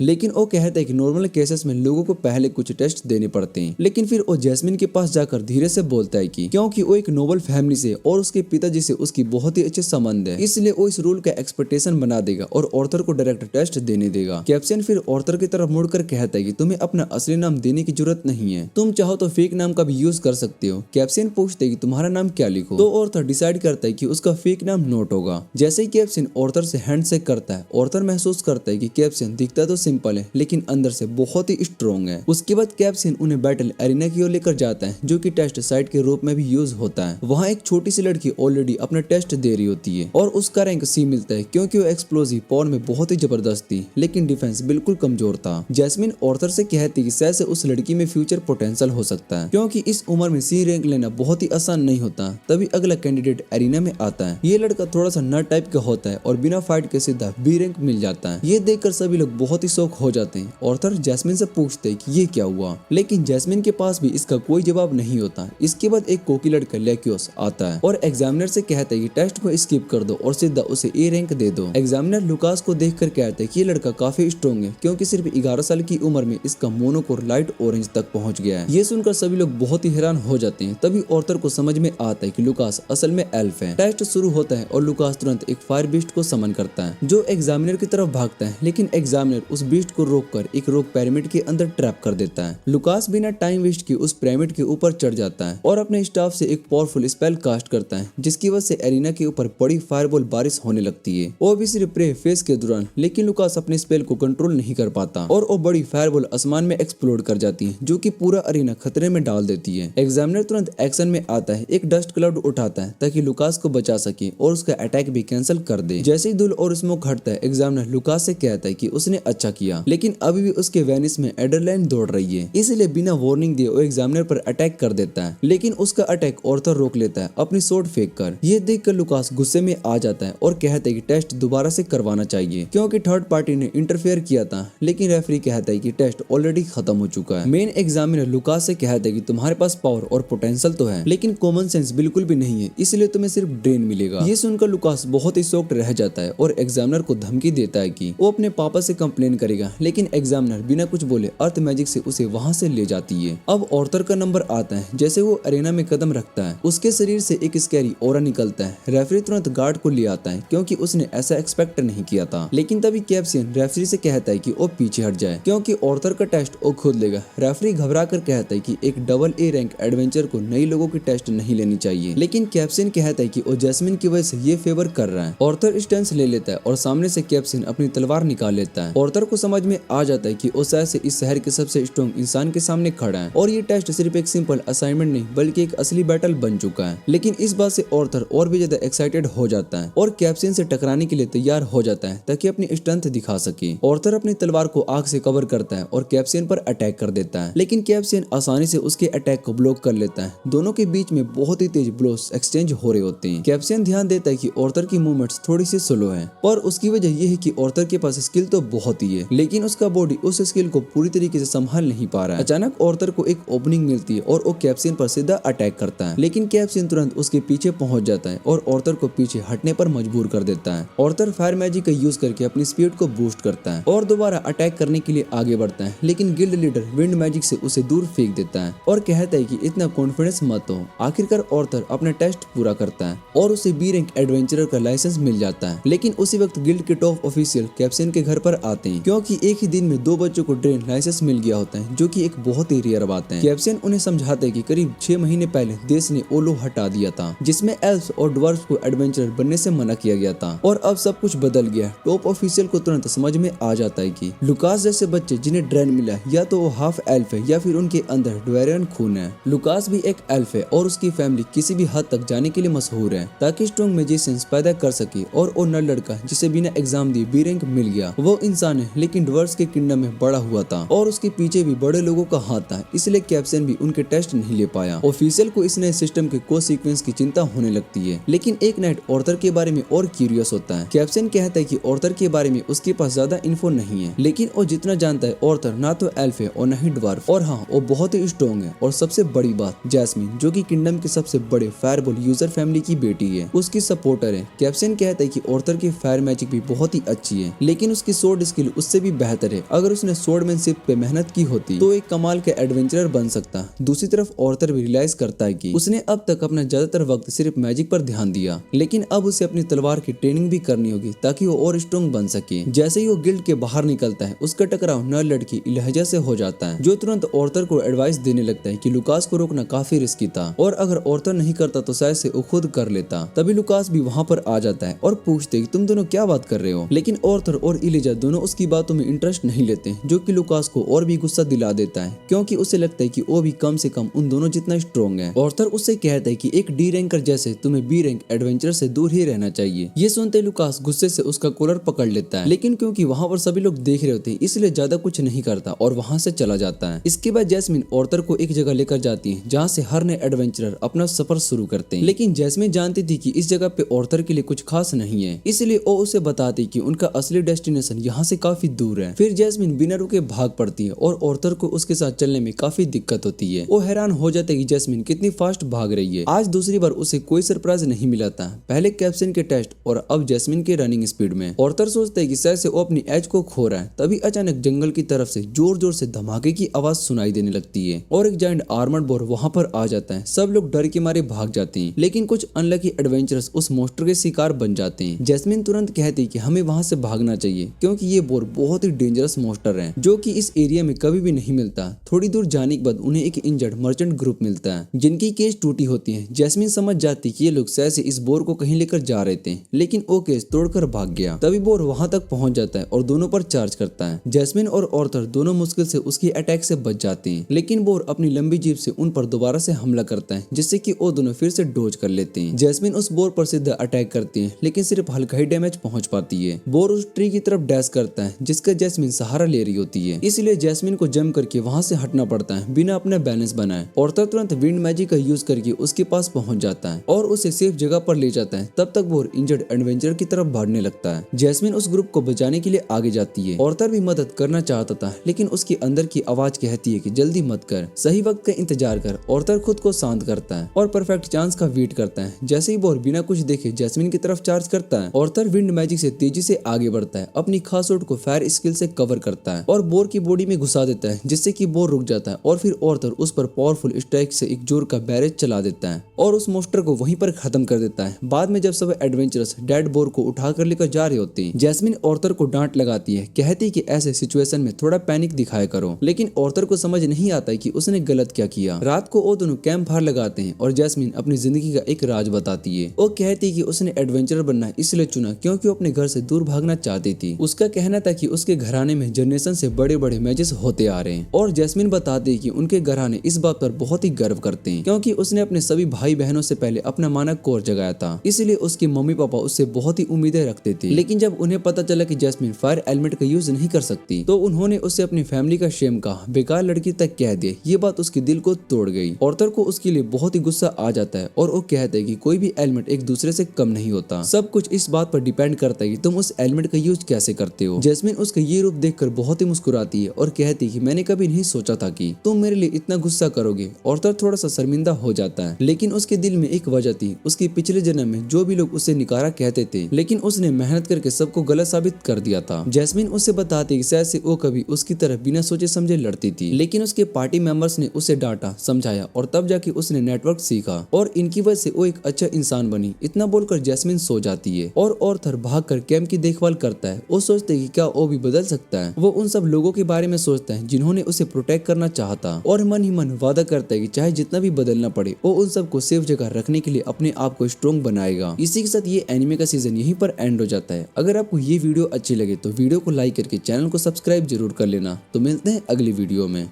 लेकिन वो कहता है कि नॉर्मल केसेस में लोगों को पहले कुछ टेस्ट देने पड़ते हैं। लेकिन फिर वो जैस्मिन के पास जाकर धीरे से बोलता है कि क्योंकि वो एक नोबल फैमिली से और उसके पिताजी से उसकी बहुत ही अच्छे संबंध है, इसलिए वो इस रूल का एक्सपेक्टेशन बना देगा और ऑर्थर को डायरेक्ट टेस्ट देने देगा। कैप्शन फिर ऑर्थर की तरफ मुड़कर कहता है कि तुम्हें अपना असली नाम देने की जरूरत नहीं है, तुम चाहो तो फेक नाम का भी यूज कर सकते हो। कैप्शन पूछते है कि तुम्हारा नाम क्या लिखो, तो ऑर्थर डिसाइड करता है कि उसका फेक नाम नोट होगा। जैसे ही कैप्शन ऑर्थर से हैंडशेक करता है, ऑर्थर महसूस करता है कि कैप्शन दिखता तो सिंपल है लेकिन अंदर से बहुत ही स्ट्रॉन्ग है। उसके बाद कैप्शन उन्हें बैटल एरिना की ओर लेकर जाता है जो कि टेस्ट साइट के रूप में भी यूज होता है। वहाँ एक छोटी सी लड़की ऑलरेडी अपना टेस्ट दे रही होती है और उसका रैंक सी मिलता है क्योंकि वो एक्सप्लोसिव पावर में बहुत ही जबरदस्त थी लेकिन डिफेंस बिल्कुल कमजोर था। जैस्मिन ऑर्थर से कहती कि शायद से उस लड़की में फ्यूचर पोटेंशियल हो सकता है क्योंकि इस उम्र में सी रैंक लेना बहुत ही आसान नहीं होता। तभी अगला कैंडिडेट एरिना में आता है। ये लड़का थोड़ा सा नर्ड टाइप का होता है और बिना फाइट के सीधा बी रैंक मिल जाता है। ये देखकर सभी लोग बहुत ही शौक हो जाते हैं। ऑर्थर जैस्मिन से पूछते हैं कि ये क्या हुआ, लेकिन जैस्मिन के पास भी इसका कोई जवाब नहीं होता। इसके बाद एक कोकी लड़का लेक्योस आता है और एग्जामिनर से कहता है कि टेस्ट को स्किप कर दो और सीधा उसे ए रैंक दे दो। एग्जामिनर लुकास को देखकर कहता है कि ये लड़का काफी स्ट्रॉन्ग है क्योंकि सिर्फ 11 साल की उम्र में इसका मोनोकोर लाइट ऑरेंज तक पहुंच गया है। ये सुनकर सभी लोग बहुत ही हैरान हो जाते हैं। तभी ऑर्थर को समझ में आता है कि लुकास असल में एल्फ है। टेस्ट शुरू होता है और लुकास तुरंत एक फायर बीस्ट को समन करता है जो एग्जामिनर की तरफ भागता है, लेकिन एग्जामिनर उस बीस्ट को रोककर एक रॉक पिरामिड के अंदर ट्रैप कर देता है। लुकास बिना टाइम वेस्ट किए उस पिरामिड के ऊपर चढ़ जाता है और अपने स्टाफ से एक पावरफुल स्पेल कास्ट करता है जिसकी वजह से एरिना के ऊपर बड़ी फायरबॉल बारिश होने लगती है। वो भी सिर्फ प्रे फेस के दौरान, लेकिन लुकास अपने स्पेल को कंट्रोल नहीं कर पाता और वो बड़ी फायरबॉल आसमान में एक्सप्लोड कर जाती है जो कि पूरा एरिना खतरे में डाल देती है। एग्जामिनर तुरंत एक्शन में आता है, एक डस्ट क्लाउड उठाता है ताकि लुकास को बचा सके और उसका अटैक भी कैंसिल कर दे। जैसे ही धूल और स्मोक हटता है, एग्जामिनर लुकास से कहता है कि उसने अच्छा किया, लेकिन अभी भी उसके वेनिस में एड्रेनलाइन दौड़ रही है, इसलिए बिना वार्निंग दिए वो एग्जामिनर पर अटैक कर देता है। लेकिन उसका अटैक ऑर्थर रोक लेता है अपनी सोर्ड फेंक कर। ये देखकर लुकास गुस्से में आ जाता है और कहता है कि टेस्ट दोबारा से करवाना चाहिए क्योंकि थर्ड पार्टी ने इंटरफेयर किया था। लेकिन रेफरी कहता है कि टेस्ट ऑलरेडी खत्म हो चुका है। मेन एग्जामिनर लुकास से कहता है कि तुम्हारे पास पावर और पोटेंशियल तो है लेकिन कॉमन सेंस बिल्कुल भी नहीं है, इसलिए तुम्हें सिर्फ ड्रेन मिलेगा। ये सुनकर लुकास बहुत ही शॉक्ड रह जाता है और एग्जामिनर को धमकी देता है कि वो अपने पापा से कंप्लेन करेगा, लेकिन एग्जामिनर बिना कुछ बोले अर्थ मैजिक से उसे वहां से ले जाती है। अब ऑर्थर का नंबर आता है। जैसे वो अरेना में कदम रखता है, उसके शरीर से एक स्कैरी ऑरा निकलता है। रेफरी तुरंत गार्ड को ले आता है क्योंकि उसने ऐसा एक्सपेक्ट नहीं किया था। लेकिन तभी कैप्शन रेफरी से कहता है कि वो पीछे हट जाए क्योंकि ऑर्थर का टेस्ट वो खुद लेगा। रेफरी घबरा कर कहता है कि एक डबल ए रैंक एडवेंचर को नई लोगों की टेस्ट नहीं लेनी चाहिए, लेकिन कैप्शन कहता है कि वो जैस्मिन की वजह से ये फेवर कर रहा है। ऑर्थर स्टेंस ले लेता है और सामने से कैप्शन अपनी तलवार निकाल लेता है। ऑर्थर को समझ में आ जाता है कि वो शायद से इस शहर के सबसे स्ट्रॉन्ग इंसान के सामने खड़ा है और ये टेस्ट सिर्फ एक सिंपल असाइनमेंट नहीं बल्कि एक असली बैटल बन चुका है। लेकिन इस बात से ऑर्थर और भी ज्यादा एक्साइटेड हो जाता है और कैप्शन से टकराने के लिए तैयार हो जाता है ताकि अपनी स्ट्रेंथ दिखा सके। ऑर्थर अपनी तलवार को आग से कवर करता है और कैप्शन पर अटैक कर देता है, लेकिन कैप्शन आसानी से उसके अटैक को ब्लॉक कर लेता है। दोनों के बीच में बहुत ही तेज ब्लोस एक्सचेंज हो रहे होते हैं। कैप्शन ध्यान देता है कि ऑर्थर की मूवमेंट्स थोड़ी सी स्लो है और उसकी वजह यह है कि ऑर्थर के पास स्किल तो बहुत ही है, लेकिन उसका बॉडी उस स्किल को पूरी तरीके से संभाल नहीं पा रहा है। अचानक ऑर्थर को एक ओपनिंग मिलती है और वो कैप्शन पर सीधा अटैक करता है, लेकिन कैप्शन तुरंत उसके पीछे पहुंच जाता है और ऑर्थर को पीछे हटने पर मजबूर कर देता है। ऑर्थर फायर मैजिक का यूज करके अपनी स्पीड को बूस्ट करता है और दोबारा अटैक करने के लिए आगे बढ़ता है, लेकिन गिल्ड लीडर विंड मैजिक से उसे दूर फेंक देता है और कहता है कि इतना कॉन्फिडेंस मत हो। आखिरकार ऑर्थर अपना टेस्ट पूरा करता है और उसे बी रैंक एडवेंचरर का लाइसेंस मिल जाता है। लेकिन उसी वक्त गिल्ड के टॉप ऑफिशियल कैप्शन के घर पर आते हैं क्योंकि एक ही दिन में 2 बच्चों को ड्रेन लाइसेंस मिल गया होता है, जो कि एक बहुत ही रेयर बात है। कैप्शन उन्हें समझाते हैं कि करीब 6 महीने पहले देश ने ओलो हटा दिया था जिसमें एल्फ्स और ड्वार्फ्स को एडवेंचरर बनने से मना किया गया था और अब सब कुछ बदल गया। टॉप ऑफिशियल को तुरंत समझ में आ जाता है कि लुकास जैसे बच्चे जिन्हें ड्रेन मिला या तो वो हाफ एल्फ है या फिर उनके अंदर ड्वेरियन खून है। लुकास भी एक एल्फ है और उसकी फैमिली किसी भी हद तक जाने के लिए मशहूर है ताकि ताकि स्ट्रॉन्ग मैजिशियंस पैदा कर सके। और वो नर लड़का जिसे बिना एग्जाम दिए बी रैंक मिल गया, वो इंसान है लेकिन ड्वर्स के किंगडम में बड़ा हुआ था और उसके पीछे भी बड़े लोगों का हाथ था, इसलिए कैप्सन भी उनके टेस्ट नहीं ले पाया। ऑफिशियल को इस नए सिस्टम के को सीक्वेंस की चिंता होने लगती है, लेकिन एक नाइट ऑर्थर के बारे में और क्यूरियस होता है। कैप्सन कहता है कि ऑर्थर के बारे में उसके पास ज्यादा इन्फो नहीं है, लेकिन वो जितना जानता है ऑर्थर ना तो एल्फ है और न ही ड्वार्फ, और हाँ वो बहुत ही स्ट्रॉन्ग है। और सबसे बड़ी बात, जैस्मिन जो कि किंगडम के सबसे बड़े फायरबॉल यूजर फैमिली की बेटी है, उसकी सपोर्टर है। कैप्सन कहता है कि ऑर्थर की फायर मैजिक भी बहुत ही अच्छी है, लेकिन उसकी स्वॉर्ड स्किल उससे भी बेहतर है। अगर उसने स्वॉर्डमैनशिप पे मेहनत की होती तो एक कमाल के एडवेंचरर बन सकता। दूसरी तरफ ऑर्थर भी रियलाइज करता है कि उसने अब तक अपना ज्यादातर वक्त सिर्फ मैजिक पर ध्यान दिया, लेकिन अब उसे अपनी तलवार की ट्रेनिंग भी करनी होगी ताकि वो और स्ट्रॉन्ग बन सके। जैसे ही वो गिल्ड के बाहर निकलता है, उसका टकराव नर लड़की इलहजा से हो जाता है, जो तुरंत ऑर्थर को एडवाइस देने लगता है कि लुकास को रोकना काफी रिस्की था और अगर ऑर्थर नहीं करता तो शायद से वो खुद कर लेता। तभी लुकास भी वहाँ पर आ जाता है और पूछते कि तुम दोनों क्या बात कर रहे हो, लेकिन ऑर्थर और इलिजा दोनों उसकी बातों में इंटरेस्ट नहीं लेते, जो कि लुकास को और भी गुस्सा दिला देता है क्योंकि उसे लगता है कि वो भी कम से कम उन दोनों जितना स्ट्रॉन्ग है। ऑर्थर उससे कहता है कि एक डी रैंकर जैसे तुम्हें बी रैंक एडवेंचर से दूर ही रहना चाहिए। ये सुनते लुकास गुस्से से उसका कॉलर पकड़ लेता है, लेकिन क्योंकि वहाँ पर सभी लोग देख रहे होते हैं इसलिए ज्यादा कुछ नहीं करता और वहाँ से चला जाता है। इसके बाद जैस्मिन ऑर्थर को एक जगह लेकर जाती है जहाँ से हर नए एडवेंचरर अपना सफर शुरू करते हैं, लेकिन जैस्मिन जानती थी कि इस जगह पे ऑर्थर के लिए कुछ खास नहीं है, इसलिए वो उसे बताती कि उनका असली डेस्टिनेशन यहाँ से काफी दूर है। फिर जैस्मिन बिना रुके भाग पड़ती है और ऑर्थर को उसके साथ चलने में काफी दिक्कत होती है। वो हैरान हो जाते हैं कि जैस्मिन कितनी फास्ट भाग रही है। आज दूसरी बार उसे कोई सरप्राइज नहीं मिला था, पहले कैप्सन के टेस्ट और अब जैस्मिन के रनिंग स्पीड में। ऑर्थर सोचता है कि शायद से वो अपनी एज को खो रहा है, तभी अचानक जंगल की तरफ से जोर जोर से धमाके की आवाज सुनाई देने लगती है और एक जायंट आर्मर्ड बोर वहाँ पर आ जाता है। सब लोग डर के मारे भाग जाते हैं, लेकिन कुछ अनलकी एडवेंचरर्स उस मॉन्स्टर के शिकार बन जाते हैं। जैस्मिन तुरंत कहती है कि हमें वहाँ से भागना चाहिए क्योंकि ये बोर बहुत ही डेंजरस मॉन्स्टर है जो कि इस एरिया में कभी भी नहीं मिलता। थोड़ी दूर जाने के बाद उन्हें एक इंजर्ड मर्चेंट ग्रुप मिलता है जिनकी केस टूटी होती है। जैस्मिन समझ जाती कि ये लोग शायद से इस बोर को कहीं लेकर जा रहे थे, लेकिन वो केस तोड़कर भाग गया। तभी बोर वहां तक पहुंच जाता है और दोनों पर चार्ज करता है। जैस्मिन और ऑर्थर दोनों मुश्किल से उसकी अटैक से बच जाते हैं, लेकिन बोर अपनी लंबी जीप से उन पर दोबारा से हमला करता है जिससे कि वो दोनों फिर से डोज कर लेते हैं। जैस्मिन उस बोर पर सीधा अटैक करती है, लेकिन सिर्फ हल्का ही डैमेज पहुंच पाती है। बोर उस ट्री की तरफ डैश करता है जिसका जैस्मिन सहारा ले रही होती है, इसलिए जैस्मिन को जंप करके वहां से हटना पड़ता है बिना अपना बैलेंस बनाए। ऑर्थर तुरंत विंड मैजिक का यूज करके उसके पास पहुंच जाता है और उसे सेफ जगह पर ले जाता है। तब तक बोर इंजर्ड एडवेंचर की तरफ भागने लगता है। जैस्मिन उस ग्रुप को बचाने के लिए आगे जाती है। ऑर्थर भी मदद करना चाहता था, लेकिन उसके अंदर की आवाज कहती है कि जल्दी मत कर, सही वक्त का इंतजार कर। ऑर्थर खुद को शांत करता है और परफेक्ट चांस का वेट करता है। जैसे ही बोर बिना कुछ देखे जैस्मिन की तरफ चार्ज करता है, ऑर्थर विंड मैजिक से तेजी से आगे बढ़ता है, अपनी खास शॉट को फायर स्किल से कवर करता है और बोर की बॉडी में घुसा देता है जिससे कि बोर रुक जाता है। और फिर ऑर्थर उस पर पावरफुल स्ट्राइक से एक जोर का बैरेज चला देता है और उस मोस्टर को वहीं पर खत्म कर देता है। बाद में जब सब एडवेंचरर्स डेड बोर को उठाकर लेकर जा रहे होते हैं, जैस्मिन ऑर्थर को डांट लगाती है, कहती है कि ऐसे सिचुएशन में थोड़ा पैनिक दिखाया करो, लेकिन ऑर्थर को समझ नहीं आता है कि उसने गलत क्या किया। रात को वो दोनों कैंप फायर लगाते हैं और जैस्मिन अपनी जिंदगी का एक राज बताती है। वो कहती है कि उसने एडवेंचरर बनना इसलिए चुना क्योंकि वो अपने घर से दूर भागना चाहती थी। उसका कहना था कि उसके घराने में जनरेशन से बड़े बड़े मैचेस होते आ रहे हैं और जैस्मिन बताती है कि उनके घराने इस बात पर बहुत ही गर्व करते हैं क्योंकि उसने अपने सभी भाई बहनों से पहले अपना मानक कोर जगाया था, इसलिए उसके मम्मी पापा उससे बहुत ही उम्मीदें रखते थे। लेकिन जब उन्हें पता चला कि जैस्मिन फायर एलिमेंट का यूज नहीं कर सकती, तो उन्होंने उसे अपनी फैमिली का शेम कहा, बेकार लड़की तक कह दिया। ये बात उसके दिल को तोड़ गई। ऑर्थर को उसके लिए बहुत ही गुस्सा आ जाता है और वो कहता है कि कोई भी एलिमेंट एक दूसरे से कम नहीं होता, सब कुछ इस बात पर डिपेंड करता है कि तुम उस एलिमेंट का यूज कैसे करते हो। जैस्मिन उसका ये रूप देखकर बहुत ही मुस्कुराती है और कहती है कि मैंने कभी नहीं सोचा था कि तुम मेरे लिए इतना गुस्सा करोगे। ऑर्थर थोड़ा सा शर्मिंदा हो जाता है, लेकिन उसके दिल में एक वजह थी, उसके पिछले जन्म में जो भी लोग उसे निकारा कहते थे, लेकिन उसने मेहनत करके सबको गलत साबित कर दिया था। जैस्मिन उससे बताती है कि शायद से वो कभी उसकी तरह बिना सोचे समझे लड़ती थी, लेकिन उसके पार्टी मेंबर्स ने उसे डांटा, समझाया और तब जाके उसने नेटवर्क सीखा और इनकी वजह से वो एक अच्छा इंसान बनी। इतना बोलकर जैस्मिन सो जाती है और ऑर्थर भागकर कैंप की देखभाल करता है। वो सोचते है कि क्या वो भी बदल सकता है। वो उन सब लोगों के बारे में सोचता है जिन्होंने उसे प्रोटेक्ट करना चाहता और मन ही मन वादा करता है कि चाहे जितना भी बदलना पड़े वो उन सबको सेफ जगह रखने के लिए अपने आप को स्ट्रॉन्ग बनाएगा। इसी के साथ ये एनिमे का सीजन यहीं पर एंड हो जाता है। अगर आपको ये वीडियो अच्छी लगे तो वीडियो को लाइक करके चैनल को सब्सक्राइब जरूर कर लेना। तो मिलते हैं अगली वीडियो में।